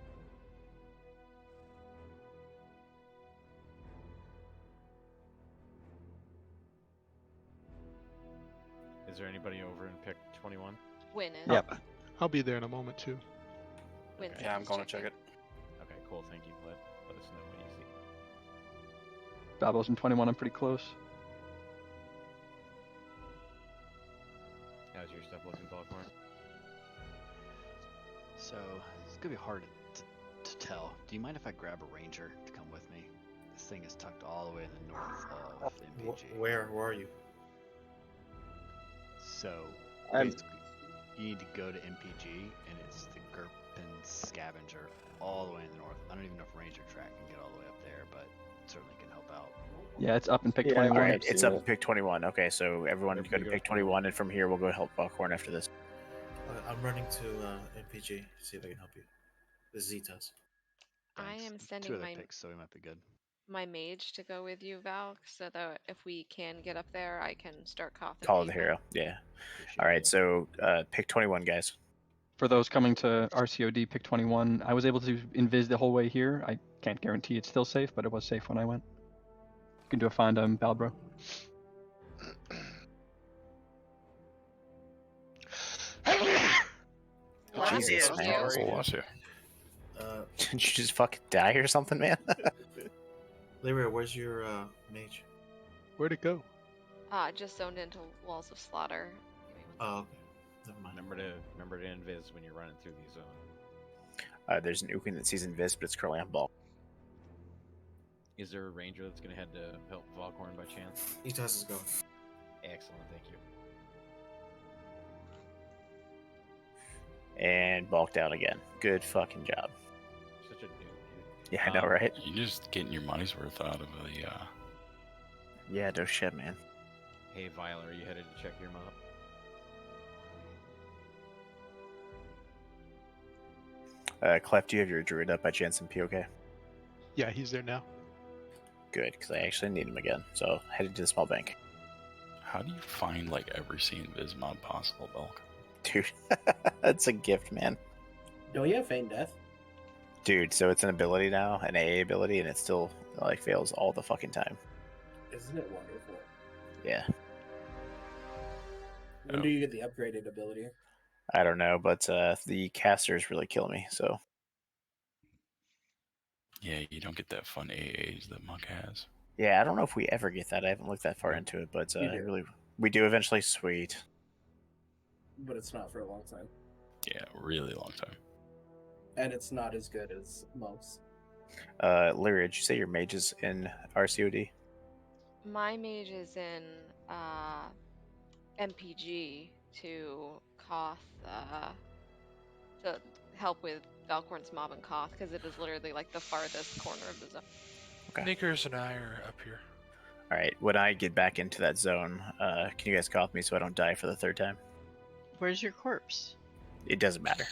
S8: Is there anybody over in pick 21?
S12: Win is.
S21: Yep.
S18: I'll be there in a moment too.
S12: Win
S3: Yeah, I'm
S12: is
S3: going to
S12: checking.
S3: check it.
S8: Okay, cool. Thank you. Let us know what you see.
S21: Babel's in 21. I'm pretty close.
S8: How's your stuff looking, Balcorn?
S7: So it's gonna be hard to tell. Do you mind if I grab a ranger to come with me? This thing is tucked all the way in the north of MPG.
S13: Where are you?
S7: So
S22: I'm-
S7: basically, you need to go to MPG, and it's the Gurpin Scavenger all the way in the north. I don't even know if Ranger Track can get all the way up there, but certainly can help out.
S21: Yeah, it's up in pick
S22: Yeah,
S21: 21.
S3: All right, it's up in pick 21. Okay, so everyone go to pick 21, and from here we'll go help Buckhorn after this.
S13: I'm running to MPG. See if I can help you. This is Zitas.
S12: I am
S7: Two
S12: sending
S7: other
S12: my
S7: picks, so we might be good.
S12: mage to go with you, Val, so that if we can get up there, I can start coughing.
S3: Call of the hero. Yeah. All right, so pick 21, guys.
S21: For those coming to RCOD, pick 21. I was able to invis the whole way here. I can't guarantee it's still safe, but it was safe when I went. You can do a find Balbro.
S3: Jesus,
S12: you.
S3: man.
S17: Oh, bless you.
S3: Did you just fucking die or something, man?
S13: Lyria, where's your mage?
S18: Where'd it go?
S12: Just zoned into walls of slaughter.
S13: Oh, okay. Never mind.
S8: Remember to invis when you're running through these zones.
S3: There's an Ukin that sees Invis, but it's currently on ball.
S8: Is there a ranger that's gonna head to help Valcorn by chance?
S13: Zitas is go.
S8: Excellent, thank you.
S3: And bulked out again. Good fucking job.
S8: Such a noob.
S3: Yeah, I know, right?
S17: You're just getting your money's worth out of the.
S3: Yeah, no shit, man.
S8: Hey, Viola, are you headed to check your mob?
S3: Clef, do you have your druid up by chance in POK?
S18: Yeah, he's there now.
S3: Good, because I actually need him again. So headed to the small bank.
S17: How do you find like every scene Viz mod possible, Belk?
S3: Dude, that's a gift, man.
S16: Don't you have Feign Death?
S3: Dude, so it's an ability now, an AA ability, and it still like fails all the fucking time.
S16: Isn't it wonderful?
S3: Yeah.
S16: When do you get the upgraded ability?
S3: I don't know, but the casters really kill me, so.
S17: Yeah, you don't get that fun AAs that Monk has.
S3: Yeah, I don't know if we ever get that. I haven't looked that far into it, but
S16: You do.
S3: we do eventually. Sweet.
S16: But it's not for a long time.
S17: Yeah, really long time.
S16: And it's not as good as most.
S3: Lyria, did you say your mage is in RCOD?
S12: My mage is in MPG to Koth to help with Valcorn's mob and Koth because it is literally like the farthest corner of the zone.
S3: Okay.
S15: Knickers and I are up here.
S3: All right. When I get back into that zone, can you guys cough me so I don't die for the third time?
S20: Where's your corpse?
S3: It doesn't matter.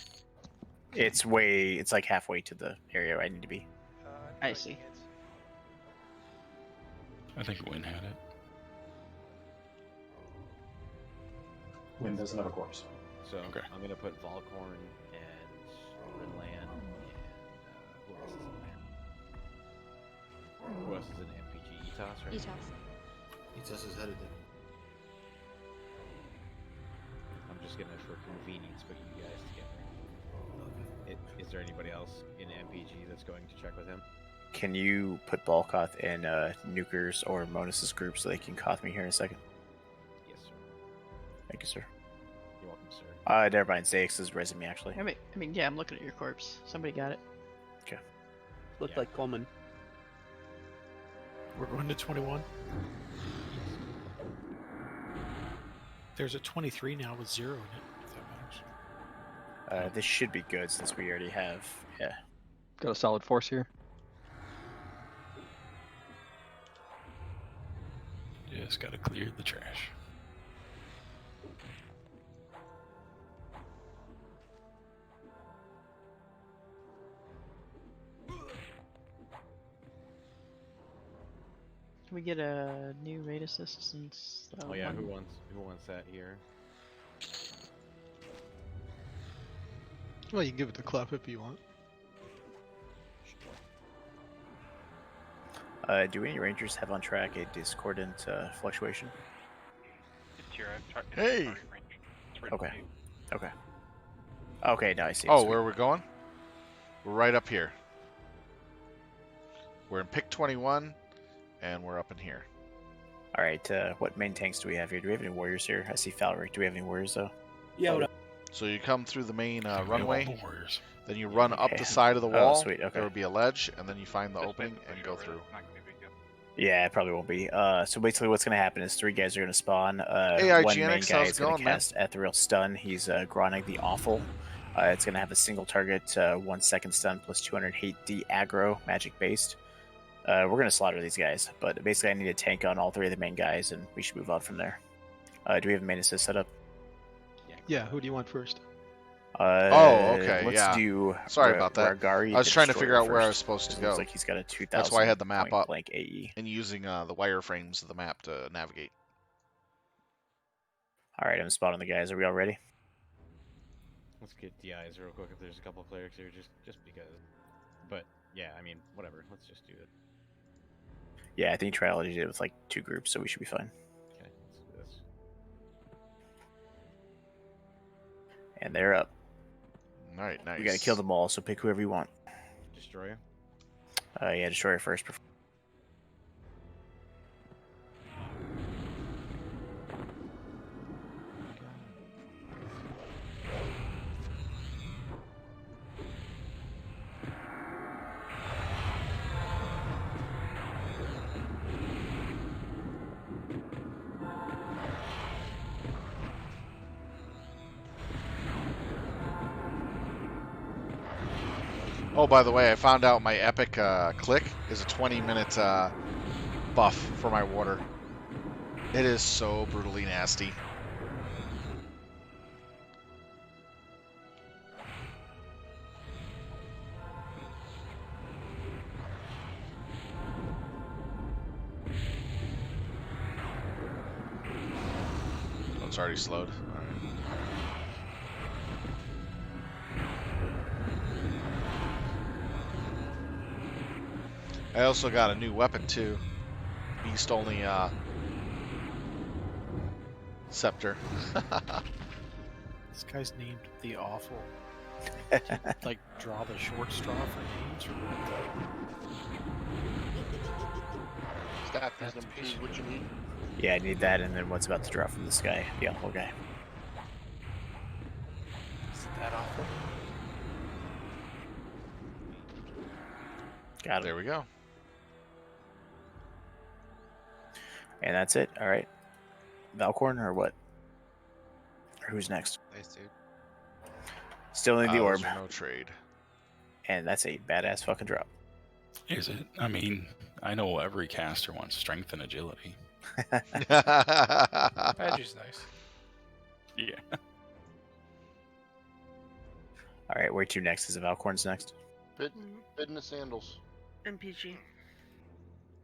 S3: It's like halfway to the area I need to be.
S20: I see.
S17: I think Win had it.
S10: Win doesn't have a corpse.
S8: So I'm gonna put Valcorn and Rinland and who else is in there? Who else is in MPG? Etos, right?
S12: Etos.
S13: Etos is headed there.
S8: I'm just gonna, for convenience, put you guys together. Is there anybody else in MPG that's going to check with him?
S3: Can you put Balkoth in Nukers or Monus's group so they can cough me here in a second?
S8: Yes, sir.
S3: Thank you, sir.
S8: You're welcome, sir.
S3: Never mind. Zax's resume, actually.
S20: I mean, yeah, I'm looking at your corpse. Somebody got it.
S3: Okay.
S19: Looked like Coleman.
S18: We're going to 21. There's a 23 now with 0 in it, if that matters.
S3: This should be good since we already have. Yeah.
S21: Got a solid force here.
S17: Just gotta clear the trash.
S20: Can we get a new raid assistance?
S8: Oh yeah, who wants that here?
S18: Well, you can give it to Clef if you want.
S3: Do any rangers have on track a discordant fluctuation?
S14: It's your
S1: Hey!
S14: target range. It's right
S3: Okay.
S14: above you.
S3: Okay. Okay, now I see.
S1: Oh,
S3: Sweet.
S1: where we're going? We're right up here. We're in pick 21, and we're up in here.
S3: All right. What main tanks do we have here? Do we have any warriors here? I see Falric. Do we have any warriors though?
S16: Yeah. What up?
S1: So you come through the main
S11: We have all
S1: runway,
S11: the warriors.
S1: then you run up
S3: Okay.
S1: the side of the
S3: Oh,
S1: wall.
S3: sweet, okay.
S1: There will be a ledge, and then you find the
S14: Just
S1: opening
S14: wait to
S1: and
S14: push
S1: go
S14: over,
S1: through.
S14: it's not gonna be a big deal.
S3: Yeah, it probably won't be. So basically, what's going to happen is 3 guys are going to spawn.
S1: Hey,
S3: One main
S1: IGNX,
S3: guy
S1: how's
S3: is
S1: it
S3: going
S1: going,
S3: to
S1: man?
S3: cast Ethereal Stun. He's Gronic the Awful. It's going to have a single target, 1 second stun plus 200 hate D aggro, magic based. We're going to slaughter these guys, but basically, I need a tank on all 3 of the main guys, and we should move on from there. Do we have a main assist set up?
S18: Yeah, who do you want first?
S1: Oh, okay,
S3: Let's
S1: yeah.
S3: do.
S1: Sorry about that.
S3: Ragari
S1: I was
S3: the
S1: trying to
S3: Destroyer
S1: figure out where I was
S3: first,
S1: supposed to
S3: 'cause it looks
S1: go.
S3: like he's got a 2000.
S1: That's why I had the map
S3: point
S1: up
S3: blank AE.
S1: and using the wireframes of the map to navigate.
S3: All right, I'm spotting the guys. Are we all ready?
S8: Let's get DIs real quick if there's a couple clerics here, just because. But yeah, I mean, whatever. Let's just do it.
S3: Yeah, I think Triology did it with like 2 groups, so we should be fine.
S8: Okay, let's do this.
S3: And they're up.
S1: All right, nice.
S3: We gotta kill them all, so pick whoever you want.
S8: Destroyer.
S3: Yeah, Destroyer first.
S1: Oh, by the way, I found out my epic click is a 20-minute buff for my water. It is so brutally nasty. Oh, it's already slowed. All right. I also got a new weapon too. Beast only scepter.
S18: This guy's named the Awful. Did you, like, draw the short straw for names or what?
S6: Staff is number 2. What you need?
S3: Yeah, I need that, and then what's about to drop from the sky? The Awful guy.
S15: Is it that awful?
S3: Got it.
S1: There we go.
S3: And that's it. All right. Valkorn or what? Or who's next?
S9: Nice, dude.
S3: Still need the orb.
S1: Those are no trade.
S3: And that's a badass fucking drop.
S17: Is it? I mean, I know every caster wants strength and agility.
S15: Badger's nice.
S17: Yeah.
S3: All right, where to next? Is the Valkorn's next?
S6: Fit in the sandals.
S2: MPG.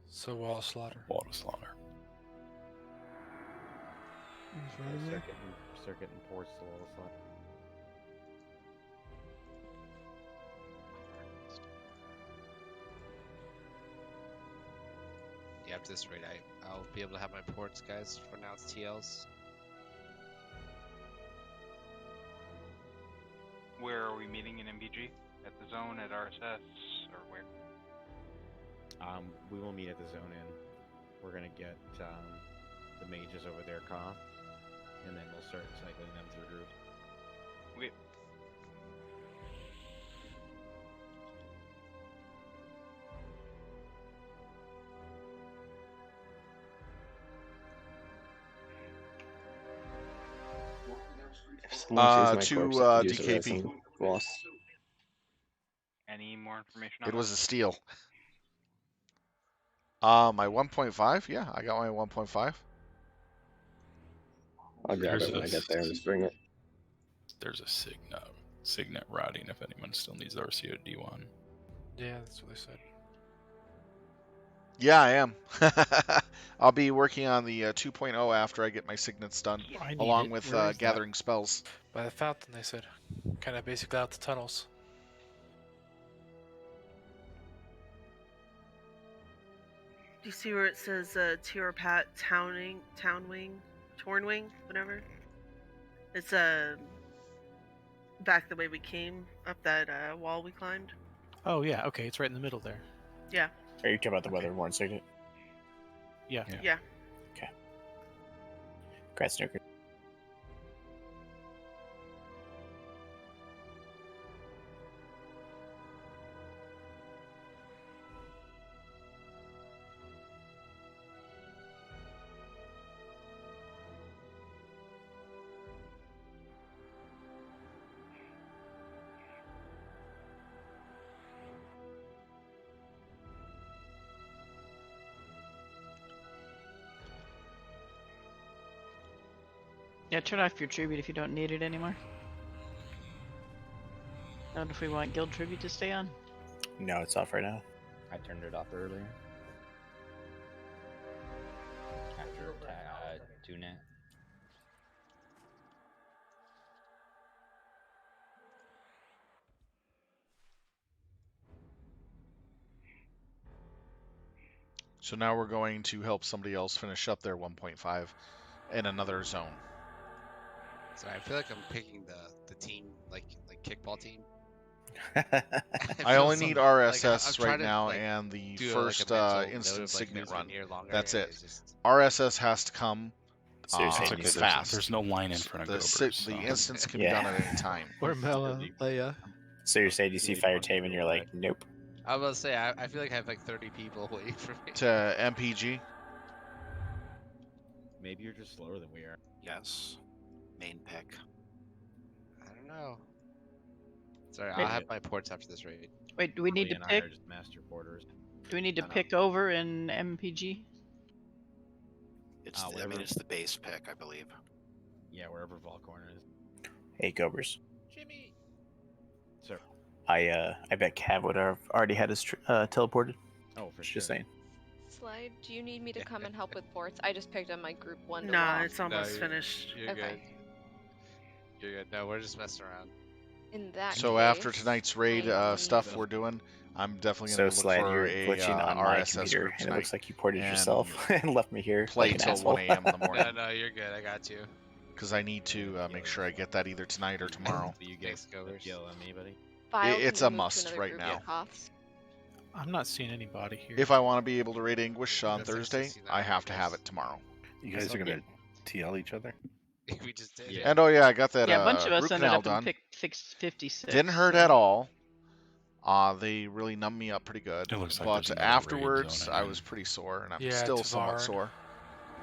S15: So Wall Slaughter.
S17: Water slaughter.
S8: Circuit and ports to all the slot.
S9: Yeah, at this rate, I'll be able to have my ports, guys. For now, it's TLs.
S14: Where are we meeting in MPG? At the zone, at RSS, or where?
S8: We will meet at the zone in. We're gonna get the mages over there, Koth, and then we'll start cycling them through groups.
S14: Okay.
S22: If someone sees
S1: To
S22: my corpse, I could use it as
S1: DKP.
S22: some gloss.
S14: Any more information on
S1: It was
S14: that?
S1: a steal. My 1.5? Yeah, I got my 1.5.
S22: I'll grab it when I get there and just bring it.
S17: There's a signet routing if anyone still needs the RCOD1.
S15: Yeah, that's what they said.
S1: Yeah, I am. I'll be working on the 2.0 after I get my signets done,
S15: I need
S1: along
S15: it.
S1: with
S15: Where is that?
S1: gathering spells.
S15: By the fountain, they said. Kind of basically out the tunnels.
S2: Do you see where it says Tirapat Town Wing, Torn Wing, whatever? It's back the way we came up that wall we climbed.
S18: Oh yeah, okay, it's right in the middle there.
S2: Yeah.
S3: Are you talking about the weather-worn signet?
S18: Yeah.
S2: Yeah.
S3: Okay. Congrats, Snooker.
S20: Yeah, turn off your tribute if you don't need it anymore. I don't know if we want guild tribute to stay on.
S3: No, it's off right now.
S10: I turned it off earlier. After TuneNet.
S1: So now we're going to help somebody else finish up their 1.5 in another zone.
S9: Sorry, I feel like I'm picking the team like kickball team.
S1: I only need RSS
S9: I'm
S1: right
S9: trying to,
S1: now
S9: like,
S1: and the
S9: do,
S1: first
S9: like, a mental note
S1: instant
S9: of, like,
S1: signet
S9: who's been
S1: run.
S9: here longer,
S1: That's
S9: and
S1: it.
S9: it's just-
S1: RSS has to come
S3: So you're saying
S17: It's okay,
S1: fast.
S17: there's no line in front of Goobers.
S1: The
S17: so.
S1: instance can be
S3: Yeah.
S1: done at any time.
S18: Or Mela, Leia.
S3: So you're saying you see Fire Tame and you're like, nope.
S9: I was gonna say I feel like I have like 30 people waiting for me.
S1: To MPG.
S8: Maybe you're just slower than we are.
S4: Yes. Main pick.
S9: I don't know. Sorry,
S20: Wait.
S9: I'll have my ports after this raid.
S20: Wait, do we need
S8: Leia
S20: to
S8: and I
S20: pick?
S8: are just master porters.
S20: Do we need to
S4: I know.
S20: pick over in MPG?
S4: It's I
S8: whatever.
S4: mean, it's the base pick, I believe.
S8: Yeah, wherever Volcorn is.
S3: Hey, Goobers.
S9: Jimmy.
S8: Sir.
S3: I bet Cav would have already had his teleported.
S8: Oh, for sure.
S3: Just saying.
S12: Slide, do you need me to come and help with ports? I just picked on my group 1 to
S2: Nah,
S12: WAF.
S2: it's almost
S9: you're-
S2: finished.
S9: You're
S12: Okay.
S9: good. You're good. No, we're just messing around.
S12: In that
S1: So
S12: case,
S1: after tonight's raid
S12: I
S1: stuff
S12: need-
S1: we're doing, I'm definitely
S3: So
S1: going to look
S3: Slide,
S1: for
S3: you're
S1: a
S3: glitching on my
S1: RSS
S3: computer,
S1: group
S3: and
S1: tonight.
S3: it looks like you ported
S1: and
S3: yourself and left me here
S1: play
S3: like an
S1: till
S3: asshole.
S1: 1 a.m. in the morning.
S9: No, you're good. I got you.
S1: Because I need to make sure I get that either tonight or tomorrow.
S8: So you get yell on me, buddy.
S12: File can
S1: It's
S12: be
S1: a
S12: moved to
S1: must
S12: another
S1: right
S12: group
S1: now.
S12: of Koths.
S18: I'm not seeing anybody here.
S1: If I want to be able to raid English on
S9: That's like
S1: Thursday,
S9: 69
S1: I have to have
S9: members.
S1: it tomorrow.
S11: You guys are gonna TL each other?
S9: We just did.
S8: Yeah.
S1: And oh yeah, I got that
S20: Yeah, a bunch of us
S1: root
S20: ended
S1: canal
S20: up in
S1: done.
S20: pick 56.
S1: Didn't hurt
S20: so-
S1: at all. They really numbed me up pretty good.
S17: It looks like
S1: but
S17: there's another raid
S1: afterwards,
S17: zone
S1: I
S17: again.
S1: was pretty sore, and I'm
S15: Yeah,
S1: still somewhat
S15: Tavarin.
S1: sore.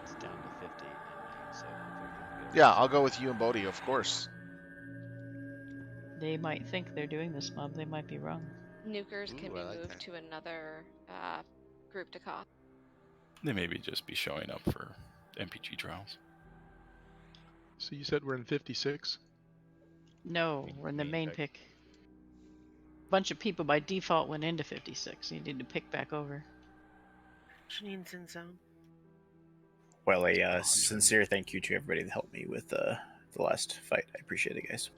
S7: It's down to 50 in main, so hopefully
S1: Yeah, I'll go with you and Bodhi, of course.
S20: They might think they're doing this mob. They might be wrong.
S12: Nukers can
S9: Ooh,
S12: be
S9: I like
S12: moved
S9: that.
S12: to another group to Koth.
S17: They maybe just be showing up for MPG trials.
S5: So you said we're in 56?
S20: No, we're in the main pick. A bunch of people by default went into 56. You need to pick back over.
S2: Janine's in zone.
S3: Well, a sincere thank you to everybody that helped me with the last fight. I appreciate it, guys.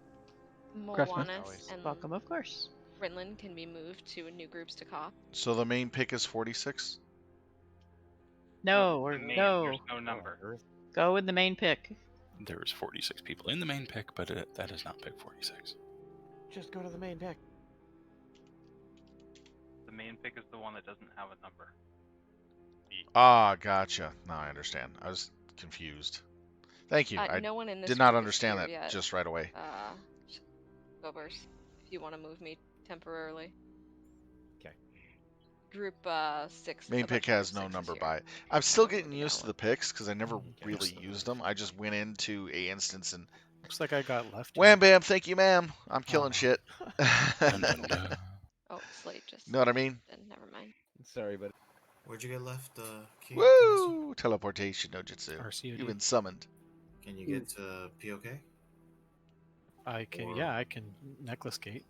S12: Moanis and
S20: Welcome, of course.
S12: Rinlin can be moved to new groups to Koth.
S1: So the main pick is 46?
S20: No, or
S14: Main,
S20: no.
S14: There's no number.
S20: Go with the main pick.
S17: There was 46 people in the main pick, but that is not pick 46.
S8: Just go to the main pick.
S14: The main pick is the one that doesn't have a number.
S1: Ah, gotcha. Now I understand. I was confused. Thank you. I
S12: No one in this
S1: did not
S12: group is
S1: understand
S12: here
S1: that
S12: yet.
S1: just right away.
S12: Gobers, if you want to move me temporarily.
S8: Okay.
S12: Group 6.
S1: Main
S12: a
S1: pick
S12: bunch of
S1: has
S12: group
S1: no
S12: 6s
S1: number
S12: here.
S1: by it. I'm still getting used to the picks because I never really used them. I just went into a instance and
S18: Looks like I got left.
S1: wham bam, thank you ma'am. I'm killing shit.
S12: Oh, Slate just.
S1: Know what I mean?
S12: Then never mind.
S8: Sorry, but
S13: Where'd you get left, Key?
S1: Woo! Teleportation no jutsu.
S18: RCOD.
S1: You've been summoned.
S13: Can you get to POK?
S18: I can,
S13: Or-
S18: yeah, I can necklace gate.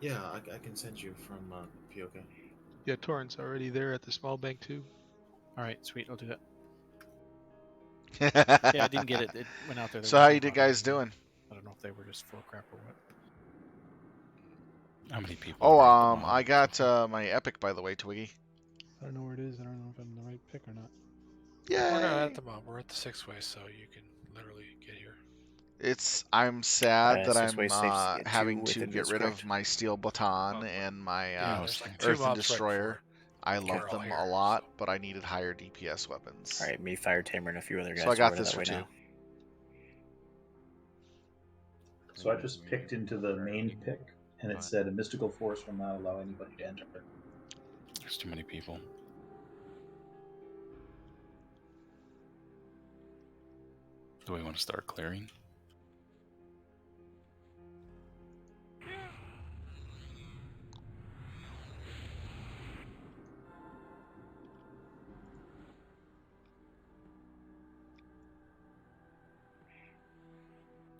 S13: Yeah, I can send you from POK.
S5: Yeah, Torrent's already there at the small bank too.
S18: All right, sweet, I'll do that. Yeah, I didn't get it. It went out there. There
S1: So
S18: was
S1: how
S18: no
S1: you did
S18: bottom.
S1: guys doing?
S18: I don't know if they were just full of crap or what.
S17: How many people?
S1: Oh,
S17: are at the mob?
S1: I got my epic by the way, Twiggy.
S5: I don't know where it is. I don't know if I'm in the right pick or not.
S1: Yeah.
S15: We're not at the mob. We're at the 6-way, so you can literally get here.
S1: I'm sad that
S3: 6
S1: I'm
S3: ways safe to get 2
S1: having to
S3: within
S1: get
S3: this,
S1: rid
S3: correct?
S1: of my steel baton and my
S5: Yeah, there's like 2
S1: earthen
S5: mobs right
S1: destroyer.
S5: before
S1: I
S5: it.
S1: love
S5: They're all
S1: them
S5: here,
S1: a lot, but I needed higher DPS weapons.
S3: Alright, me, Fire Tamer, and a few other guys
S1: So I
S3: are
S1: got
S3: running
S1: this
S3: that
S1: for
S3: way
S1: 2.
S3: now.
S19: So I just picked into the main pick, and it said a mystical force will not allow anybody to enter.
S17: There's too many people. Do we want to start clearing?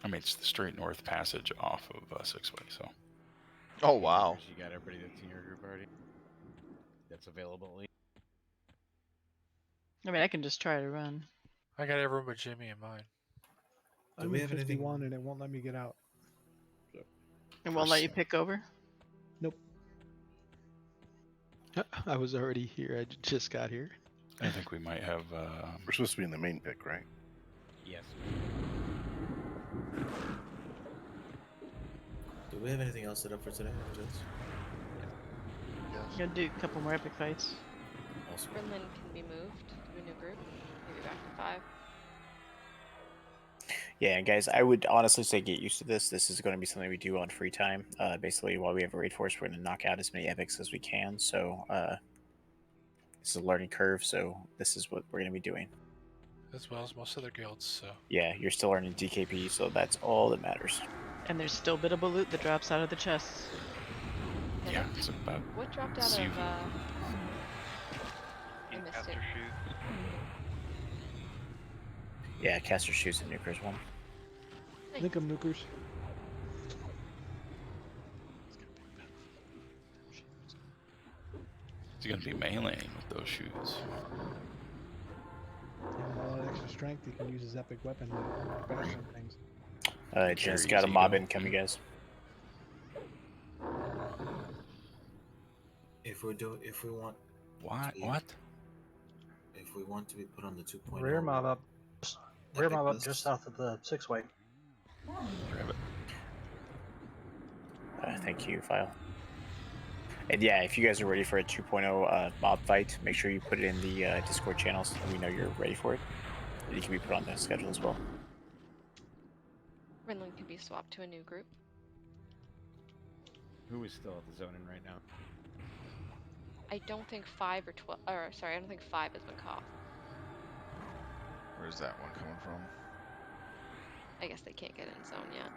S17: I mean, it's the straight north passage off of 6 Way, so.
S1: Oh, wow.
S8: You got everybody that's in your group already? That's available at least?
S20: I mean, I can just try to run.
S15: I got everyone but Jimmy in mine.
S16: Do
S18: I'm
S16: we
S18: in
S16: have anything?
S18: 51 and it won't let me get out. So.
S20: It won't let you pick over?
S18: Nope. I was already here. I just got here.
S17: I think we might have.
S11: We're supposed to be in the main pick, right?
S8: Yes.
S13: Do we have anything else set up for today?
S20: Gonna do a couple more epic fights.
S12: Brinlin can be moved to a new group. Maybe back to 5.
S3: Yeah, guys, I would honestly say get used to this. This is going to be something we do on free time. Basically, while we have a raid force, we're going to knock out as many epics as we can. So this is a learning curve, so this is what we're going to be doing.
S15: As well as most other guilds, so.
S3: Yeah, you're still earning DKP, so that's all that matters.
S20: And there's still biddable loot that drops out of the chests.
S17: Yeah, it's about.
S12: What dropped out of I missed it.
S3: Yeah, caster shoes and nukers one.
S18: Link 'em, nukers.
S17: He's going to be meleeing with those shoes.
S18: And all that extra strength, he can use his epic weapon to bash some things.
S3: Just got a mob incoming, guys.
S13: If we want.
S17: What?
S13: If we want to be put on the 2.0.
S21: Rear mob up. Rear mob up just south of the 6 Way.
S17: Grab it.
S3: Thank you, File. And yeah, if you guys are ready for a 2.0 mob fight, make sure you put it in the Discord channel so we know you're ready for it. And you can be put on the schedule as well.
S12: Brinlin can be swapped to a new group.
S8: Who is still at the zone in right now?
S12: I don't think 5 or 12. Or sorry, I don't think 5 has been caught.
S1: Where's that one coming from?
S12: I guess they can't get in zone yet.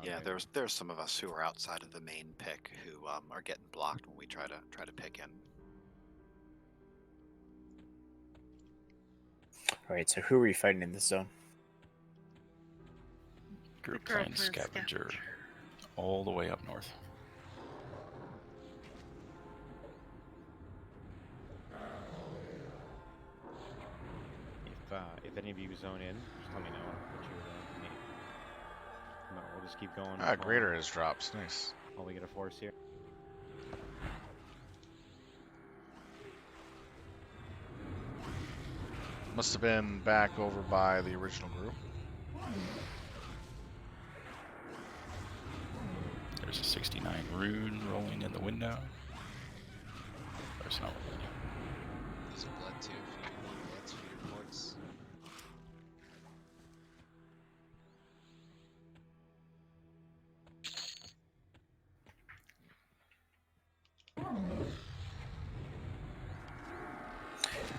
S4: Yeah, there's some of us who are outside of the main pick who are getting blocked when we try to pick in.
S3: Alright, so who are we fighting in this zone?
S17: Group Clan Scavenger. All the way up north.
S8: If any of you zone in, just let me know. I'll put you with me. No, we'll just keep going.
S1: Greater has dropped. Nice.
S8: While we get a force here.
S1: Must have been back over by the original group.
S17: There's a 69 rune rolling in the window. There's not one.
S9: There's a blood too if you need bloods for your ports.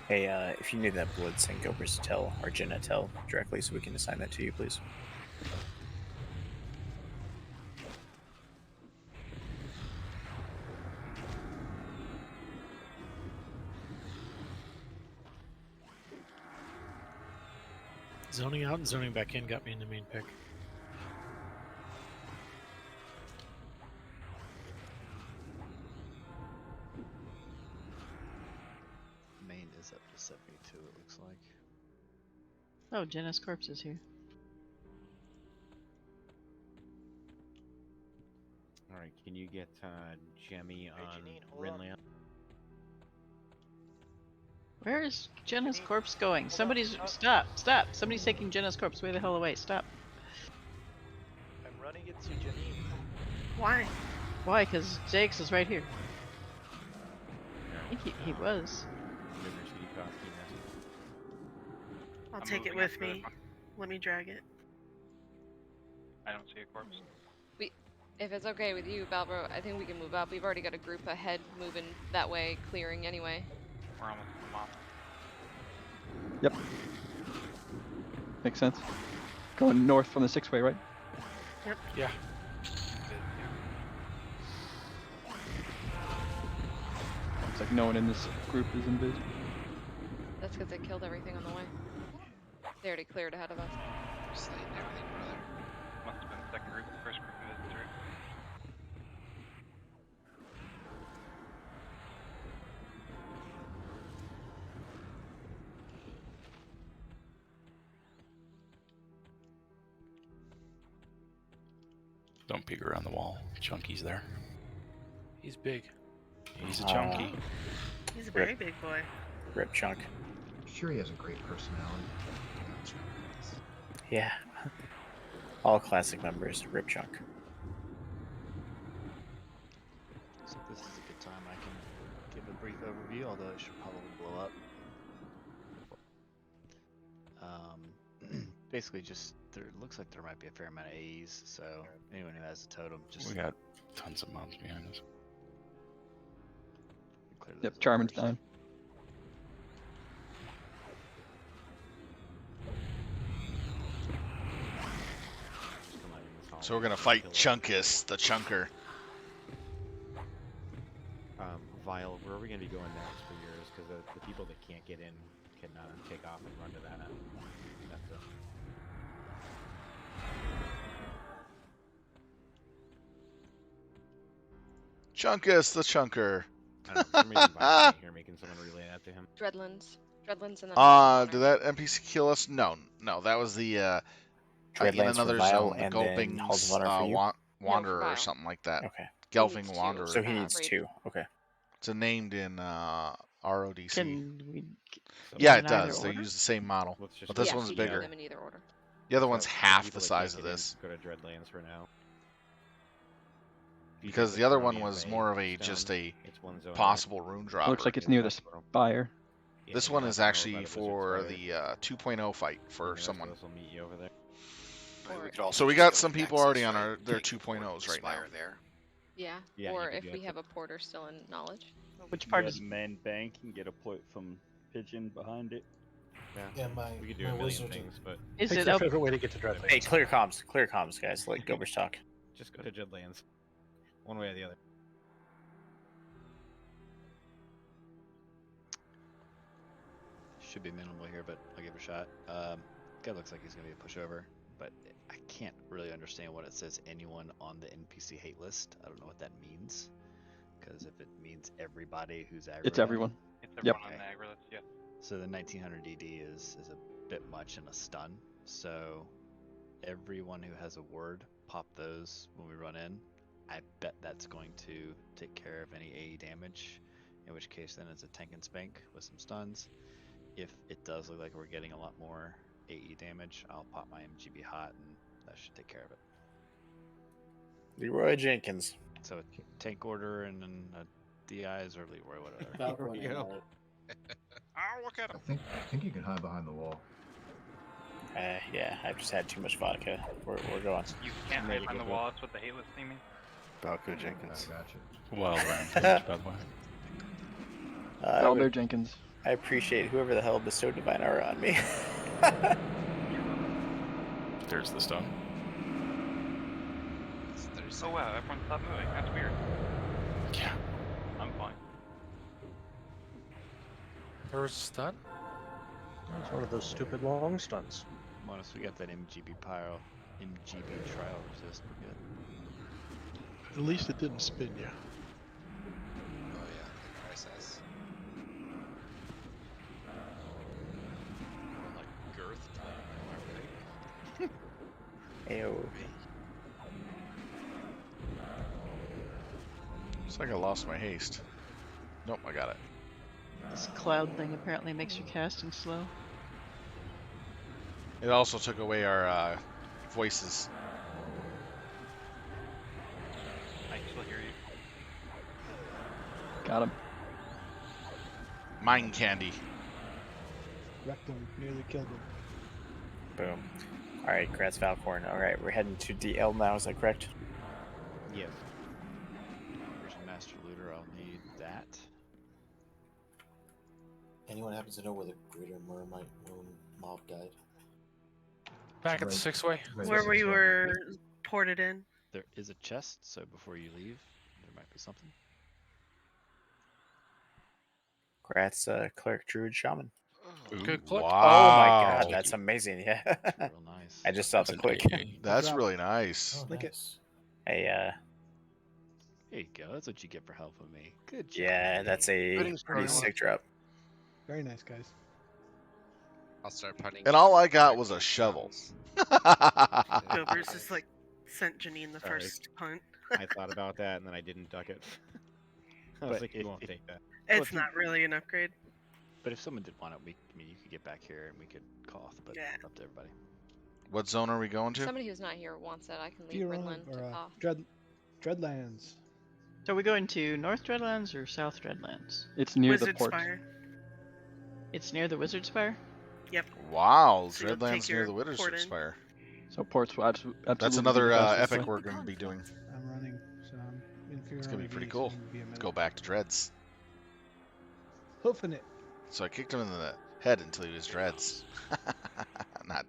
S3: Hey, if you need that blood, send Gilbert to tell or Jenna tell directly so we can assign that to you, please.
S21: Zoning out and zoning back in got me in the main pick.
S7: Main is up to 72, it looks like.
S20: Oh, Jenna's corpse is here.
S8: Alright, can you get Jemmy on Rinland?
S20: Where is Jenna's corpse going? Somebody's stop! Somebody's taking Jenna's corpse way the hell away. Stop.
S8: I'm running it to Janine.
S2: Why?
S20: Why? Because Jakes is right here. I think he was.
S2: I'll
S14: I'm
S2: take it
S14: moving up
S2: with
S14: to the
S2: me.
S14: front.
S2: Let me drag it.
S14: I don't see a corpse.
S12: If it's okay with you, Balbro, I think we can move up. We've already got a group ahead moving that way, clearing anyway.
S14: We're almost to the mob.
S6: Yep. Makes sense. Going north from the 6-way, right?
S2: Yep.
S15: Yeah.
S6: Looks like no one in this group is invis.
S12: That's because they killed everything on the way. They already cleared ahead of us.
S9: Slaying everything, brother.
S14: Must have been the second group, first group of visitors.
S17: Don't peek around the wall. Chunky's there.
S15: He's big.
S17: He's a chunky.
S2: He's a very big boy.
S3: Rip Chunk.
S22: Sure, he has a great personality.
S3: Yeah. All classic members. Rip Chunk.
S7: So this is a good time I can give a brief overview, although it should probably blow up. Basically, just there looks like there might be a fair amount of A's. So anyone who has a totem, just
S17: We got tons of mobs behind us.
S7: clear those
S6: Yep,
S7: up
S6: Charmin's
S7: first.
S6: down.
S1: So we're gonna fight Chunkus, the chunker.
S8: Vile, where are we going to be going next for yours? Because the people that can't get in can take off and run to that. That's
S1: Chunkus, the chunker.
S8: I don't know, for some reason, Vile can't hear me. Can someone relay that to him?
S12: Dreadlands. Dreadlands in the
S1: Did that NPC kill us? No, that was the in
S3: Dreadlands for
S1: another
S3: Vile
S1: zone, the
S3: and
S1: Gulping
S3: then Halls of Honor for you?
S1: Wanderer
S12: Vile.
S1: or something like that.
S3: Okay.
S1: Gelfing
S12: needs
S1: Wanderer.
S3: So he needs
S12: raid.
S3: 2. Okay.
S1: It's named in RODC.
S20: Can we?
S1: Yeah,
S20: in
S1: it
S20: either
S1: does. They
S20: order?
S1: use the same model,
S8: Let's just
S1: but this
S12: Yeah,
S1: one's
S12: you can do
S1: bigger.
S12: them in either order.
S1: The other one's
S8: So,
S1: half
S8: people
S1: the
S8: that can't
S1: size of
S8: get in,
S1: this.
S8: Go to Dreadlands for now.
S1: Because the other one was more of a just a possible rune drop.
S6: Looks like it's near the spire.
S1: This one is actually for the 2.0 fight for someone.
S8: Will meet you over there.
S4: We could also
S1: So we
S4: just
S1: got
S4: go
S1: some
S4: to
S1: people
S4: Nexus,
S1: already on
S4: right?
S1: their
S4: Take
S1: 2.0s right now.
S4: Spire there.
S12: Yeah.
S8: Yeah,
S12: Or
S8: you
S12: if
S8: could
S12: we
S8: do
S12: have
S8: that.
S12: a porter still in knowledge.
S20: Which part
S23: Grab
S20: is?
S23: main bank and get a point from Pigeon behind it.
S16: Yeah,
S8: We could do
S16: my
S8: a million
S16: wizard.
S8: things, but
S20: Is
S21: Pick
S20: it
S21: your
S20: up?
S21: favorite way to get to Dreadlands.
S3: Hey, clear comms. Clear comms, guys. Let Gobers talk.
S8: just go to Dreadlands. One way or the other.
S7: Should be minimal here, but I'll give it a shot. Guy looks like he's gonna be a pushover, but I can't really understand what it says. Anyone on the NPC hate list. I don't know what that means. Because if it means everybody who's aggro,
S6: It's everyone.
S14: It's
S6: Yep.
S14: everyone on the aggro list, yeah.
S7: So the 1900 DD is a bit much in a stun. So everyone who has a word, pop those when we run in. I bet that's going to take care of any AE damage. In which case, then it's a tank and spank with some stuns. If it does look like we're getting a lot more AE damage, I'll pop my MGB hot, and that should take care of it.
S3: Leroy Jenkins.
S7: So a tank order and then a DIs or Leroy, whatever.
S16: Falcon
S7: Here we go.
S14: Oh, look at him!
S22: I think you can hide behind the wall.
S3: Yeah, I've just had too much vodka. We're going.
S14: You can't hide behind the wall, that's what the hate list thing means.
S11: Falco Jenkins.
S22: I got you.
S17: Well rounded, by the way.
S6: Elder Jenkins.
S3: I appreciate whoever the hell bestowed Divine Aura on me.
S17: There's the stone.
S14: Oh wow, everyone stopped moving. That's weird.
S17: Yeah.
S14: I'm fine.
S15: There was a stun?
S21: It's one of those stupid long stunts.
S7: Once we got that MGB trial resist, we're good.
S5: At least it didn't spin you.
S9: Oh yeah, the crisis. Like girth playing
S3: Ayo.
S1: Looks like I lost my haste. Nope, I got it.
S20: This cloud thing apparently makes your casting slow.
S1: It also took away our voices.
S14: I can still hear you.
S6: Got him.
S1: Mind candy.
S10: Wrecked him. Nearly killed him.
S3: Boom. All right, congrats, Valcorn. All right, we're heading to DL now. Is that correct?
S8: Yes.
S7: Version Master Looter, I'll need that.
S13: Anyone happens to know where the Greater Mermaid Moon mob died?
S15: Back at the six-way.
S2: Where we were ported in.
S7: There is a chest, so before you leave, there might be something.
S3: Congrats, Cleric, Druid, Shaman.
S15: Good click.
S3: Oh my
S1: Wow.
S3: god, that's amazing. Yeah.
S7: Real nice.
S3: I just saw the click.
S1: That's really nice.
S13: Oh, nice.
S3: Hey,
S7: There you go. That's what you get for helping me. Good job.
S3: yeah, that's a
S10: Pudding's
S3: pretty
S10: pretty
S3: sick drop.
S10: Very nice, guys.
S9: I'll start punting.
S1: And all I got was a shovel.
S2: Gober's just like sent Janine the
S8: Sorry.
S2: first punt.
S8: I thought about that and then I didn't duck it. I was
S7: But
S8: like, you
S7: if-
S8: won't
S7: if-
S8: take that.
S7: Well,
S2: It's
S7: if you-
S2: not really an upgrade.
S7: But if someone did want it, I mean, you could get back here and we could cough, but
S2: Yeah.
S7: up to everybody.
S1: What zone are we going to?
S12: Somebody who's not here wants it. I can
S10: If you
S12: leave
S10: run
S12: Redland to off.
S10: Dreadlands.
S20: So are we going to North Dreadlands or South Dreadlands?
S6: It's near
S2: Wizard
S6: the port.
S2: Spire.
S20: It's near the Wizard Spire?
S2: Yep.
S1: Wow,
S2: So you'll
S1: Dreadlands
S2: take
S1: near
S2: your
S1: the Wizard
S2: port in.
S1: Spire.
S6: So ports will absolutely.
S1: That's another
S6: be the fastest
S1: epic
S6: way.
S1: we're going to be doing.
S10: I'm running, so I'm inferior.
S1: It's going to be pretty
S10: RV,
S1: cool.
S10: so I'm gonna be a
S1: Let's
S10: minute.
S1: go back to Dreads.
S10: Hoofing it.
S1: So I kicked him in the head until he was Dreads. Not.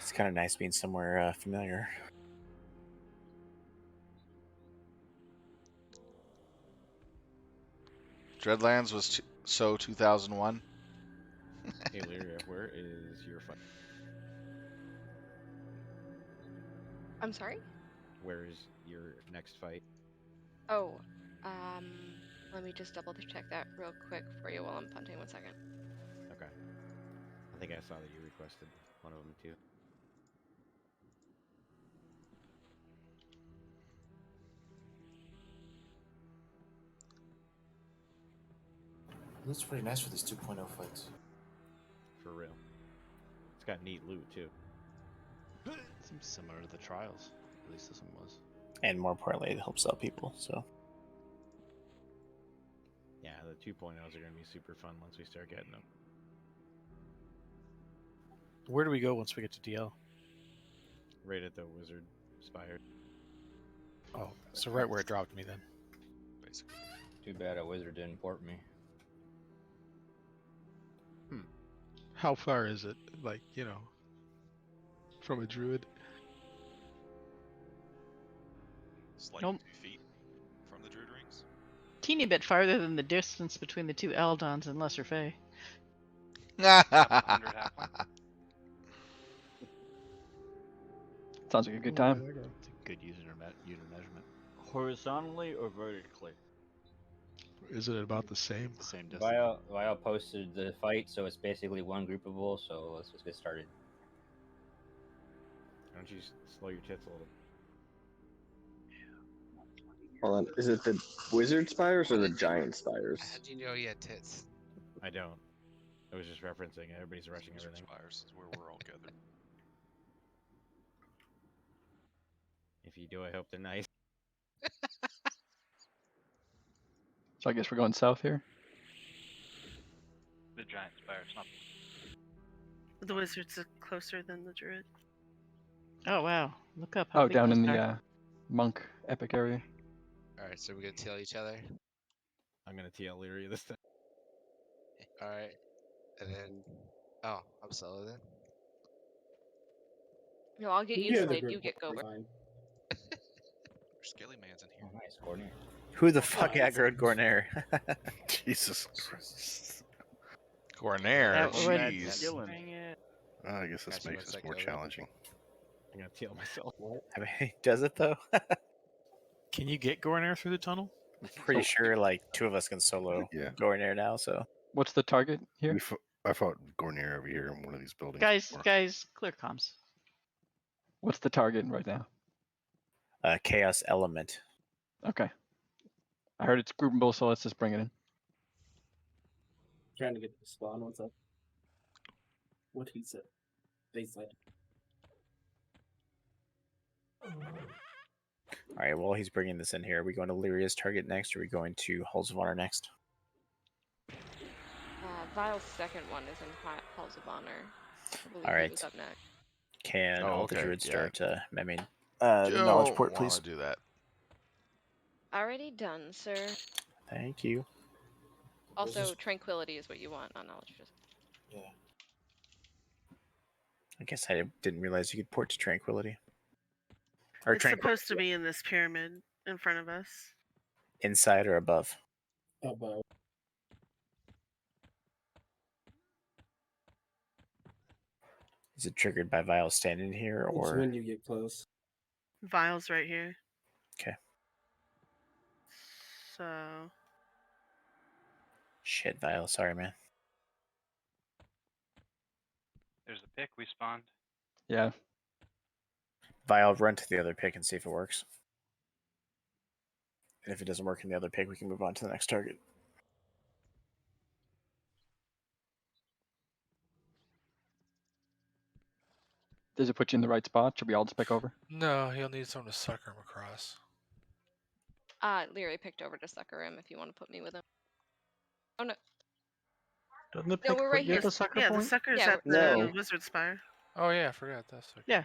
S3: It's kind of nice being somewhere familiar.
S1: Dreadlands was so 2001.
S8: Hey, Lyria, where is your fight?
S12: I'm sorry?
S8: Where is your next fight?
S12: Oh, let me just double check that real quick for you while I'm punting. 1 second.
S8: Okay. I think I saw that you requested one of them too.
S13: It looks pretty nice for these 2.0 fights.
S8: For real. It's got neat loot too.
S7: Seems similar to the trials. At least this one was.
S3: And more importantly, it helps out people, so.
S8: Yeah, the 2.0s are going to be super fun once we start getting them.
S21: Where do we go once we get to DL?
S8: Right at the Wizard Spire.
S21: Oh, so right where it dropped me then.
S8: Basically.
S18: Too bad a wizard didn't port me.
S5: How far is it? Like, from a druid?
S17: It's like
S20: Nope.
S17: 2 feet from the druid rings.
S20: Teeny bit farther than the distance between the two Eldons and Lesser Fey.
S6: Sounds like a good time.
S7: It's a good unit measurement.
S23: Horizontally or vertically?
S5: Is it about the same?
S7: Same distance.
S18: Vile posted the fight, so it's basically one groupable, so let's just get started.
S8: Why don't you slow your tits a little?
S19: Hold on, is it the wizard spires or the giant spires?
S9: How do you know he had tits?
S8: I don't. I was just referencing. Everybody's rushing
S17: Wizard
S8: everything.
S17: Spires is where we're all gathered.
S8: If you do, I hope they're nice.
S6: So I guess we're going south here.
S14: The giant spire. It's not.
S2: The wizard's closer than the druid.
S20: Oh wow! Look up. How
S6: Oh,
S20: big
S6: down
S20: those
S6: in the
S20: are.
S6: monk epic area.
S9: Alright, so we're gonna tail each other.
S8: I'm gonna TL Lyria this time.
S9: Alright. And then. Oh, I'm solo then.
S12: No, I'll get
S19: You
S12: you
S19: get the
S12: Slade.
S19: group
S12: You get Gober.
S19: fine.
S17: Skelly Man's in here.
S18: Oh, nice, Courtney.
S3: Who the fuck aggroed Gornair?
S11: Jesus Christ.
S1: Gornair,
S20: That would-
S1: jeez.
S20: Dang it.
S11: I guess this
S9: Actually,
S11: makes
S9: what's
S11: this
S9: that
S11: more
S9: go?
S11: challenging.
S8: I'm gonna TL myself.
S3: I mean, does it though?
S21: Can you get Gornair through the tunnel?
S3: I'm pretty sure like two of us can solo
S11: Yeah.
S3: Gornair now, so.
S6: What's the target here?
S11: I fought Gornair over here in one of these buildings.
S20: Guys,
S11: before.
S20: clear comms.
S6: What's the target right now?
S3: Chaos Element.
S6: Okay. I heard it's groupable, so let's just bring it in.
S4: Trying to get the spawn. What's up? What he said. They said.
S3: All right. While he's bringing this in here, are we going to Lyria's target next, or are we going to Halls of Honor next?
S12: Vile's second one is in Halls of Honor. I believe
S3: All
S12: he
S3: right.
S12: was up next.
S3: Can
S1: Oh,
S3: all the
S1: okay,
S3: druids
S1: yeah.
S3: start memeing the knowledge port,
S1: Don't want
S3: please?
S1: to do that.
S12: Already done, sir.
S3: Thank you.
S12: Also, tranquility is what you want, not knowledge. Just
S4: Yeah.
S3: I guess I didn't realize you could port to Tranquility. Or
S2: It's supposed to be in this pyramid in front of us.
S3: Inside or above?
S4: Above.
S3: Is it triggered by Vile standing here,
S4: It's
S3: or
S4: when you get close.
S2: Vial's right here.
S3: okay?
S2: So
S3: Shit, Vile. Sorry, man.
S14: There's a pick we spawned.
S6: Yeah.
S3: Vile, run to the other pick and see if it works. And if it doesn't work in the other pick, we can move on to the next target.
S6: Does it put you in the right spot? Should we all just pick over?
S15: No, he'll need someone to sucker him across.
S12: Leary picked over to sucker him if you want to put me with him. Oh no.
S5: Doesn't the
S12: No,
S5: pick
S12: we're right
S5: put you
S12: here.
S5: at the sucker
S2: yeah,
S5: point?
S2: the sucker's
S12: Yeah,
S2: at the Wizard Spire.
S15: Oh yeah, I forgot that's sucker.
S20: Yeah.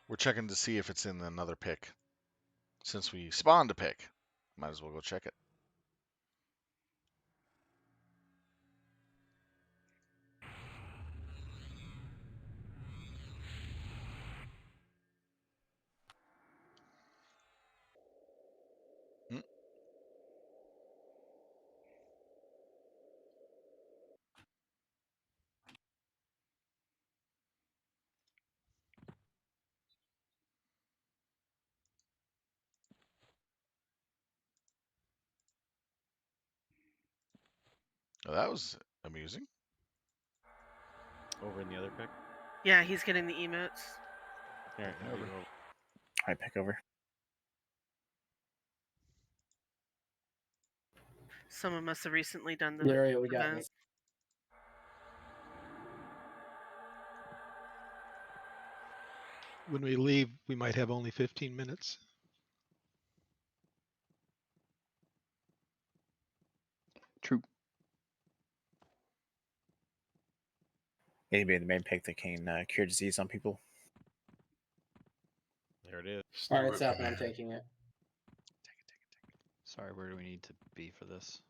S1: We're checking to see if it's in another pick. Since we spawned a pick, might as well go check it. Oh, that was amusing.
S8: Over in the other pick.
S2: Yeah, he's getting the emotes.
S8: Here, over.
S3: All right, pick over.
S2: Someone must have recently done the
S4: Lyria, we got
S2: event.
S4: this.
S5: When we leave, we might have only 15 minutes.
S6: True.
S3: Anybody in the main pick that can cure disease on people?
S8: There it is.
S4: All right, Sap, I'm taking it.
S7: Sorry, where do we need to be for this?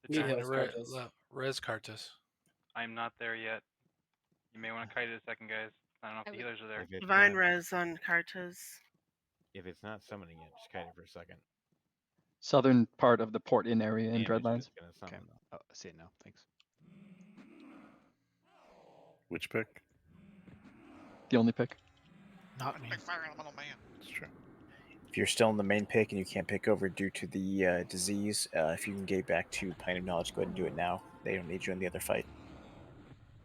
S2: Uh,
S4: Need Hills, Cartus.
S15: Res Cartus.
S14: I'm not there yet. You may want to kite it a second, guys. I don't know if the healers are there.
S8: If it's
S2: Divine
S8: not-
S2: Res on Cartas.
S8: If it's not summoning it, just kite it for a second.
S6: Southern part of the port-in area in
S8: And it's
S6: Dreadlands.
S8: just gonna summon them.
S7: Oh, I see it now. Thanks.
S11: Which pick?
S6: The only pick.
S21: Not me.
S11: It's true.
S3: If you're still in the main pick and you can't pick over due to the disease, if you can get back to Plane of Knowledge, go ahead and do it now. They don't need you in the other fight.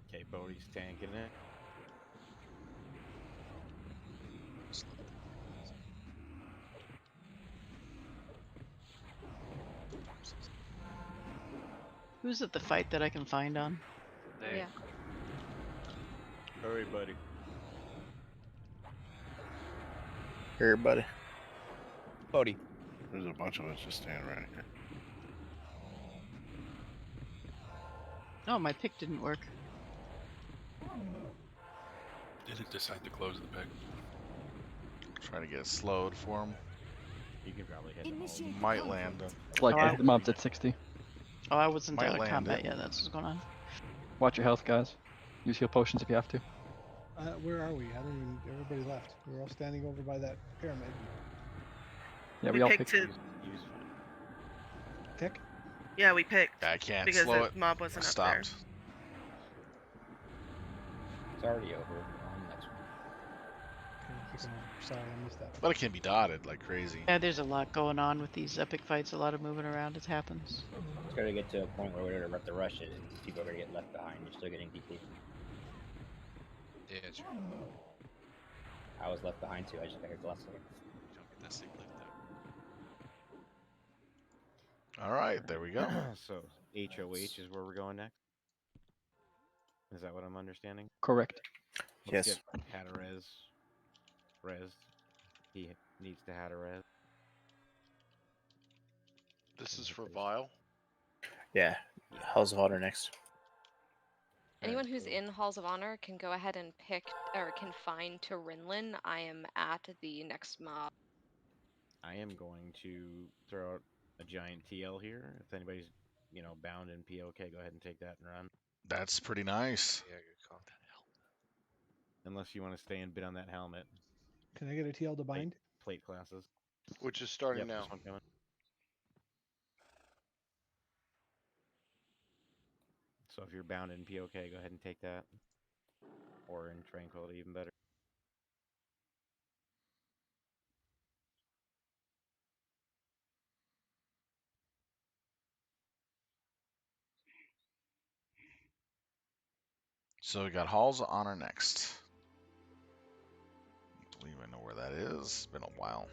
S8: Okay, Bodhi's tanking it.
S20: Who's at the fight that I can find on?
S14: They,
S12: yeah.
S8: Hurry, buddy.
S3: Here, buddy.
S8: Bodhi.
S11: There's a bunch of us just standing right here.
S20: Oh, my pick didn't work.
S17: Did it decide to close the pick?
S1: Trying to get it slowed for him.
S8: You can probably hit them all.
S1: Might land him.
S6: Like the mob's at 60.
S20: Oh, I wasn't
S1: Might
S20: out of
S1: land
S20: combat
S1: it.
S20: yet. That's what's going on.
S6: Watch your health, guys. Use heal potions if you have to.
S10: Where are we? I don't even. Everybody left. We're all standing over by that pyramid.
S6: Yeah,
S2: We
S6: we all
S2: picked
S6: picked.
S2: it.
S10: Pick.
S2: Yeah, we picked.
S1: I can't
S2: because
S1: slow
S2: the
S1: it.
S2: mob wasn't up there.
S1: Stopped.
S18: It's already over. On the next one.
S10: Okay, keep going. Sorry, I missed that.
S1: But it can be dotted like crazy.
S20: Yeah, there's a lot going on with these epic fights. A lot of moving around. It happens.
S18: It's going to get to a point where we're going to have to rush it, and people are going to get left behind. You're still getting DP.
S9: Yeah, true.
S18: I was left behind too. I just got here the last second.
S17: You don't get that sleep like that.
S1: All right, there we go.
S8: So HOH is where we're going next. Is that what I'm understanding?
S6: Correct.
S8: Let's
S3: Yes.
S8: get Hatterez. Rez. He needs to Hatterez.
S13: This is for Vile.
S3: Yeah. Halls of Honor next.
S12: Anyone who's in Halls of Honor can go ahead and pick or can find to Rinlin. I am at the next mob.
S8: I am going to throw out a giant TL here. If anybody's, bound in POK, go ahead and take that and run.
S1: That's pretty nice.
S9: Yeah, good call.
S8: Unless you want to stay and bid on that helmet.
S10: Can I get a TL to bind?
S8: Plate classes.
S13: Which is starting
S8: Yep,
S13: now.
S8: this one coming. So if you're bound in POK, go ahead and take that. Or in Tranquility, even better.
S1: So we got Halls of Honor next. I believe I know where that is. It's been a while.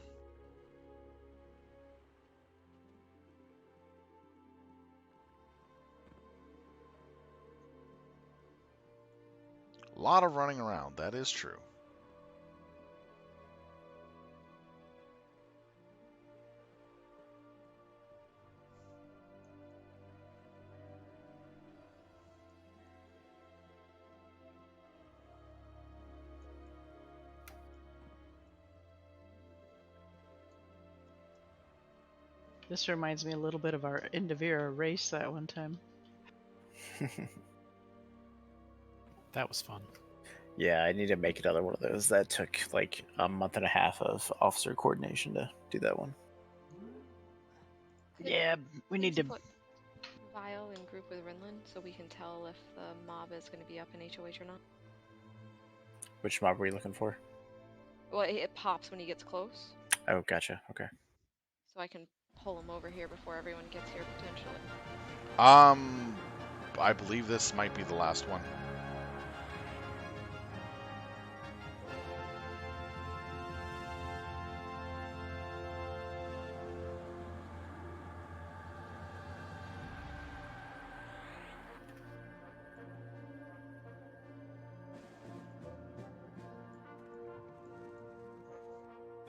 S1: A lot of running around, that is true.
S20: This reminds me a little bit of our Indivira race that one time.
S21: That was fun.
S3: Yeah, I need to make another one of those. That took like a month and a half of officer coordination to do that one.
S20: Yeah, we need to
S12: put Vile in group with Rinlin so we can tell if the mob is going to be up in HOH or not.
S3: Which mob were you looking for?
S12: Well, it pops when he gets close,
S3: Oh, gotcha. Okay.
S12: so I can pull him over here before everyone gets here potentially.
S1: I believe this might be the last one.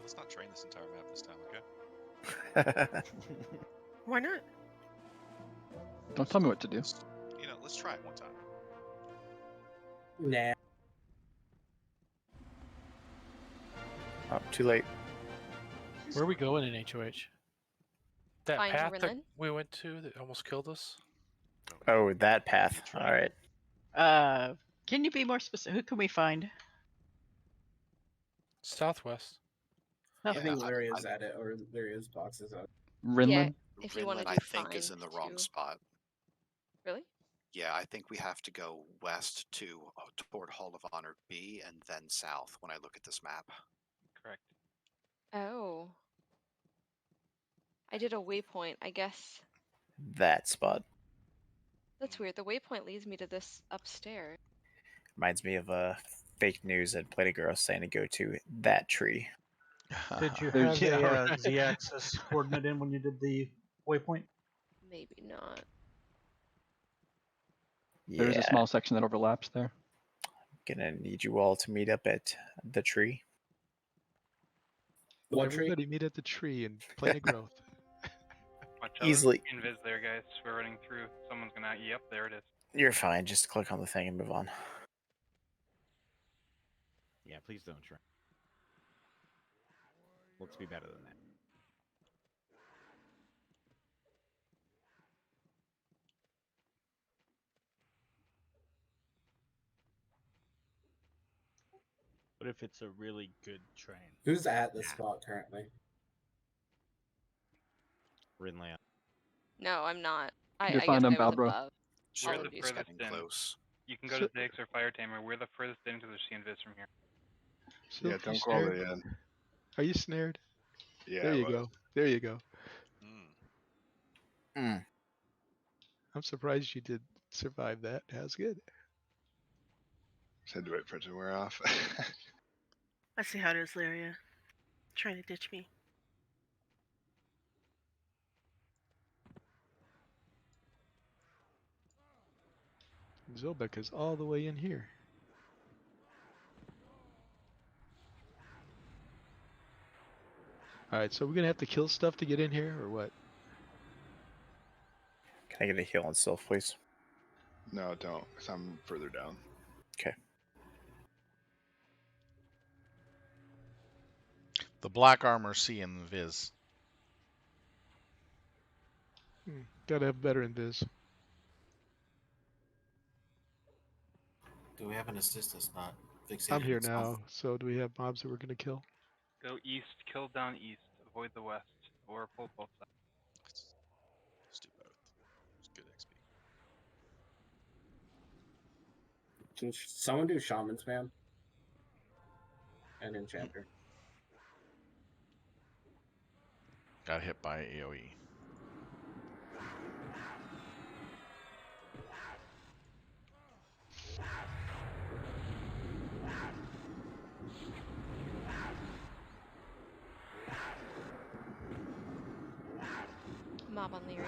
S17: Let's not train this entire map this time, okay?
S2: Why not?
S6: Don't tell me what to do.
S17: Let's try it one time.
S4: Nah.
S3: Oh, too late.
S21: Where are we going in HOH?
S15: That
S12: Find
S15: path that
S12: Rinlin.
S15: we went to that almost killed us.
S3: Oh, that path. All right.
S20: Can you be more specific? Who can we find?
S15: Southwest.
S4: I think
S20: Southwest.
S4: Larry is at it, or Larry is boxes out.
S6: Rinlin?
S12: Yeah, if you want to
S16: Rinlin,
S12: do
S16: I think, is in the wrong
S12: too.
S16: spot.
S12: Really?
S16: Yeah, I think we have to go west toward Hall of Honor B and then south when I look at this map.
S14: Correct.
S12: Oh. I did a waypoint, I guess.
S3: That spot
S12: That's weird. The waypoint leads me to this upstairs.
S3: reminds me of fake news that Platigirl saying to go to that tree.
S10: Did you
S6: There's-
S10: have
S6: yeah,
S10: a
S6: right.
S10: Z-axis coordinate in when you did the waypoint?
S12: Maybe not.
S6: There is a small section that overlaps there.
S3: Gonna need you all to meet up at the tree.
S4: What tree?
S5: Everybody meet at the tree and plan a growth.
S14: Watch out.
S3: Easily.
S14: Invis there, guys. We're running through. Someone's gonna. Yep, there it is.
S3: You're fine. Just click on the thing and move on.
S8: Yeah, please don't try. Let's be better than that.
S23: What if it's a really good train?
S4: Who's at the spot currently?
S8: Rinlin.
S12: No, I'm not.
S6: You're
S12: I guess
S6: fine, I'm
S12: I was
S6: Balbro.
S12: above.
S14: We're
S12: All
S14: the
S12: of you.
S14: furthest in.
S16: Close.
S14: You can go to Zix or Fire Tamer. We're the furthest in because there's Invis from here.
S11: Yeah,
S5: Silk, you
S11: don't go all the
S5: snared?
S11: way in.
S5: Are you snared?
S11: Yeah,
S5: There
S11: I
S5: you
S11: was.
S5: go. There you go.
S3: Mm.
S5: I'm surprised you did survive that. That was good.
S11: Just had to wait for it to wear off.
S2: I see how it is, Lyria. Trying to ditch me.
S5: Zobek is all the way in here. Alright, so we're gonna have to kill stuff to get in here, or what?
S3: Can I get a heal on Sylph, please?
S11: No, don't, because I'm further down.
S3: Okay.
S1: The black armor seeing Viz.
S5: Gotta have better invis.
S7: Do we have an assist that's not fixated?
S5: I'm here
S7: in south?
S5: now, so do we have mobs that we're gonna kill?
S14: Go east, kill down east, avoid the west, or pull both sides.
S9: Let's do both. It's good XP.
S4: Can someone do shaman spam? And enchanter.
S1: Got hit by AoE.
S12: Mob on the area.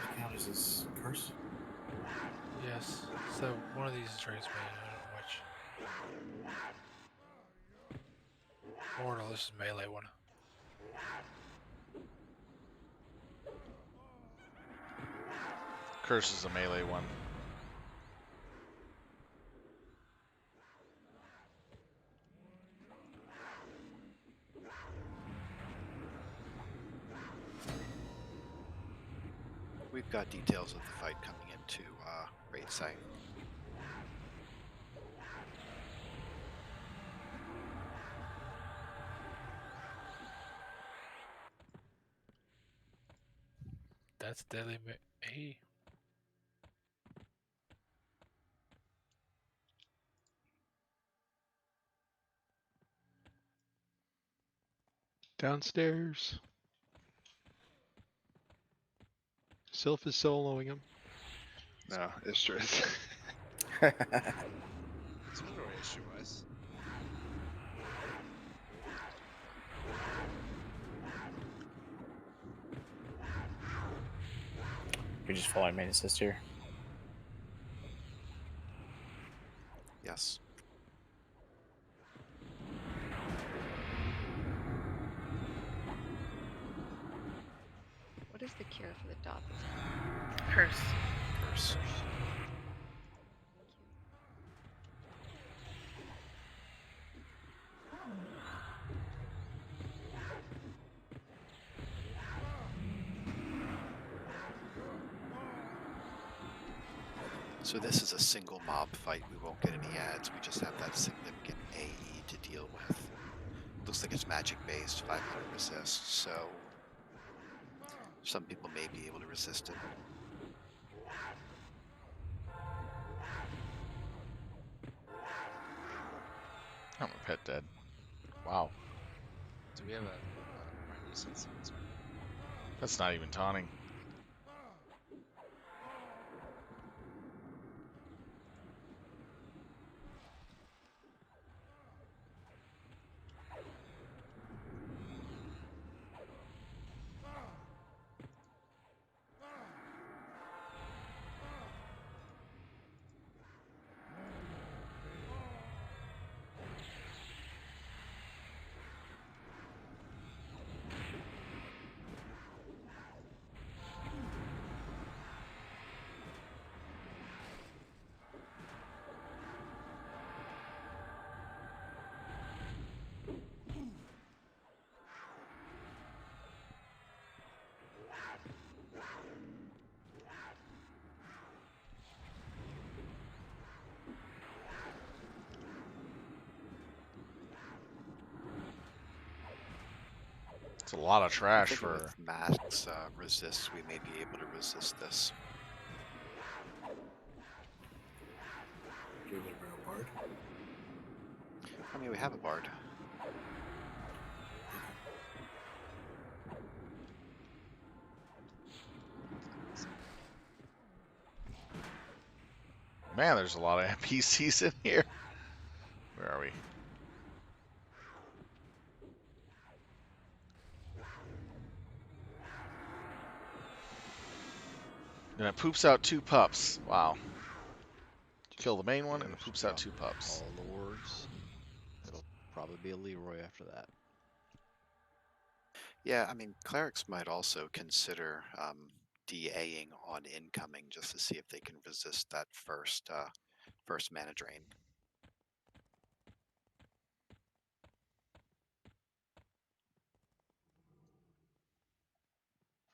S7: What count is this curse?
S15: Yes. So one of these is raised me. I don't know which. Mortal. This is melee one.
S1: Curse is a melee one.
S16: We've got details of the fight coming into raid site.
S15: That's deadly. Hey.
S5: Downstairs. Sylph is soloing him.
S11: No, Istris.
S9: That's what our issue was.
S3: You're just following main assist here.
S16: Yes.
S12: What is the cure for the dot?
S2: Curse.
S16: Curse. So this is a single mob fight. We won't get any ads. We just have that significant AE to deal with. Looks like it's magic based, 500 resist, so some people may be able to resist it.
S1: Oh, my pet dead. Wow.
S9: Do we have a sense?
S1: That's not even taunting. It's a lot of trash for.
S16: With max resists, we may be able to resist this.
S7: Do you want to bring a bard?
S16: I mean, we have a bard.
S1: Man, there's a lot of NPCs in here. Where are we? And it poops out 2 pups. Wow. Kill the main one and it poops out 2 pups.
S8: All lords. It'll probably be a Leroy after that.
S16: Yeah, I mean, clerics might also consider DAing on incoming just to see if they can resist that first mana drain.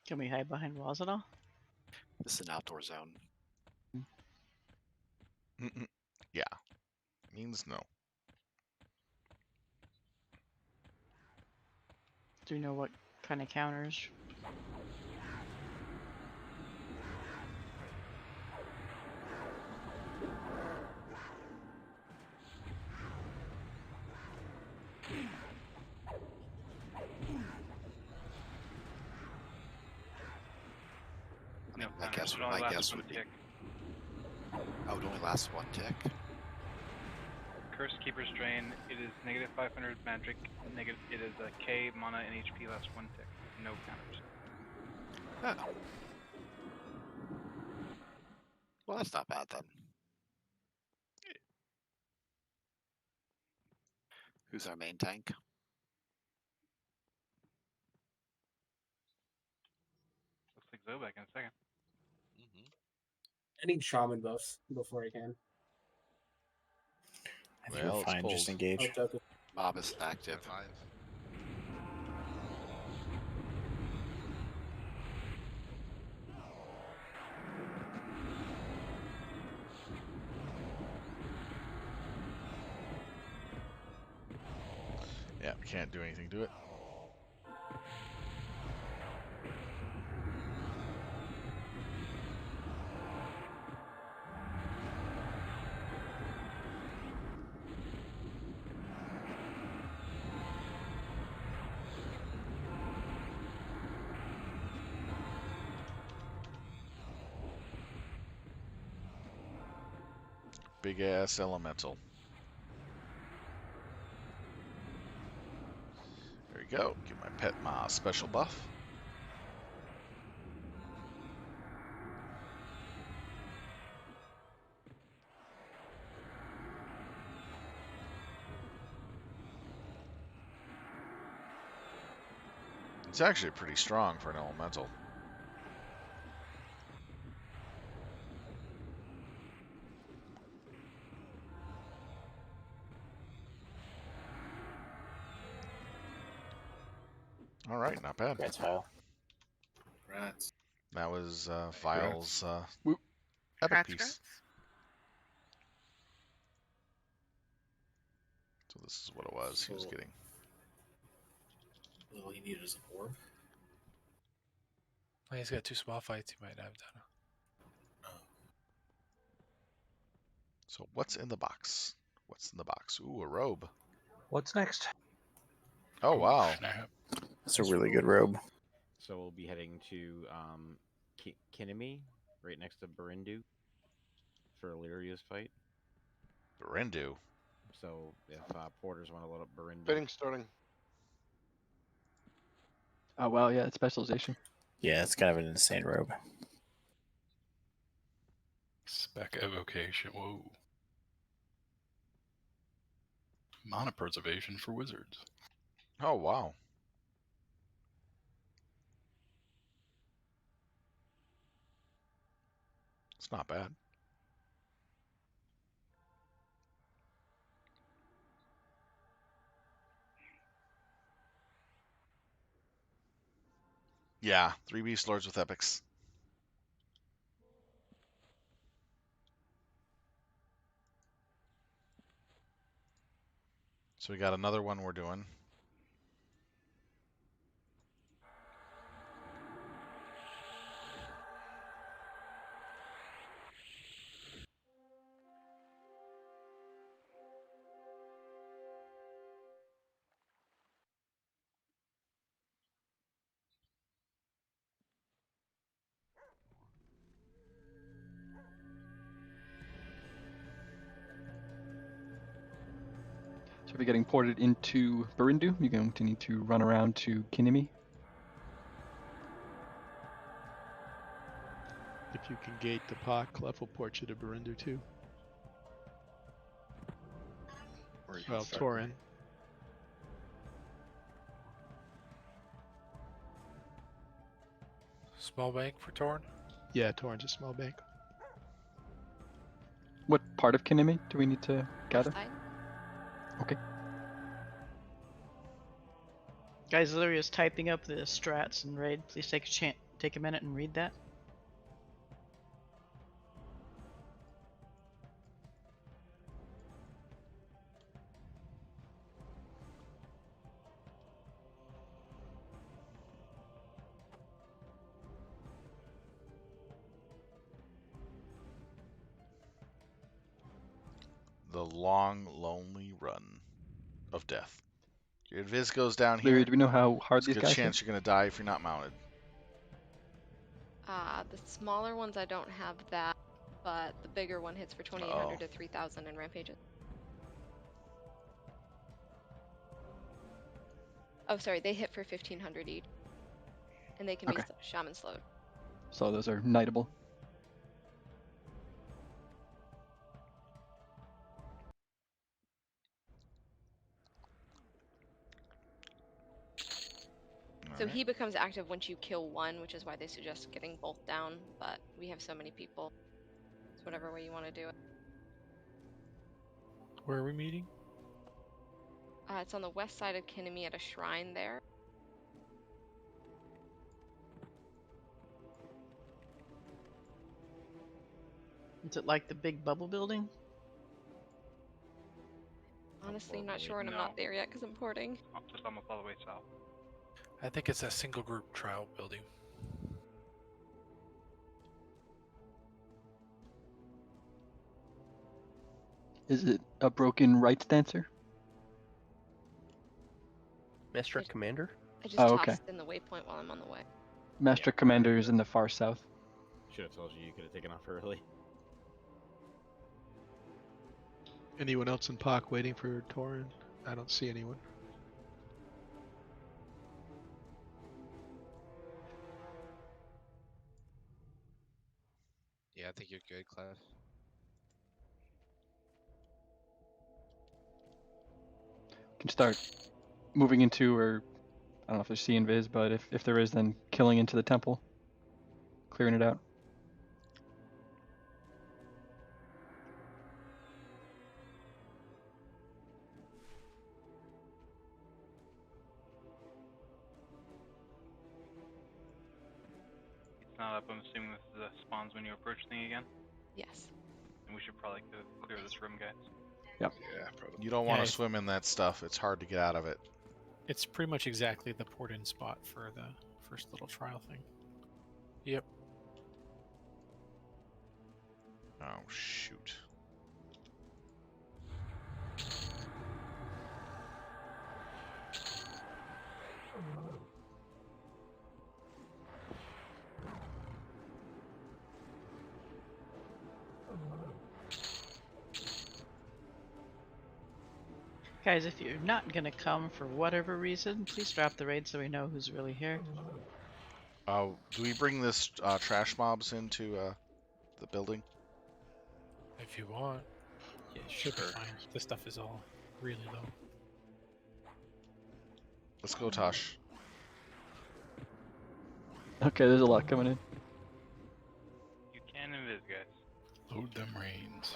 S20: Can we hide behind walls at all?
S16: This is an outdoor zone.
S1: Yeah. Means no.
S20: Do you know what kind of counters?
S16: I mean,
S14: No,
S16: my guess,
S14: it only
S16: my
S14: lasts
S16: guess
S14: one
S16: would be.
S14: tick.
S16: Oh, it only lasts 1 tick.
S14: Cursed Keeper's Drain. It is negative 500 magic. Negative. It is a K mana and HP lasts 1 tick. No counters.
S16: Oh. Well, that's not bad then. Who's our main tank?
S14: Looks like Zobek in a second.
S4: I need shaman buffs before I can.
S3: I think we're fine. Just engage.
S16: Mob is active.
S1: Yeah, we can't do anything to it. Big ass elemental. There we go. Give my pet my special buff. It's actually pretty strong for an elemental. All right, not bad.
S3: Congrats, Vile.
S7: Rats.
S1: That was Vile's epic piece. So this is what it was he was getting.
S7: All he needed is an orb.
S15: Well, he's got 2 small fights. He might have done.
S1: So what's in the box? What's in the box? Ooh, a robe.
S6: What's next?
S1: Oh, wow.
S3: It's a really good robe.
S8: So we'll be heading to Kinemi, right next to Barindu, for Illyria's fight.
S1: Barindu?
S8: So if porters want to load up Barindu.
S13: Fitting starting.
S6: Oh wow, yeah, it's specialization.
S3: Yeah, it's kind of an insane robe.
S17: Spec evocation. Whoa. Mana preservation for wizards.
S1: Oh, wow. It's not bad. Yeah, 3 Beastlords with epics. So we got another one we're doing.
S6: So if you're getting ported into Barindu, you're going to need to run around to Kinimi.
S5: If you can gate the POC, Clef will port you to Barindu too.
S11: Or you
S5: Well,
S11: start
S5: Torin.
S15: Small bank for Torn?
S5: Yeah, Torin's a small bank.
S6: What part of Kinimi do we need to gather?
S12: Side.
S6: Okay.
S20: Guys, Illyria is typing up the strats and raid. Please take a minute and read that.
S1: The long, lonely run of death. Your invis goes down
S6: Illyria,
S1: here.
S6: do we know how hard
S1: There's a
S6: these
S1: good
S6: guys
S1: chance
S6: hit?
S1: you're going to die if you're not mounted.
S12: The smaller ones I don't have that, but the bigger one hits for 2,800 to 3,000 and rampages. Oh, sorry, they hit for 1,500 each, and they can
S6: Okay.
S12: be shaman slowed.
S6: So those are knightable.
S12: So he becomes active once you kill one, which is why they suggest getting both down, but we have so many people. It's whatever way you want to do it.
S15: Where are we meeting?
S12: It's on the west side of Kinemi at a shrine there.
S20: Is it like the big bubble building?
S12: Honestly, not sure, and I'm not there yet because I'm porting.
S14: Just almost all the way south.
S15: I think it's a single group trial building.
S6: Is it a broken rights dancer?
S18: Master Commander?
S12: I just
S6: Oh,
S12: tossed
S6: okay.
S12: in the waypoint while I'm on the way.
S6: Master Commander is in the far south.
S8: Should have told you you could have taken off early.
S5: Anyone else in POC waiting for Torin? I don't see anyone.
S9: Yeah, I think you're good, Clef.
S6: Can start moving into, or I don't know if there's C invis, but if there is, then killing into the temple, clearing it out.
S14: It's not up. I'm assuming this is a spawns when you approach thing again.
S12: Yes.
S14: And we should probably clear this room, guys.
S6: Yep.
S1: Yeah, probably. You don't want to swim in that stuff. It's hard to get out of it.
S15: It's pretty much exactly the port-in spot for the first little trial thing. Yep.
S1: Oh, shoot.
S20: Guys, if you're not gonna come for whatever reason, please drop the raid so we know who's really here.
S1: Do we bring this trash mobs into the building?
S15: If you want. Yeah, it should be fine. This stuff is all really low.
S1: Let's go, Tosh.
S6: Okay, there's a lot coming in.
S14: You can invis, guys.
S11: Load them reins.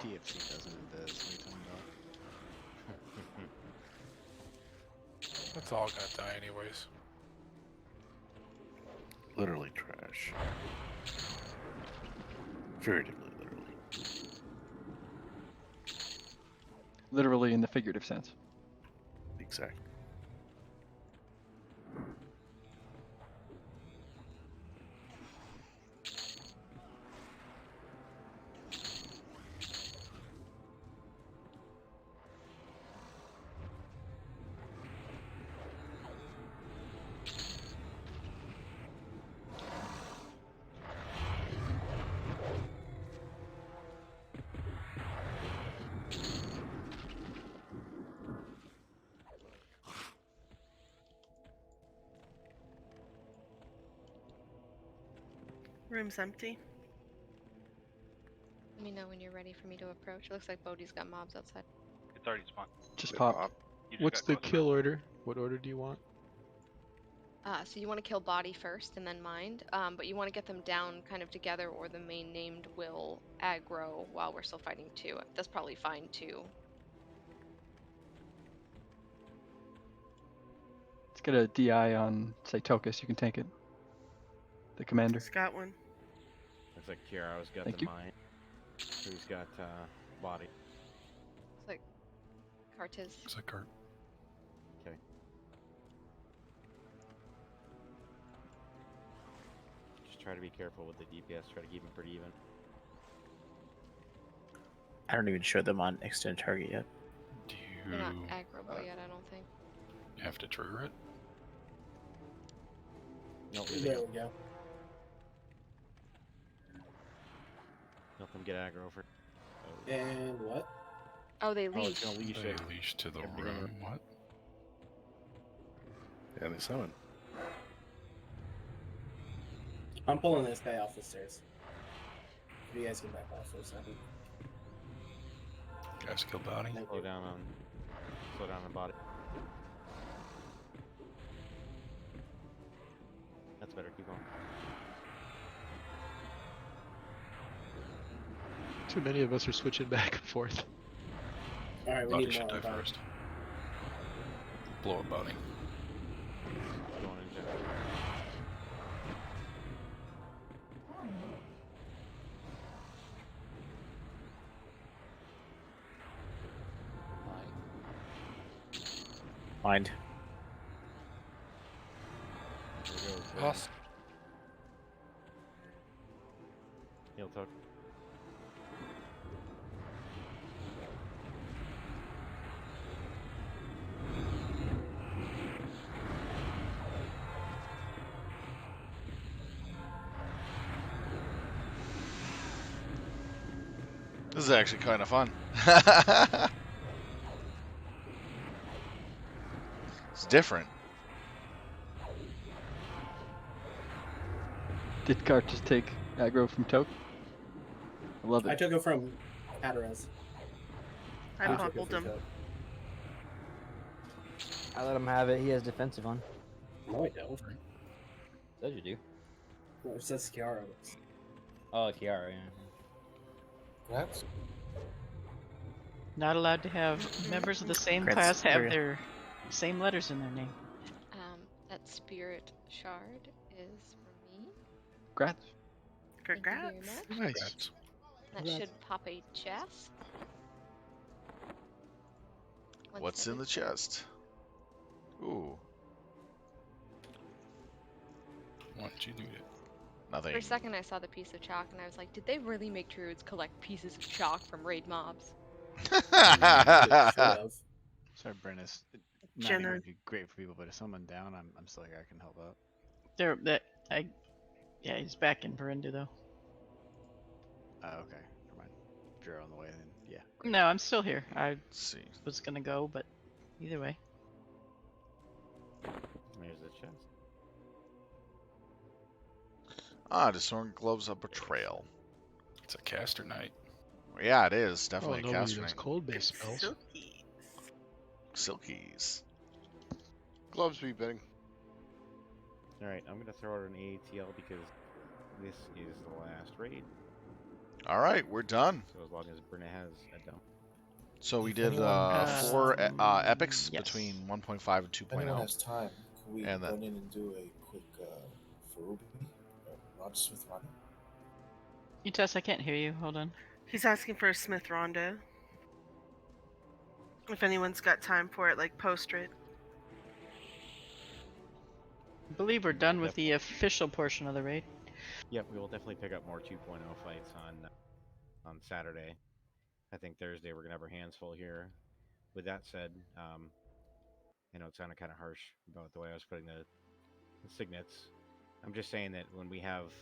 S8: TFC doesn't invis. What are you talking about?
S15: That's all gonna die anyways.
S11: Literally trash. Figuratively, literally.
S6: Literally in the figurative sense.
S11: Exactly.
S2: Room's empty.
S12: Let me know when you're ready for me to approach. It looks like Bodhi's got mobs outside.
S14: It's already spawned.
S6: Just popped.
S14: You just
S5: What's
S14: got
S5: the
S14: close
S5: kill order? What order do you want?
S12: So you want to kill body first and then mind, but you want to get them down kind of together, or the main named will aggro while we're still fighting too. That's probably fine too.
S6: Let's get a DI on, say, Tokus. You can tank it. The commander.
S2: Just got one.
S8: Looks like Kira's got
S6: Thank
S8: the
S6: you.
S8: mind. Who's got body?
S12: It's like Cartiz.
S17: Looks like Cart.
S8: Okay. Just try to be careful with the DPS. Try to keep them pretty even.
S3: I don't even show them on extended target yet.
S17: Do
S12: They're not aggroable yet, I don't think.
S17: you have to trigger it?
S8: No,
S4: There we go.
S8: Let them get aggro for.
S4: And what?
S12: Oh, they
S8: Oh,
S12: leash.
S8: it's gonna leash
S17: They
S8: it.
S17: leash to the
S8: Everything
S17: room. What?
S11: Yeah, they summon.
S4: I'm pulling this guy off the stairs. If you guys can back off for a second.
S17: Guys kill body.
S8: Slow down on body. That's better. Keep going.
S5: Too many of us are switching back and forth.
S4: Alright, we
S17: Body
S4: need
S17: should
S4: more
S17: die
S4: on body.
S17: first. Blow up body.
S8: Going in general.
S3: Mind.
S8: Here we go.
S15: Lost.
S8: Heal talk.
S1: This is actually kind of fun. It's different.
S6: Did Cart just take aggro from Toke? I love
S4: I
S6: it.
S4: took it from Hatteras.
S2: I bubbled him.
S18: I let him have it. He has defensive on.
S4: No, I don't.
S18: Says you do.
S4: Well, it says Kiara.
S18: Oh, Kiara, yeah.
S7: That's
S20: Not allowed to have members of the same
S3: Grats,
S20: class have
S3: there.
S20: their same letters in their name.
S12: That spirit shard is for me.
S6: Grats.
S12: Thank you very
S2: Congrats.
S12: much.
S5: Nice.
S12: That should pop a chest.
S1: What's in the chest? Ooh,
S17: What did you need it?
S1: nothing.
S12: For a second, I saw the piece of chalk, and I was like, "Did they really make druids collect pieces of chalk from raid mobs?"
S8: Sorry, Brennis. Not
S2: Jenna.
S8: would be great for people, but if someone down, I'm still here. I can help out.
S20: Yeah, he's back in Verinda though.
S8: Okay, never mind. If you're on the way, then yeah.
S20: No, I'm still here. I
S1: Let's see.
S20: was gonna go, but either way.
S8: There's the chest.
S1: Ah, Discerned Gloves of Betrayal.
S17: It's a caster knight.
S1: Yeah, it is
S5: Oh,
S1: definitely a
S5: nobody
S1: caster
S5: does
S1: knight.
S5: cold-based spells.
S2: Silky.
S1: Silkies.
S13: Gloves be bidding.
S8: Alright, I'm gonna throw out an ATL because this is the last raid.
S1: All right, we're done.
S8: So as long as Brina has a dump.
S1: So we
S7: If
S1: did
S7: anyone has-
S1: 4 epics
S20: yes.
S1: between 1.5 and
S7: If anyone
S1: 2.0.
S7: has time, can we
S1: And
S7: run in and do a quick Farubi? Rod Smith Runner?
S20: Utas, I can't hear you. Hold on.
S2: He's asking for a Smith Rondo. If anyone's got time for it, like post it.
S20: I believe we're done with the official portion of the raid.
S8: Yep, we will definitely pick up more 2.0 fights on Saturday. I think Thursday we're gonna have our hands full here. With that said, I know it sounded kind of harsh about the way I was putting the signets. I'm just saying that when we have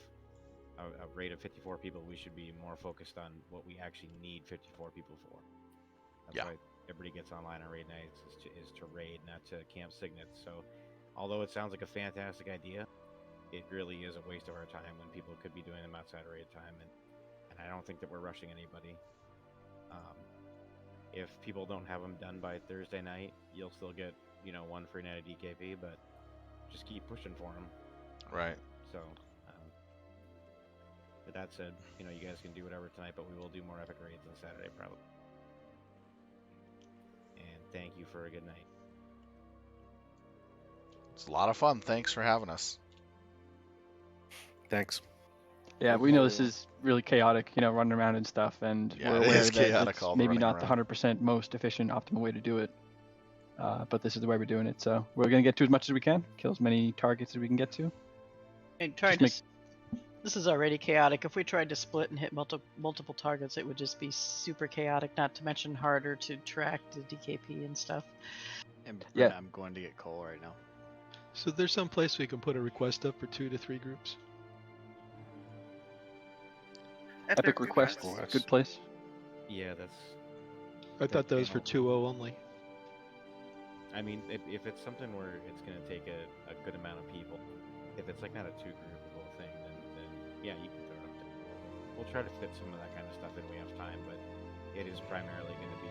S8: a raid of 54 people, we should be more focused on what we actually need 54 people for. That's why everybody gets online on raid nights is to raid, not to camp signets. So, although it sounds like a fantastic idea, it really is a waste of our time when people could be doing them outside of raid time, and I don't think that we're rushing anybody. If people don't have them done by Thursday night, you'll still get, you know, 1 free night of DKP, but just keep pushing for them.
S1: Right.
S8: So, with that said, you know, you guys can do whatever tonight, but we will do more epic raids on Saturday probably. And thank you for a good night.
S1: It's a lot of fun. Thanks for having us.
S11: Thanks.
S6: Yeah, we know this is really chaotic, you know, running around and stuff, and
S1: Yeah,
S6: we're
S1: it
S6: aware
S1: is
S6: that
S1: chaotic,
S6: it's
S1: all the
S6: maybe
S1: running
S6: not the
S1: around.
S6: 100% most efficient, optimal way to do it. But this is the way we're doing it, so we're gonna get to as much as we can, kill as many targets as we can get to.
S20: And this is already chaotic. If we tried to split and hit multiple targets, it would just be super chaotic. Not to mention harder to track the DKP and stuff.
S19: And
S6: Yeah.
S19: I'm going to get coal right now.
S5: So there's some place we can put a request up for 2 to 3 groups.
S6: Epic requests, good place.
S8: Yeah, that's.
S5: I thought that was for 2-0 only.
S8: I mean, if it's something where it's going to take a good amount of people, if it's like not a 2-groupable thing, then yeah, you can throw it up there. We'll try to fit some of that kind of stuff in. We have time, but it is primarily going to be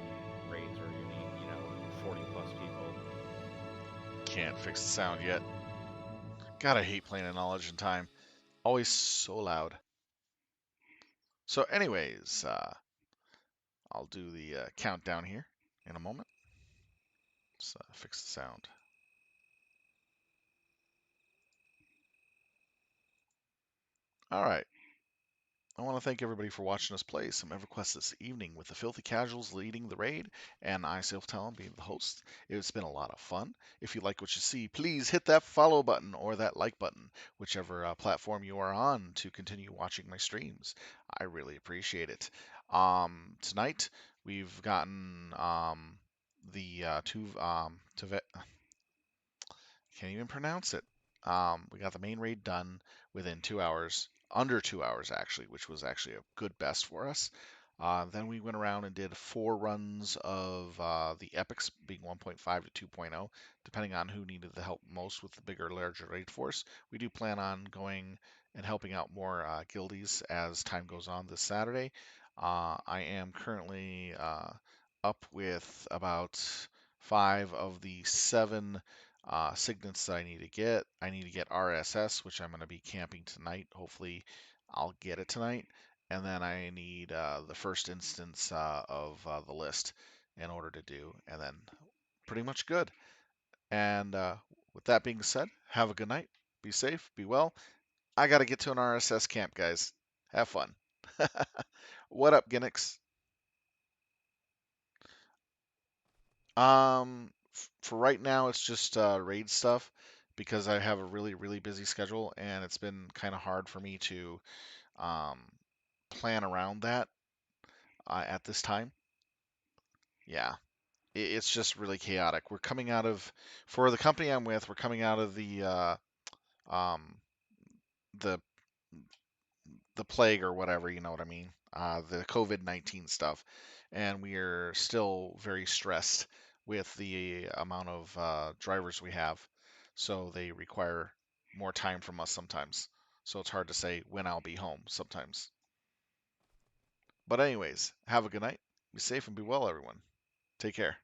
S8: raids where you need, you know, 40 plus people.
S1: Can't fix the sound yet. God, I hate playing in Knowledge and Time. Always so loud. So anyways, I'll do the countdown here in a moment. Let's fix the sound. All right. I want to thank everybody for watching us play some Everquest this evening with the Filthy Casuals leading the raid and I, Self-Talon, being the host. It's been a lot of fun. If you like what you see, please hit that follow button or that like button, whichever platform you are on, to continue watching my streams. I really appreciate it. Tonight, we've gotten the can't even pronounce it. We got the main raid done within 2 hours, under 2 hours actually, which was actually a good best for us. Then we went around and did 4 runs of the epics, being 1.5 to 2.0, depending on who needed the help most with the bigger, larger raid force. We do plan on going and helping out more guildies as time goes on this Saturday. I am currently up with about 5 of the 7 signets that I need to get. I need to get RSS, which I'm going to be camping tonight. Hopefully, I'll get it tonight. And then I need the first instance of the list in order to do. And then pretty much good. And with that being said, have a good night. Be safe. Be well. I got to get to an RSS camp, guys. Have fun. What up, Ginnix? For right now, it's just raid stuff because I have a really busy schedule, and it's been kind of hard for me to plan around that at this time. Yeah, it's just really chaotic. We're coming out of, for the company I'm with, we're coming out of um, the plague or whatever, you know what I mean, the COVID-19 stuff, and we are still very stressed with the amount of drivers we have, so they require more time from us sometimes. So it's hard to say when I'll be home sometimes. But anyways, have a good night. Be safe and be well, everyone. Take care.